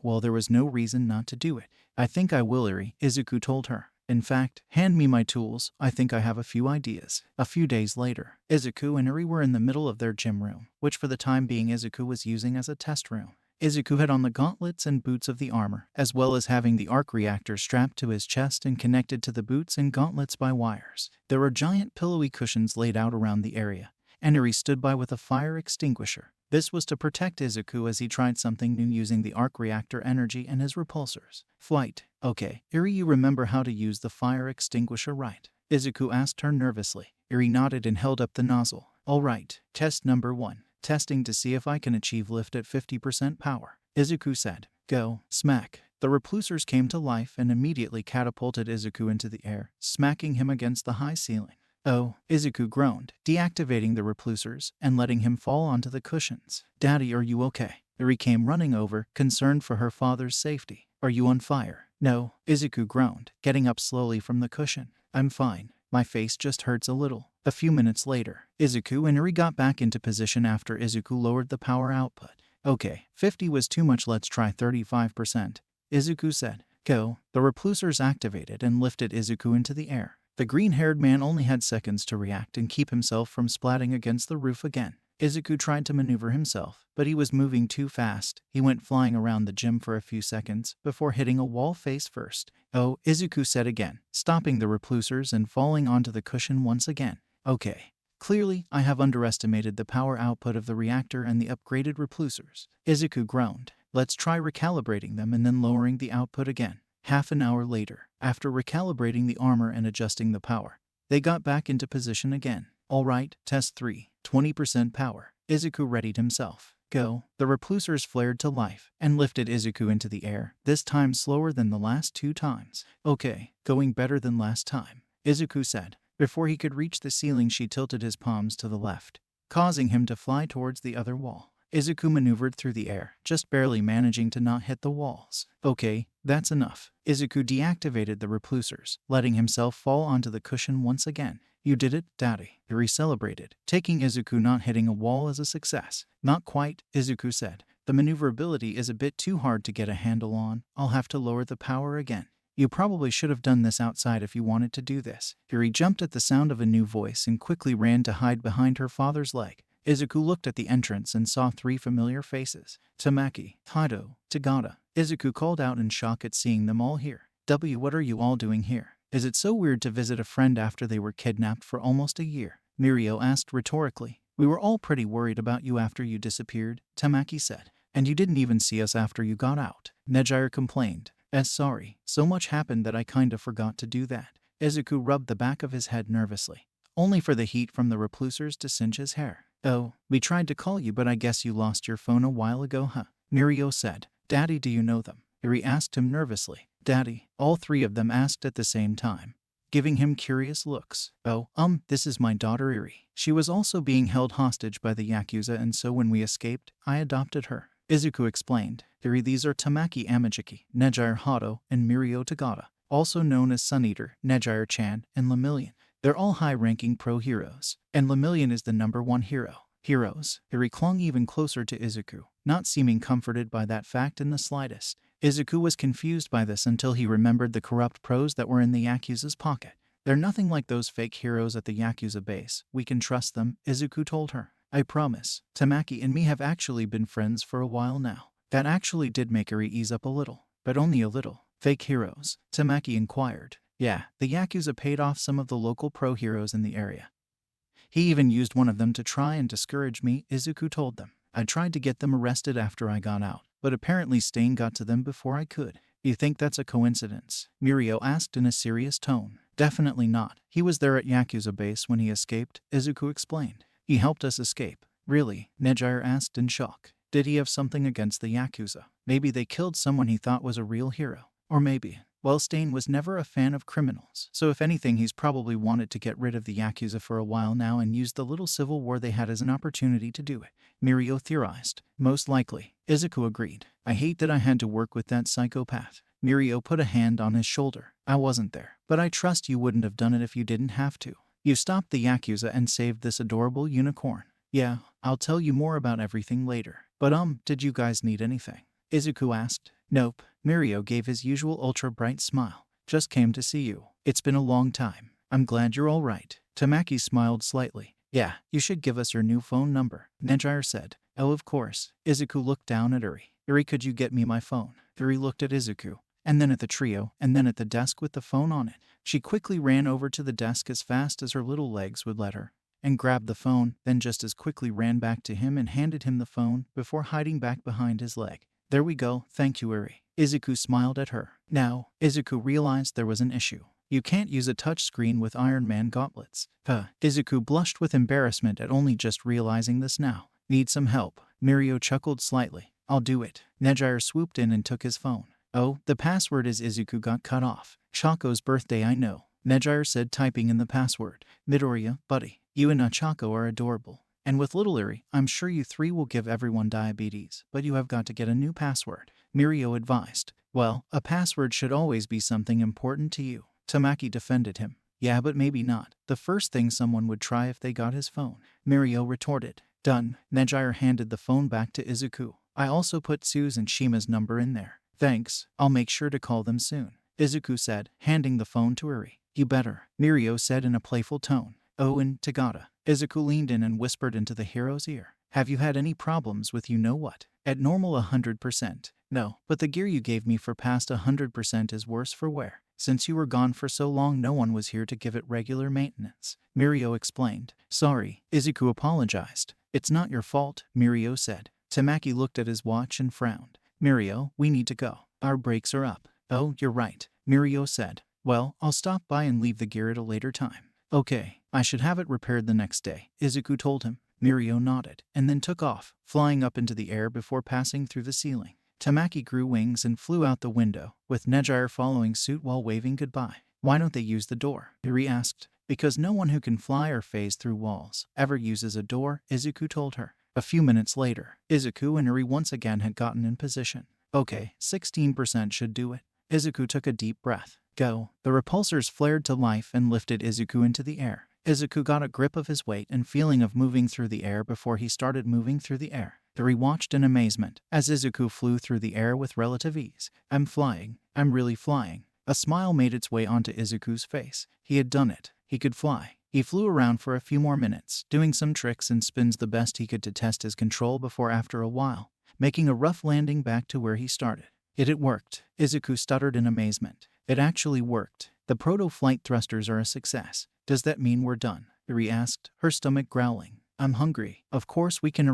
well, there was no reason not to do it. I think I will, Eri, Izuku told her. In fact, hand me my tools, I think I have a few ideas. A few days later, Izuku and Eri were in the middle of their gym room, which for the time being Izuku was using as a test room. Izuku had on the gauntlets and boots of the armor, as well as having the arc reactor strapped to his chest and connected to the boots and gauntlets by wires. There were giant pillowy cushions laid out around the area, and Eri stood by with a fire extinguisher. This was to protect Izuku as he tried something new using the arc reactor energy and his repulsors. Flight. Okay, Eri, you remember how to use the fire extinguisher, right? Izuku asked her nervously. Eri nodded and held up the nozzle. All right, test number 1. Testing to see if I can achieve lift at 50% power. Izuku said. Go. Smack. The repulsors came to life and immediately catapulted Izuku into the air, smacking him against the high ceiling. Oh, Izuku groaned, deactivating the repulsors and letting him fall onto the cushions. Daddy, are you okay? Eri came running over, concerned for her father's safety. Are you on fire? No, Izuku groaned, getting up slowly from the cushion. I'm fine. My face just hurts a little. A few minutes later, Izuku and Eri got back into position after Izuku lowered the power output. Okay, 50 was too much, let's try 35%. Izuku said. Go. The repulsors activated and lifted Izuku into the air. The green-haired man only had seconds to react and keep himself from splatting against the roof again. Izuku tried to maneuver himself, but he was moving too fast. He went flying around the gym for a few seconds before hitting a wall face first. Oh, Izuku said again, stopping the repulsors and falling onto the cushion once again. Okay. Clearly, I have underestimated the power output of the reactor and the upgraded repulsors. Izuku groaned. Let's try recalibrating them and then lowering the output again. Half an hour later, after recalibrating the armor and adjusting the power, they got back into position again. Alright, test 3, 20% power. Izuku readied himself. Go. The repulsors flared to life and lifted Izuku into the air, this time slower than the last 2 times. Okay, going better than last time, Izuku said. Before he could reach the ceiling, she tilted his palms to the left, causing him to fly towards the other wall. Izuku maneuvered through the air, just barely managing to not hit the walls. Okay, that's enough. Izuku deactivated the repulsors, letting himself fall onto the cushion once again. You did it, Daddy. Yuri celebrated, taking Izuku not hitting a wall as a success. Not quite, Izuku said. The maneuverability is a bit too hard to get a handle on. I'll have to lower the power again. You probably should have done this outside if you wanted to do this. Yuri jumped at the sound of a new voice and quickly ran to hide behind her father's leg. Izuku looked at the entrance and saw 3 familiar faces. Tamaki, Kaido, Tagata. Izuku called out in shock at seeing them all here. What are you all doing here? Is it so weird to visit a friend after they were kidnapped for almost a year? Mirio asked rhetorically. We were all pretty worried about you after you disappeared, Tamaki said. And you didn't even see us after you got out, Nejiru complained. Sorry, so much happened that I kinda forgot to do that. Izuku rubbed the back of his head nervously, only for the heat from the repulsors to singe his hair. Oh, we tried to call you, but I guess you lost your phone a while ago, huh? Mirio said. Daddy, do you know them? Yuri asked him nervously. Daddy, all 3 of them asked at the same time, giving him curious looks. Oh, this is my daughter Iri. She was also being held hostage by the Yakuza, and so when we escaped, I adopted her. Izuku explained. Iri, these are Tamaki Amajiki, Nejiru Hato, and Mirio Tagata, also known as Sun Eater, Nejiru-chan, and Lemillion. They're all high-ranking pro-heroes, and Lemillion is the #1 hero. Heroes. Iri clung even closer to Izuku, not seeming comforted by that fact in the slightest. Izuku was confused by this until he remembered the corrupt pros that were in the Yakuza's pocket. They're nothing like those fake heroes at the Yakuza base. We can trust them, Izuku told her. I promise. Tamaki and me have actually been friends for a while now. That actually did make Iri ease up a little, but only a little. Fake heroes? Tamaki inquired. Yeah, the Yakuza paid off some of the local pro heroes in the area. He even used one of them to try and discourage me, Izuku told them. I tried to get them arrested after I got out, but apparently Stain got to them before I could. You think that's a coincidence? Mirio asked in a serious tone. Definitely not. He was there at Yakuza base when he escaped, Izuku explained. He helped us escape. Really? Nejiru asked in shock. Did he have something against the Yakuza? Maybe they killed someone he thought was a real hero. Or maybe, well, Stain was never a fan of criminals, so if anything he's probably wanted to get rid of the Yakuza for a while now and used the little civil war they had as an opportunity to do it. Mirio theorized. Most likely. Izuku agreed. I hate that I had to work with that psychopath. Mirio put a hand on his shoulder. I wasn't there, but I trust you wouldn't have done it if you didn't have to. You stopped the Yakuza and saved this adorable unicorn. Yeah, I'll tell you more about everything later. But did you guys need anything? Izuku asked. Nope. Mirio gave his usual ultra-bright smile. Just came to see you. It's been a long time. I'm glad you're all right. Tamaki smiled slightly. Yeah, you should give us your new phone number, Nejiru said. Oh, of course. Izuku looked down at Uri. Uri, could you get me my phone? Uri looked at Izuku, and then at the trio, and then at the desk with the phone on it. She quickly ran over to the desk as fast as her little legs would let her, and grabbed the phone, then just as quickly ran back to him and handed him the phone before hiding back behind his leg. There we go, thank you, Uri. Izuku smiled at her. Now, Izuku realized there was an issue. You can't use a touchscreen with Ironman gauntlets. Izuku blushed with embarrassment at only just realizing this now. Need some help? Mirio chuckled slightly. I'll do it. Nejiru swooped in and took his phone. Oh, the password is Izuku got cut off. Chako's birthday, I know. Nejiru said, typing in the password. Midoriya, buddy, you and Chako are adorable. And with little Iri, I'm sure you 3 will give everyone diabetes, but you have got to get a new password. Mirio advised. Well, a password should always be something important to you. Tamaki defended him. Yeah, but maybe not. The first thing someone would try if they got his phone. Mirio retorted. Done. Nejiru handed the phone back to Izuku. I also put Sue's and Shima's number in there. Thanks, I'll make sure to call them soon, Izuku said, handing the phone to Eri. You better, Mirio said in a playful tone. Oh, and Tagata. Izuku leaned in and whispered into the hero's ear. Have you had any problems with you-know-what? At normal 100%. No, but the gear you gave me for past 100% is worse for wear. Since you were gone for so long, no one was here to give it regular maintenance, Mirio explained. Sorry, Izuku apologized. It's not your fault, Mirio said. Tamaki looked at his watch and frowned. Mirio, we need to go. Our breaks are up. Oh, you're right, Mirio said. Well, I'll stop by and leave the gear at a later time. Okay, I should have it repaired the next day, Izuku told him. Mirio nodded, and then took off, flying up into the air before passing through the ceiling. Tamaki grew wings and flew out the window, with Nejire following suit while waving goodbye. Why don't they use the door? Eri asked. Because no one who can fly or phase through walls ever uses a door, Izuku told her. A few minutes later, Izuku and Eri once again had gotten in position. Okay, 16% should do it. Izuku took a deep breath. Go. The repulsors flared to life and lifted Izuku into the air. Izuku got a grip of his weight and feeling of moving through the air before he started moving through the air. Eri watched in amazement as Izuku flew through the air with relative ease. I'm flying. I'm really flying. A smile made its way onto Izuku's face. He had done it. He could fly. He flew around for a few more minutes, doing some tricks and spins the best he could to test his control before after a while, making a rough landing back to where he started. It had worked. Izuku stuttered in amazement. It actually worked. The proto-flight thrusters are a success. Does that mean we're done? Eri asked, her stomach growling. I'm hungry. Of course we can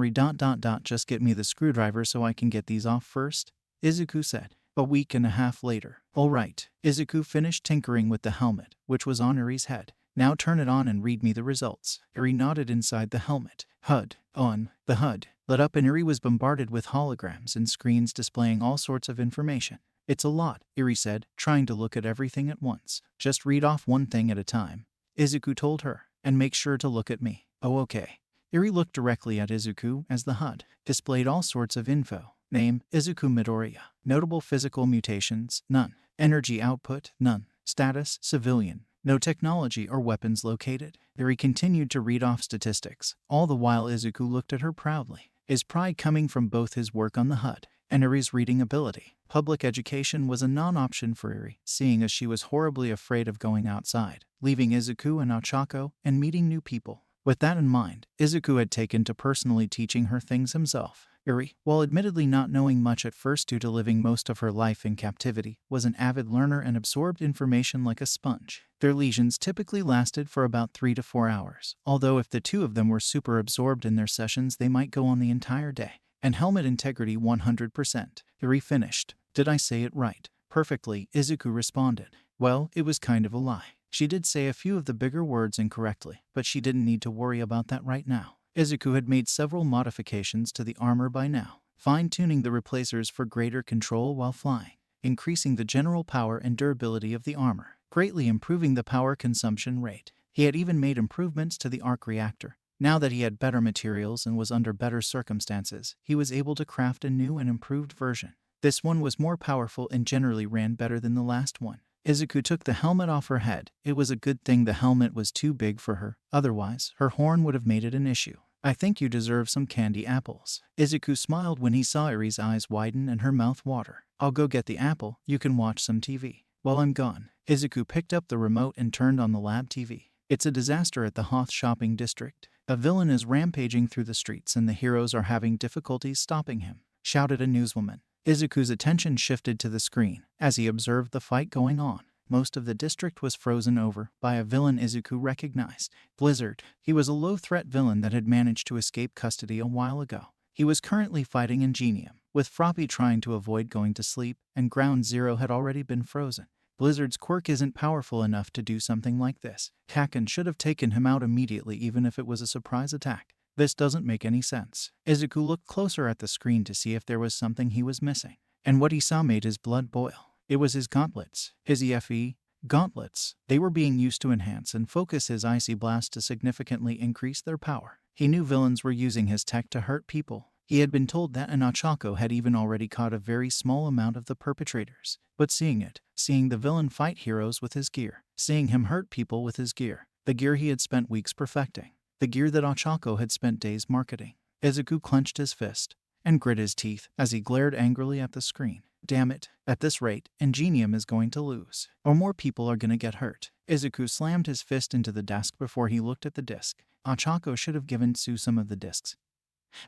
just get me the screwdriver so I can get these off first, Izuku said. A week and a half later. All right. Izuku finished tinkering with the helmet, which was on Eri's head. Now turn it on and read me the results. Eri nodded inside the helmet. HUD. On. The HUD lit up and Eri was bombarded with holograms and screens displaying all sorts of information. It's a lot, Eri said, trying to look at everything at once. Just read off one thing at a time, Izuku told her, and make sure to look at me. Oh, okay. Eri looked directly at Izuku as the HUD displayed all sorts of info. Name, Izuku Midoriya. Notable physical mutations, none. Energy output, none. Status, civilian. No technology or weapons located. Eri continued to read off statistics, all the while Izuku looked at her proudly, his pride coming from both his work on the HUD and Eri's reading ability. Public education was a non-option for Eri, seeing as she was horribly afraid of going outside, leaving Izuku and Ochako, and meeting new people. With that in mind, Izuku had taken to personally teaching her things himself. Eri, while admittedly not knowing much at first due to living most of her life in captivity, was an avid learner and absorbed information like a sponge. Their lesions typically lasted for about 3 to 4 hours, although if the two of them were super absorbed in their sessions they might go on the entire day. And helmet integrity 100%. Eri finished. Did I say it right? Perfectly, Izuku responded. Well, it was kind of a lie. She did say a few of the bigger words incorrectly, but she didn't need to worry about that right now. Izuku had made several modifications to the armor by now, fine-tuning the replacers for greater control while flying, increasing the general power and durability of the armor, greatly improving the power consumption rate. He had even made improvements to the arc reactor. Now that he had better materials and was under better circumstances, he was able to craft a new and improved version. This one was more powerful and generally ran better than the last one. Izuku took the helmet off her head. It was a good thing the helmet was too big for her, otherwise her horn would have made it an issue. I think you deserve some candy apples. Izuku smiled when he saw Eri's eyes widen and her mouth water. I'll go get the apple, you can watch some TV. While I'm gone, Izuku picked up the remote and turned on the lab TV. It's a disaster at the Hoth shopping district. A villain is rampaging through the streets and the heroes are having difficulties stopping him, shouted a newswoman. Izuku's attention shifted to the screen as he observed the fight going on. Most of the district was frozen over by a villain Izuku recognized, Blizzard. He was a low-threat villain that had managed to escape custody a while ago. He was currently fighting Ingenium, with Froppy trying to avoid going to sleep, and Ground Zero had already been frozen. Blizzard's quirk isn't powerful enough to do something like this. Kaken should have taken him out immediately even if it was a surprise attack. This doesn't make any sense. Izuku looked closer at the screen to see if there was something he was missing, and what he saw made his blood boil. It was his gauntlets. His EFE gauntlets. They were being used to enhance and focus his icy blast to significantly increase their power. He knew villains were using his tech to hurt people. He had been told that, and Ochako had even already caught a very small amount of the perpetrators. But seeing the villain fight heroes with his gear, seeing him hurt people with his gear, the gear he had spent weeks perfecting, the gear that Ochako had spent days marketing, Izuku clenched his fist and grit his teeth as he glared angrily at the screen. Damn it, at this rate, Ingenium is going to lose. Or more people are gonna get hurt. Izuku slammed his fist into the desk before he looked at the disc. Ochako should have given Tsu some of the discs,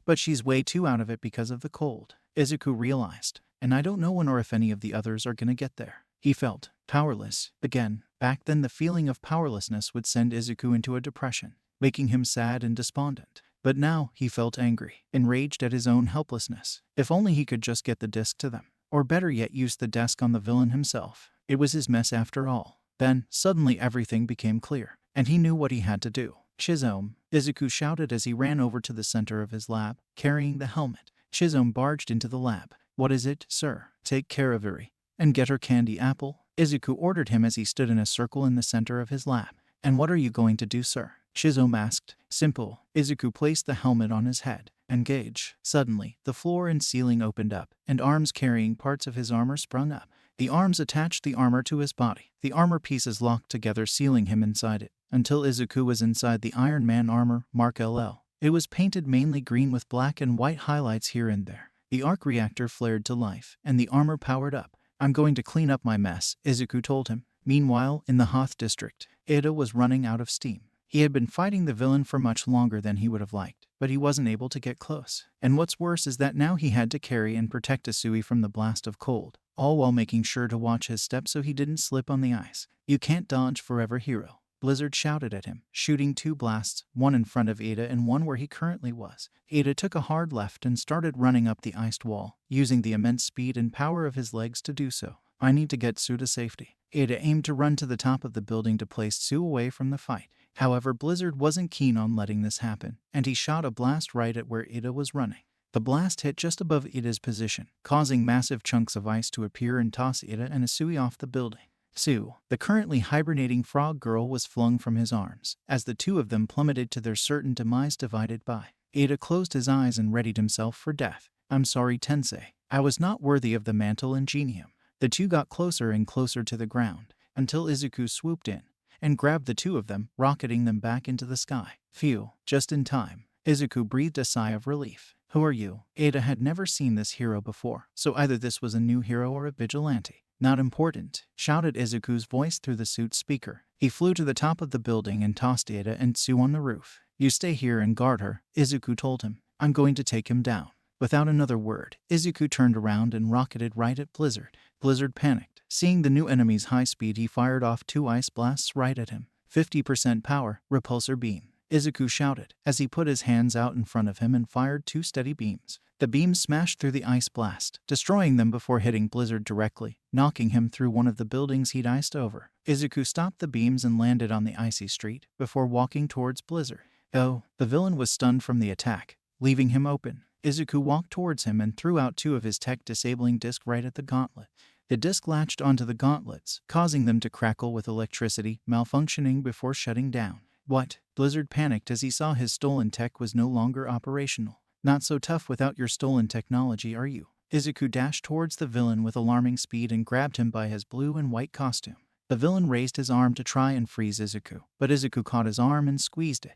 but she's way too out of it because of the cold, Izuku realized, and I don't know when or if any of the others are gonna get there. He felt powerless again. Back then the feeling of powerlessness would send Izuku into a depression, making him sad and despondent. But now he felt angry, enraged at his own helplessness. If only he could just get the disc to them. Or better yet, use the desk on the villain himself. It was his mess after all. Then, suddenly everything became clear, and he knew what he had to do. Shizome, Izuku shouted as he ran over to the center of his lab, carrying the helmet. Shizome barged into the lab. What is it, sir? Take care of Uri, and get her candy apple, Izuku ordered him as he stood in a circle in the center of his lab. And what are you going to do, sir? Shizome asked. Simple. Izuku placed the helmet on his head. Engage. Suddenly, the floor and ceiling opened up, and arms carrying parts of his armor sprung up. The arms attached the armor to his body. The armor pieces locked together, sealing him inside it, until Izuku was inside the Iron Man armor, Mark LL. It was painted mainly green with black and white highlights here and there. The arc reactor flared to life, and the armor powered up. I'm going to clean up my mess, Izuku told him. Meanwhile, in the Hoth district, Ida was running out of steam. He had been fighting the villain for much longer than he would have liked, but he wasn't able to get close. And what's worse is that now he had to carry and protect Isui from the blast of cold, all while making sure to watch his steps so he didn't slip on the ice. You can't dodge forever, hero, Blizzard shouted at him, shooting 2 blasts, one in front of Ada and one where he currently was. Ada took a hard left and started running up the iced wall, using the immense speed and power of his legs to do so. I need to get Tsu to safety. Ada aimed to run to the top of the building to place Tsu away from the fight. However, Blizzard wasn't keen on letting this happen, and he shot a blast right at where Ida was running. The blast hit just above Ida's position, causing massive chunks of ice to appear and toss Ida and Isui off the building. Tsu, the currently hibernating frog girl, was flung from his arms, as the two of them plummeted to their certain demise divided by. Ida closed his eyes and readied himself for death. I'm sorry, Tensei. I was not worthy of the mantle Ingenium. The two got closer and closer to the ground, until Izuku swooped in and grabbed the two of them, rocketing them back into the sky. Phew, just in time. Izuku breathed a sigh of relief. Who are you? Ada had never seen this hero before, so either this was a new hero or a vigilante. Not important, shouted Izuku's voice through the suit's speaker. He flew to the top of the building and tossed Ada and Tsu on the roof. You stay here and guard her, Izuku told him. I'm going to take him down. Without another word, Izuku turned around and rocketed right at Blizzard. Blizzard panicked. Seeing the new enemy's high speed, he fired off 2 ice blasts right at him. 50% power, repulsor beam, Izuku shouted, as he put his hands out in front of him and fired 2 steady beams. The beams smashed through the ice blast, destroying them before hitting Blizzard directly, knocking him through one of the buildings he'd iced over. Izuku stopped the beams and landed on the icy street, before walking towards Blizzard. Oh, the villain was stunned from the attack, leaving him open. Izuku walked towards him and threw out 2 of his tech-disabling discs right at the gauntlet. The disc latched onto the gauntlets, causing them to crackle with electricity, malfunctioning before shutting down. What? Blizzard panicked as he saw his stolen tech was no longer operational. Not so tough without your stolen technology, are you? Izuku dashed towards the villain with alarming speed and grabbed him by his blue and white costume. The villain raised his arm to try and freeze Izuku, but Izuku caught his arm and squeezed it.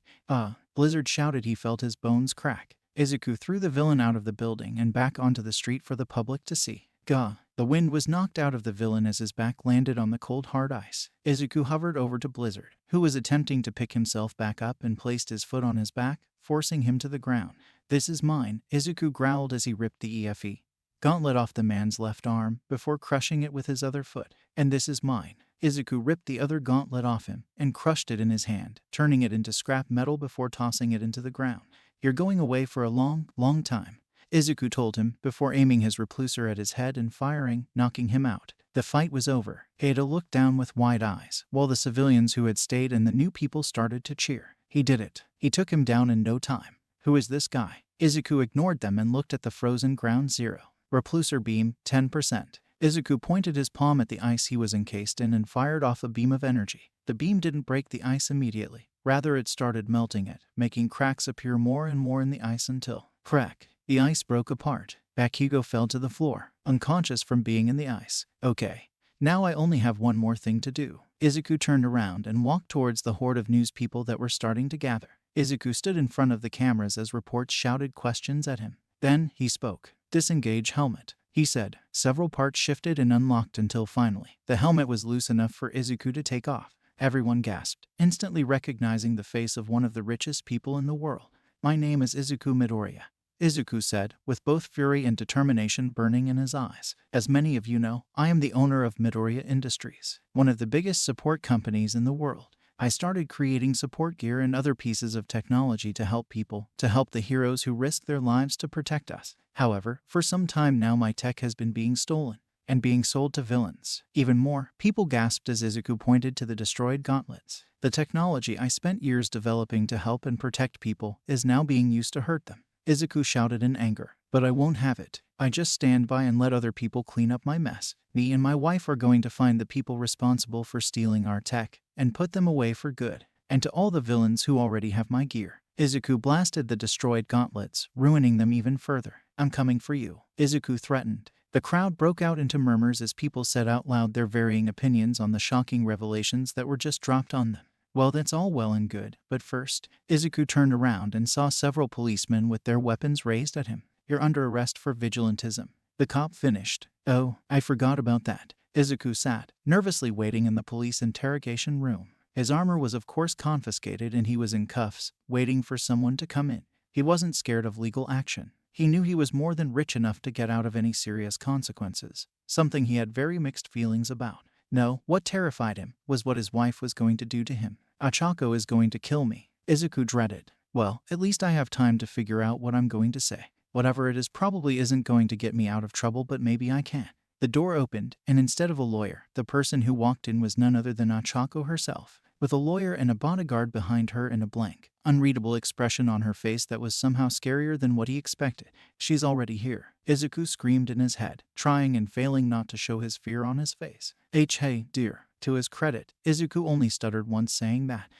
Blizzard shouted. He felt his bones crack. Izuku threw the villain out of the building and back onto the street for the public to see. Gah! The wind was knocked out of the villain as his back landed on the cold hard ice. Izuku hovered over to Blizzard, who was attempting to pick himself back up, and placed his foot on his back, forcing him to the ground. This is mine, Izuku growled as he ripped the EFE gauntlet off the man's left arm, before crushing it with his other foot. And this is mine. Izuku ripped the other gauntlet off him, and crushed it in his hand, turning it into scrap metal before tossing it into the ground. You're going away for a long, long time, Izuku told him, before aiming his repulsor at his head and firing, knocking him out. The fight was over. Ada looked down with wide eyes, while the civilians who had stayed and the new people started to cheer. He did it. He took him down in no time. Who is this guy? Izuku ignored them and looked at the frozen ground zero. Repulsor beam, 10%. Izuku pointed his palm at the ice he was encased in and fired off a beam of energy. The beam didn't break the ice immediately. Rather, it started melting it, making cracks appear more and more in the ice until, crack, the ice broke apart. Bakugo fell to the floor, unconscious from being in the ice. Okay. Now I only have one more thing to do. Izuku turned around and walked towards the horde of news people that were starting to gather. Izuku stood in front of the cameras as reports shouted questions at him. Then he spoke. "Disengage helmet," he said. Several parts shifted and unlocked until finally the helmet was loose enough for Izuku to take off. Everyone gasped, instantly recognizing the face of one of the richest people in the world. "My name is Izuku Midoriya," Izuku said, with both fury and determination burning in his eyes. "As many of you know, I am the owner of Midoriya Industries, one of the biggest support companies in the world. I started creating support gear and other pieces of technology to help people, to help the heroes who risk their lives to protect us. However, for some time now my tech has been being stolen and being sold to villains. Even more, people gasped as Izuku pointed to the destroyed gauntlets. The technology I spent years developing to help and protect people is now being used to hurt them. Izuku shouted in anger. "But I won't have it. I just stand by and let other people clean up my mess. Me and my wife are going to find the people responsible for stealing our tech and put them away for good. And to all the villains who already have my gear." Izuku blasted the destroyed gauntlets, ruining them even further. "I'm coming for you," Izuku threatened. The crowd broke out into murmurs as people said out loud their varying opinions on the shocking revelations that were just dropped on them. Well, that's all well and good, but first, Izuku turned around and saw several policemen with their weapons raised at him. "You're under arrest for vigilantism," the cop finished. "Oh, I forgot about that." Izuku sat, nervously waiting in the police interrogation room. His armor was of course confiscated and he was in cuffs, waiting for someone to come in. He wasn't scared of legal action. He knew he was more than rich enough to get out of any serious consequences, something he had very mixed feelings about. No, what terrified him was what his wife was going to do to him. "Ochako is going to kill me," Izuku dreaded. "Well, at least I have time to figure out what I'm going to say. Whatever it is probably isn't going to get me out of trouble, but maybe I can." The door opened, and instead of a lawyer, the person who walked in was none other than Ochako herself, with a lawyer and a bodyguard behind her and a blank, unreadable expression on her face that was somehow scarier than what he expected. "She's already here," Izuku screamed in his head, trying and failing not to show his fear on his face. "Hey, dear." To his credit, Izuku only stuttered once saying that.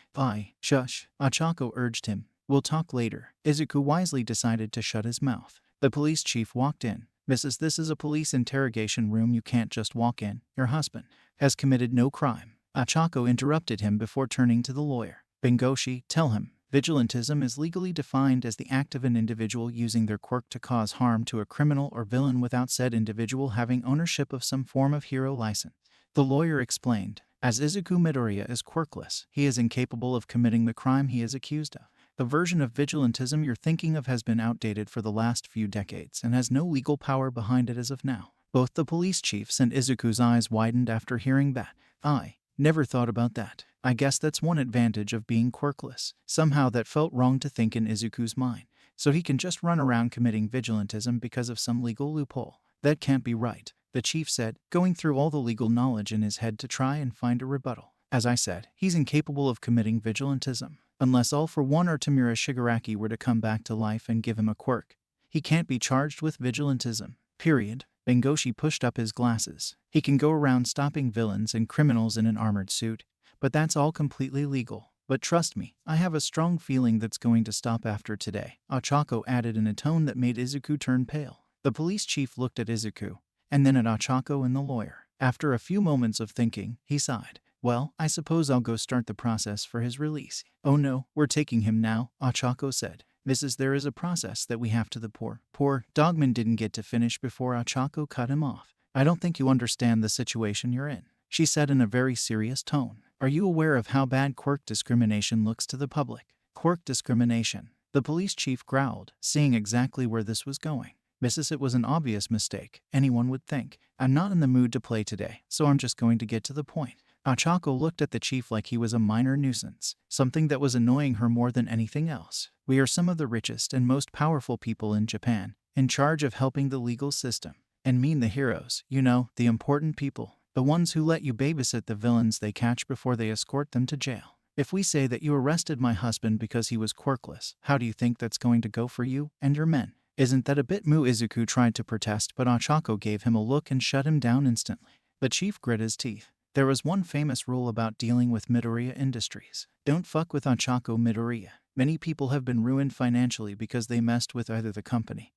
Shush," Ochako urged him. "We'll talk later." Izuku wisely decided to shut his mouth. The police chief walked in. "Mrs. This is a police interrogation room. You can't just walk in. Your husband has committed no crime." Ochako interrupted him before turning to the lawyer. "Bengoshi, tell him. Vigilantism is legally defined as the act of an individual using their quirk to cause harm to a criminal or villain without said individual having ownership of some form of hero license." The lawyer explained. "As Izuku Midoriya is quirkless, he is incapable of committing the crime he is accused of. The version of vigilantism you're thinking of has been outdated for the last few decades and has no legal power behind it as of now." Both the police chiefs and Izuku's eyes widened after hearing that. "I never thought about that. I guess that's one advantage of being quirkless." Somehow that felt wrong to think in Izuku's mind. So he can just run around committing vigilantism because of some legal loophole. That can't be right, the chief said, going through all the legal knowledge in his head to try and find a rebuttal. "As I said, he's incapable of committing vigilantism. Unless All for One or Tamura Shigaraki were to come back to life and give him a quirk, he can't be charged with vigilantism. Period." Bengoshi pushed up his glasses. "He can go around stopping villains and criminals in an armored suit, but that's all completely legal. But trust me, I have a strong feeling that's going to stop after today," Ochako added in a tone that made Izuku turn pale. The police chief looked at Izuku, and then at Ochako and the lawyer. After a few moments of thinking, he sighed. "Well, I suppose I'll go start the process for his release." "Oh no, we're taking him now," Ochako said. There is a process that we have to the poor Dogman didn't get to finish before Ochako cut him off. "I don't think you understand the situation you're in," she said in a very serious tone. "Are you aware of how bad quirk discrimination looks to the public?" "Quirk discrimination?" The police chief growled, seeing exactly where this was going. "It was an obvious mistake, anyone would think. I'm not in the mood to play today, so I'm just going to get to the point." Ochako looked at the chief like he was a minor nuisance, something that was annoying her more than anything else. "We are some of the richest and most powerful people in Japan, in charge of helping the legal system. And mean the heroes, you know, the important people, the ones who let you babysit the villains they catch before they escort them to jail. If we say that you arrested my husband because he was quirkless, how do you think that's going to go for you and your men?" "Isn't that a bit moo?" Izuku tried to protest, but Ochako gave him a look and shut him down instantly. The chief grit his teeth. There was one famous rule about dealing with Midoriya Industries. Don't fuck with Ochako Midoriya. Many people have been ruined financially because they messed with either the company,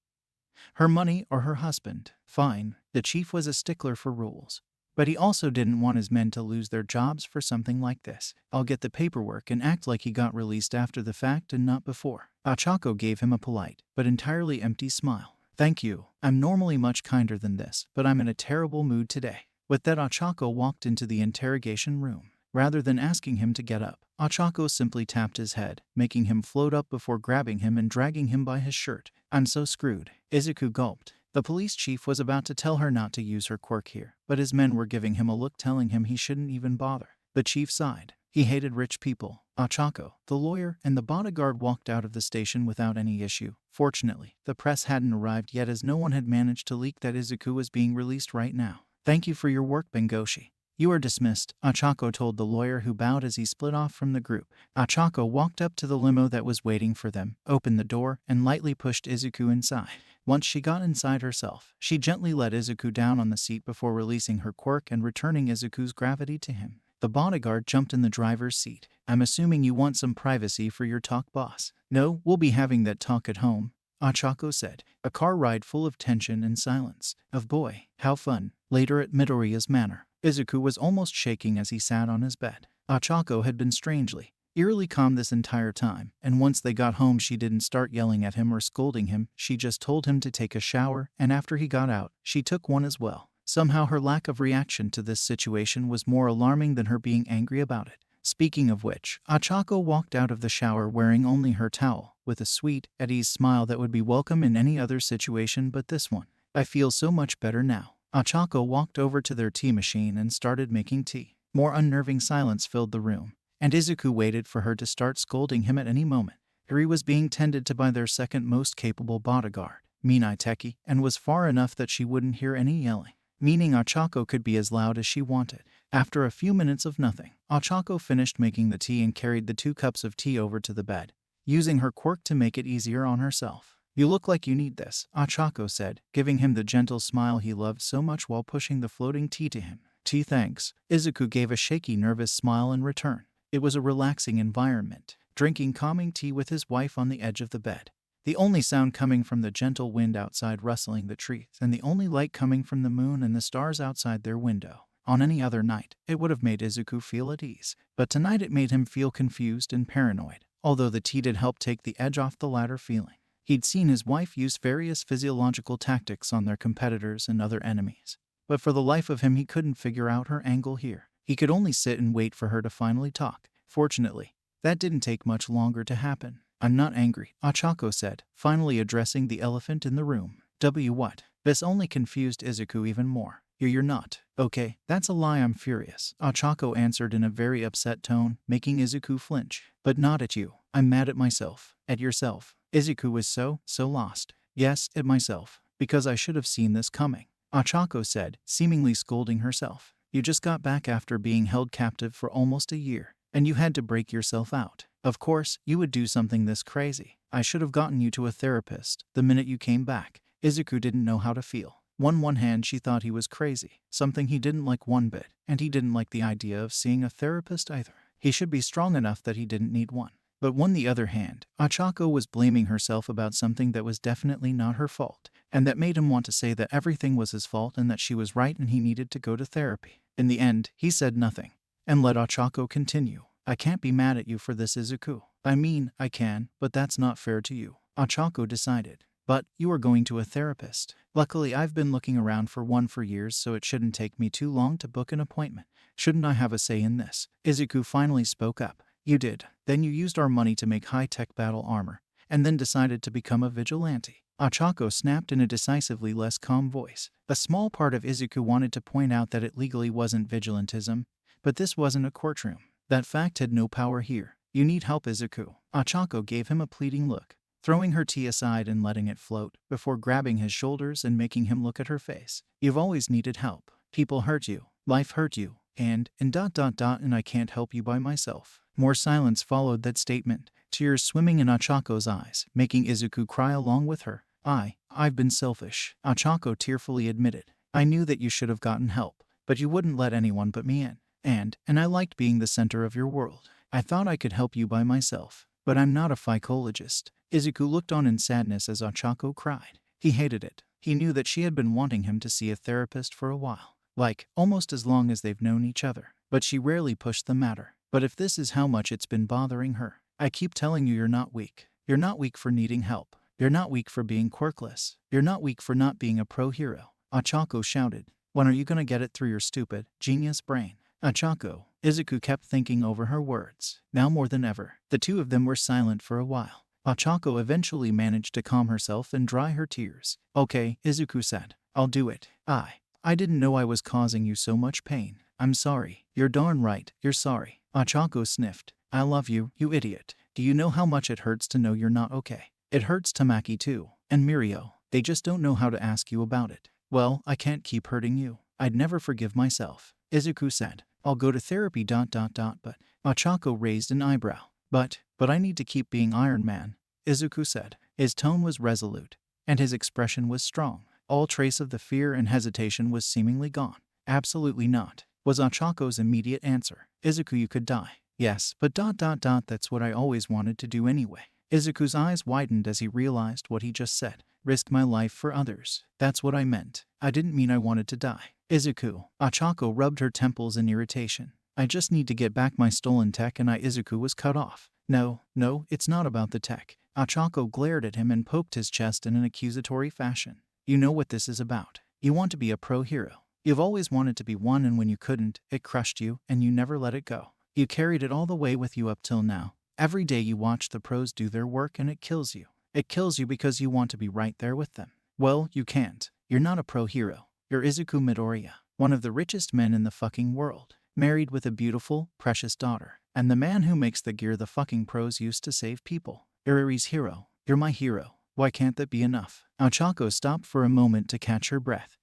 her money, or her husband. Fine, the chief was a stickler for rules. But he also didn't want his men to lose their jobs for something like this. "I'll get the paperwork and act like he got released after the fact and not before." Ochako gave him a polite, but entirely empty smile. Thank you. I'm normally much kinder than this, but I'm in a terrible mood today. With that, Ochako walked into the interrogation room. Rather than asking him to get up, Ochako simply tapped his head, making him float up before grabbing him and dragging him by his shirt. I'm so screwed. Izuku gulped. The police chief was about to tell her not to use her quirk here, but his men were giving him a look telling him he shouldn't even bother. The chief sighed. He hated rich people. Ochako, the lawyer, and the bodyguard walked out of the station without any issue. Fortunately, the press hadn't arrived yet as no one had managed to leak that Izuku was being released right now. Thank you for your work, Bengoshi. You are dismissed, Ochako told the lawyer, who bowed as he split off from the group. Ochako walked up to the limo that was waiting for them, opened the door, and lightly pushed Izuku inside. Once she got inside herself, she gently let Izuku down on the seat before releasing her quirk and returning Izuku's gravity to him. The bodyguard jumped in the driver's seat. I'm assuming you want some privacy for your talk, boss. No, we'll be having that talk at home, Ochako said. A car ride full of tension and silence. Of boy, how fun. Later at Midoriya's manor, Izuku was almost shaking as he sat on his bed. Ochako had been strangely, eerily calm this entire time, and once they got home she didn't start yelling at him or scolding him, she just told him to take a shower, and after he got out, she took one as well. Somehow her lack of reaction to this situation was more alarming than her being angry about it. Speaking of which, Ochako walked out of the shower wearing only her towel, with a sweet, at ease smile that would be welcome in any other situation but this one. I feel so much better now. Ochako walked over to their tea machine and started making tea. More unnerving silence filled the room, and Izuku waited for her to start scolding him at any moment. He was being tended to by their second most capable bodyguard, Minai Teki, and was far enough that she wouldn't hear any yelling, meaning Ochako could be as loud as she wanted. After a few minutes of nothing, Ochako finished making the tea and carried the 2 cups of tea over to the bed, using her quirk to make it easier on herself. You look like you need this, Ochako said, giving him the gentle smile he loved so much while pushing the floating tea to him. Tea, thanks. Izuku gave a shaky, nervous smile in return. It was a relaxing environment, drinking calming tea with his wife on the edge of the bed. The only sound coming from the gentle wind outside rustling the trees, and the only light coming from the moon and the stars outside their window. On any other night, it would have made Izuku feel at ease, but tonight it made him feel confused and paranoid, although the tea did help take the edge off the latter feeling. He'd seen his wife use various physiological tactics on their competitors and other enemies, but for the life of him he couldn't figure out her angle here. He could only sit and wait for her to finally talk. Fortunately, that didn't take much longer to happen. I'm not angry, Ochako said, finally addressing the elephant in the room. What? This only confused Izuku even more. You're not. Okay, that's a lie, I'm furious, Ochako answered in a very upset tone, making Izuku flinch. But not at you. I'm mad at myself. At yourself. Izuku was so lost. Yes, at myself. Because I should have seen this coming, Ochako said, seemingly scolding herself. You just got back after being held captive for almost a year, and you had to break yourself out. Of course, you would do something this crazy. I should have gotten you to a therapist the minute you came back. Izuku didn't know how to feel. On one hand, she thought he was crazy, something he didn't like one bit, and he didn't like the idea of seeing a therapist either. He should be strong enough that he didn't need one. But on the other hand, Ochako was blaming herself about something that was definitely not her fault, and that made him want to say that everything was his fault and that she was right and he needed to go to therapy. In the end, he said nothing, and let Ochako continue. I can't be mad at you for this, Izuku. I mean, I can, but that's not fair to you, Ochako decided. But you are going to a therapist. Luckily, I've been looking around for one for years, so it shouldn't take me too long to book an appointment. Shouldn't I have a say in this? Izuku finally spoke up. You did. Then you used our money to make high-tech battle armor, and then decided to become a vigilante. Ochako snapped in a decisively less calm voice. A small part of Izuku wanted to point out that it legally wasn't vigilantism, but this wasn't a courtroom. That fact had no power here. You need help, Izuku. Ochako gave him a pleading look, throwing her tea aside and letting it float, before grabbing his shoulders and making him look at her face. You've always needed help. People hurt you. Life hurt you. And I can't help you by myself. More silence followed that statement, tears swimming in Ochako's eyes, making Izuku cry along with her. I've been selfish, Ochako tearfully admitted. I knew that you should have gotten help, but you wouldn't let anyone but me in. And I liked being the center of your world. I thought I could help you by myself, but I'm not a psychologist. Izuku looked on in sadness as Ochako cried. He hated it. He knew that she had been wanting him to see a therapist for a while, like, almost as long as they've known each other. But she rarely pushed the matter. But if this is how much it's been bothering her, I keep telling you you're not weak. You're not weak for needing help. You're not weak for being quirkless. You're not weak for not being a pro hero. Ochako shouted. When are you gonna get it through your stupid, genius brain? Ochako. Izuku kept thinking over her words. Now more than ever, the two of them were silent for a while. Ochako eventually managed to calm herself and dry her tears. Okay, Izuku said. I'll do it. I didn't know I was causing you so much pain. I'm sorry. You're darn right, you're sorry. Ochako sniffed. I love you, you idiot. Do you know how much it hurts to know you're not okay? It hurts Tamaki too. And Mirio. They just don't know how to ask you about it. Well, I can't keep hurting you. I'd never forgive myself. Izuku said. I'll go to therapy ... but Ochako raised an eyebrow. But I need to keep being Iron Man, Izuku said. His tone was resolute, and his expression was strong. All trace of the fear and hesitation was seemingly gone. Absolutely not, was Ochako's immediate answer. Izuku, you could die. Yes, but ... that's what I always wanted to do anyway. Izuku's eyes widened as he realized what he just said. Risk my life for others. That's what I meant. I didn't mean I wanted to die. Izuku. Ochako rubbed her temples in irritation. I just need to get back my stolen tech and Izuku was cut off. No, it's not about the tech. Ochako glared at him and poked his chest in an accusatory fashion. You know what this is about. You want to be a pro hero. You've always wanted to be one, and when you couldn't, it crushed you and you never let it go. You carried it all the way with you up till now. Every day you watch the pros do their work and it kills you. It kills you because you want to be right there with them. Well, you can't. You're not a pro hero. You're Izuku Midoriya, one of the richest men in the fucking world, married with a beautiful, precious daughter, and the man who makes the gear the fucking pros use to save people. Iriri's hero. You're my hero. Why can't that be enough? Ochako stopped for a moment to catch her breath.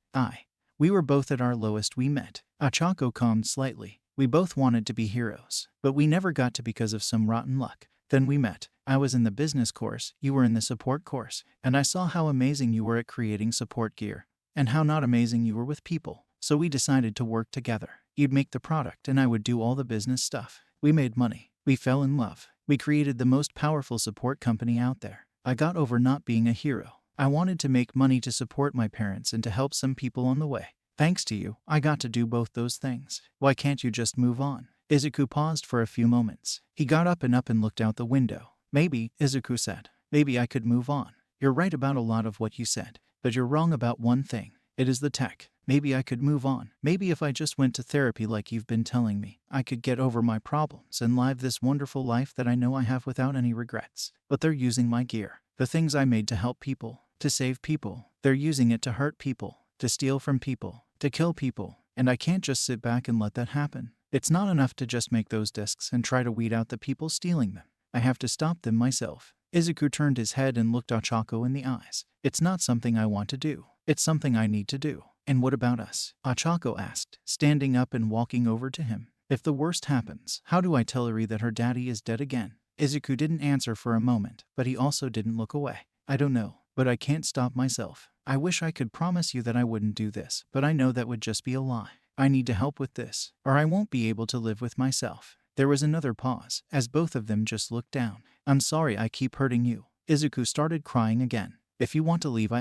We were both at our lowest we met. Ochako calmed slightly. We both wanted to be heroes, but we never got to because of some rotten luck. Then we met. I was in the business course, you were in the support course, and I saw how amazing you were at creating support gear, and how not amazing you were with people. So we decided to work together. You'd make the product and I would do all the business stuff. We made money. We fell in love. We created the most powerful support company out there. I got over not being a hero. I wanted to make money to support my parents and to help some people on the way. Thanks to you, I got to do both those things. Why can't you just move on? Izuku paused for a few moments. He got up and looked out the window. Maybe, Izuku said. Maybe I could move on. You're right about a lot of what you said, but you're wrong about one thing. It is the tech. Maybe I could move on. Maybe if I just went to therapy like you've been telling me, I could get over my problems and live this wonderful life that I know I have without any regrets. But they're using my gear. The things I made to help people, to save people. They're using it to hurt people, to steal from people, to kill people. And I can't just sit back and let that happen. It's not enough to just make those discs and try to weed out the people stealing them. I have to stop them myself. Izuku turned his head and looked Ochako in the eyes. It's not something I want to do. It's something I need to do. And what about us? Ochako asked, standing up and walking over to him. If the worst happens, how do I tell Eri that her daddy is dead again? Izuku didn't answer for a moment, but he also didn't look away. I don't know, but I can't stop myself. I wish I could promise you that I wouldn't do this, but I know that would just be a lie. I need to help with this, or I won't be able to live with myself. There was another pause, as both of them just looked down. I'm sorry I keep hurting you. Izuku started crying again. If you want to leave,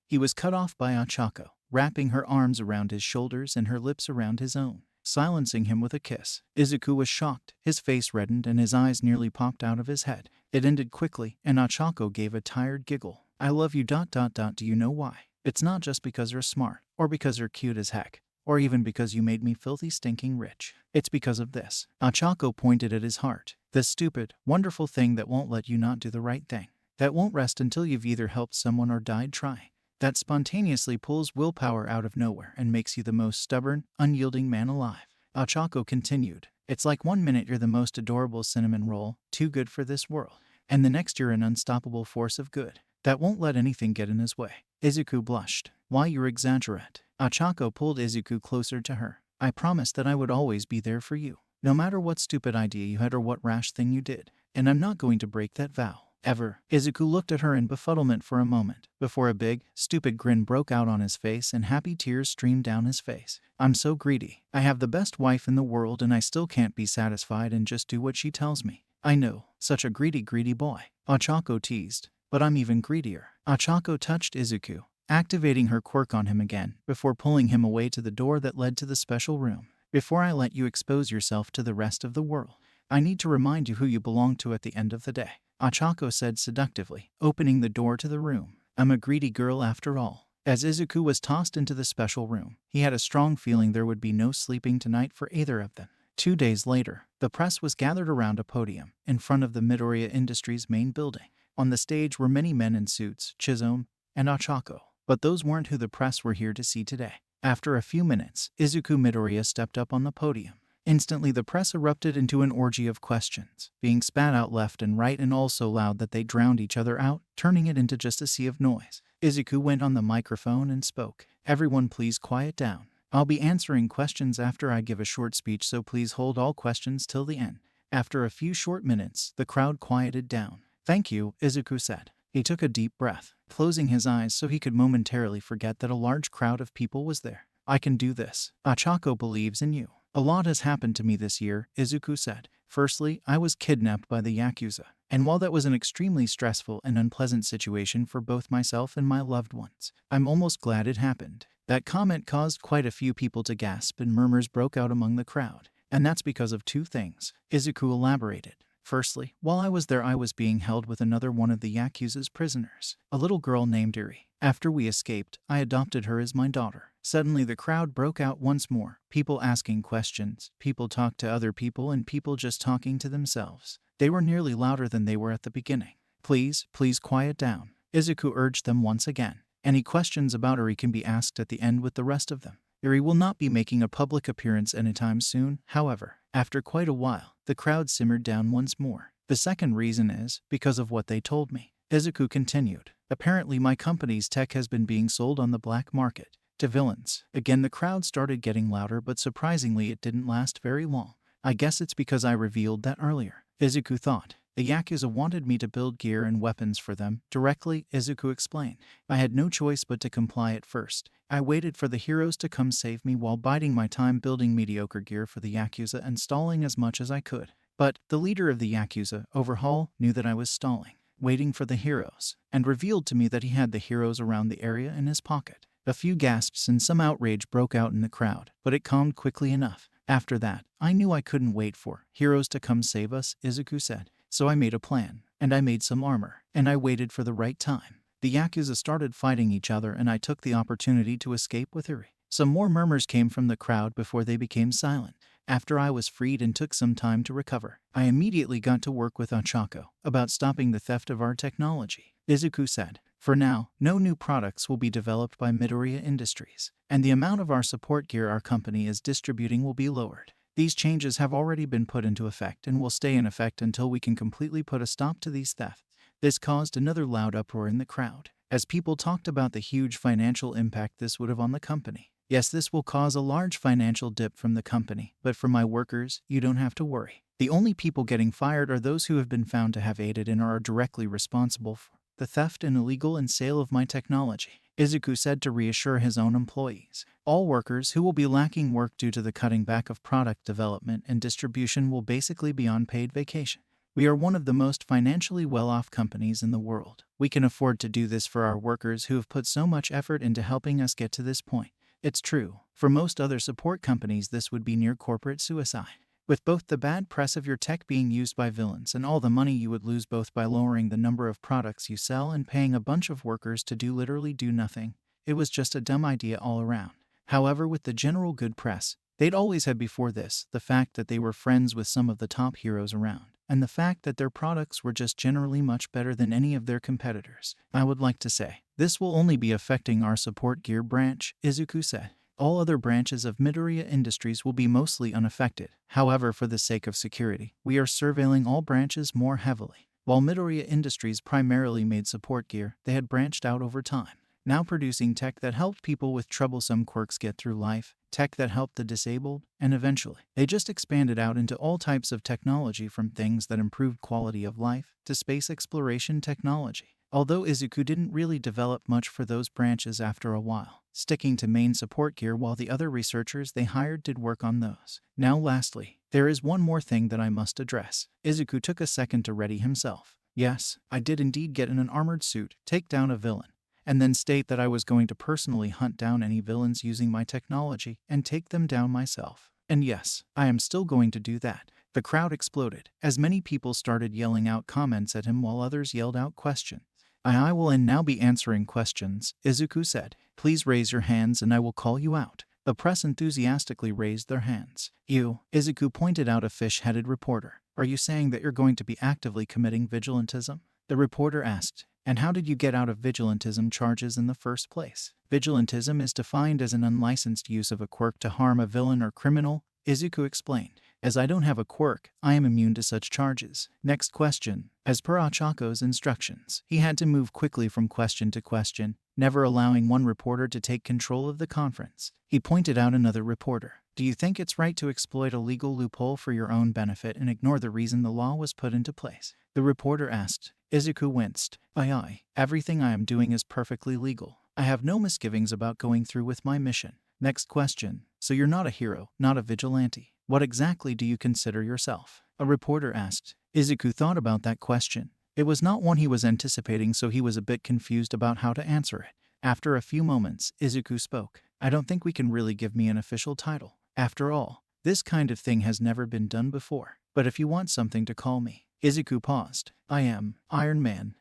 He was cut off by Ochako, wrapping her arms around his shoulders and her lips around his own, silencing him with a kiss. Izuku was shocked, his face reddened and his eyes nearly popped out of his head. It ended quickly, and Ochako gave a tired giggle. I love you ... Do you know why? It's not just because you're smart, or because you're cute as heck, or even because you made me filthy stinking rich. It's because of this. Ochako pointed at his heart. This stupid, wonderful thing that won't let you not do the right thing. That won't rest until you've either helped someone or died trying. That spontaneously pulls willpower out of nowhere and makes you the most stubborn, unyielding man alive. Ochako continued. It's like 1 minute you're the most adorable cinnamon roll, too good for this world, and the next you're an unstoppable force of good that won't let anything get in his way. Izuku blushed. Why, you exaggerate. Ochako pulled Izuku closer to her. I promised that I would always be there for you, no matter what stupid idea you had or what rash thing you did, and I'm not going to break that vow. Ever. Izuku looked at her in befuddlement for a moment, before a big, stupid grin broke out on his face and happy tears streamed down his face. I'm so greedy. I have the best wife in the world and I still can't be satisfied and just do what she tells me. I know. Such a greedy boy. Ochako teased. But I'm even greedier. Ochako touched Izuku, activating her quirk on him again, before pulling him away to the door that led to the special room. Before I let you expose yourself to the rest of the world, I need to remind you who you belong to at the end of the day. Ochako said seductively, opening the door to the room. I'm a greedy girl after all. As Izuku was tossed into the special room, he had a strong feeling there would be no sleeping tonight for either of them. 2 days later, the press was gathered around a podium in front of the Midoriya Industries main building. On the stage were many men in suits, Chizome and Ochako, but those weren't who the press were here to see today. After a few minutes, Izuku Midoriya stepped up on the podium. Instantly, the press erupted into an orgy of questions, being spat out left and right and all so loud that they drowned each other out, turning it into just a sea of noise. Izuku went on the microphone and spoke. Everyone please quiet down. I'll be answering questions after I give a short speech, so please hold all questions till the end. After a few short minutes, the crowd quieted down. Thank you, Izuku said. He took a deep breath, closing his eyes so he could momentarily forget that a large crowd of people was there. I can do this. Ochako believes in you. A lot has happened to me this year, Izuku said. Firstly, I was kidnapped by the Yakuza, and while that was an extremely stressful and unpleasant situation for both myself and my loved ones, I'm almost glad it happened. That comment caused quite a few people to gasp and murmurs broke out among the crowd. And that's because of 2 things, Izuku elaborated. Firstly, while I was there I was being held with another one of the Yakuza's prisoners, a little girl named Eri. After we escaped, I adopted her as my daughter. Suddenly the crowd broke out once more, people asking questions, people talked to other people and people just talking to themselves. They were nearly louder than they were at the beginning. Please quiet down, Izuku urged them once again. Any questions about Eri can be asked at the end with the rest of them. Eri will not be making a public appearance anytime soon, however. After quite a while, the crowd simmered down once more. The second reason is because of what they told me. Izuku continued. Apparently my company's tech has been being sold on the black market to villains. Again the crowd started getting louder, but surprisingly it didn't last very long. I guess it's because I revealed that earlier, Izuku thought. The Yakuza wanted me to build gear and weapons for them directly, Izuku explained. I had no choice but to comply at first. I waited for the heroes to come save me while biding my time building mediocre gear for the Yakuza and stalling as much as I could. But the leader of the Yakuza, Overhaul, knew that I was stalling, waiting for the heroes, and revealed to me that he had the heroes around the area in his pocket. A few gasps and some outrage broke out in the crowd, but it calmed quickly enough. After that, I knew I couldn't wait for heroes to come save us, Izuku said. So I made a plan, and I made some armor, and I waited for the right time. The Yakuza started fighting each other and I took the opportunity to escape with Eri. Some more murmurs came from the crowd before they became silent. After I was freed and took some time to recover, I immediately got to work with Ochako about stopping the theft of our technology, Izuku said. For now, no new products will be developed by Midoriya Industries, and the amount of our support gear our company is distributing will be lowered. These changes have already been put into effect and will stay in effect until we can completely put a stop to these thefts. This caused another loud uproar in the crowd, as people talked about the huge financial impact this would have on the company. Yes, this will cause a large financial dip from the company, but for my workers, you don't have to worry. The only people getting fired are those who have been found to have aided and are directly responsible for the theft and illegal and sale of my technology, Izuku said to reassure his own employees. All workers who will be lacking work due to the cutting back of product development and distribution will basically be on paid vacation. We are one of the most financially well-off companies in the world. We can afford to do this for our workers who have put so much effort into helping us get to this point. It's true. For most other support companies, this would be near corporate suicide. With both the bad press of your tech being used by villains and all the money you would lose both by lowering the number of products you sell and paying a bunch of workers to literally do nothing, it was just a dumb idea all around. However, with the general good press they'd always had before this, the fact that they were friends with some of the top heroes around, and the fact that their products were just generally much better than any of their competitors, I would like to say, this will only be affecting our support gear branch, Izuku said. All other branches of Midoriya Industries will be mostly unaffected. However, for the sake of security, we are surveilling all branches more heavily. While Midoriya Industries primarily made support gear, they had branched out over time, now producing tech that helped people with troublesome quirks get through life, tech that helped the disabled, and eventually, they just expanded out into all types of technology, from things that improved quality of life to space exploration technology. Although Izuku didn't really develop much for those branches after a while, sticking to main support gear while the other researchers they hired did work on those. Now lastly, there is one more thing that I must address. Izuku took a second to ready himself. Yes, I did indeed get in an armored suit, take down a villain, and then state that I was going to personally hunt down any villains using my technology and take them down myself. And yes, I am still going to do that. The crowd exploded, as many people started yelling out comments at him while others yelled out questions. I will now be answering questions, Izuku said. Please raise your hands and I will call you out. The press enthusiastically raised their hands. You, Izuku pointed out a fish-headed reporter. Are you saying that you're going to be actively committing vigilantism? The reporter asked. And how did you get out of vigilantism charges in the first place? Vigilantism is defined as an unlicensed use of a quirk to harm a villain or criminal, Izuku explained. As I don't have a quirk, I am immune to such charges. Next question. As per Achako's instructions, he had to move quickly from question to question, never allowing one reporter to take control of the conference. He pointed out another reporter. Do you think it's right to exploit a legal loophole for your own benefit and ignore the reason the law was put into place? The reporter asked. Izuku winced. Aye, everything I am doing is perfectly legal. I have no misgivings about going through with my mission. Next question. So you're not a hero, not a vigilante. What exactly do you consider yourself? A reporter asked. Izuku thought about that question. It was not one he was anticipating, so he was a bit confused about how to answer it. After a few moments, Izuku spoke. I don't think we can really give me an official title. After all, this kind of thing has never been done before. But if you want something to call me. Izuku paused. I am Iron Man,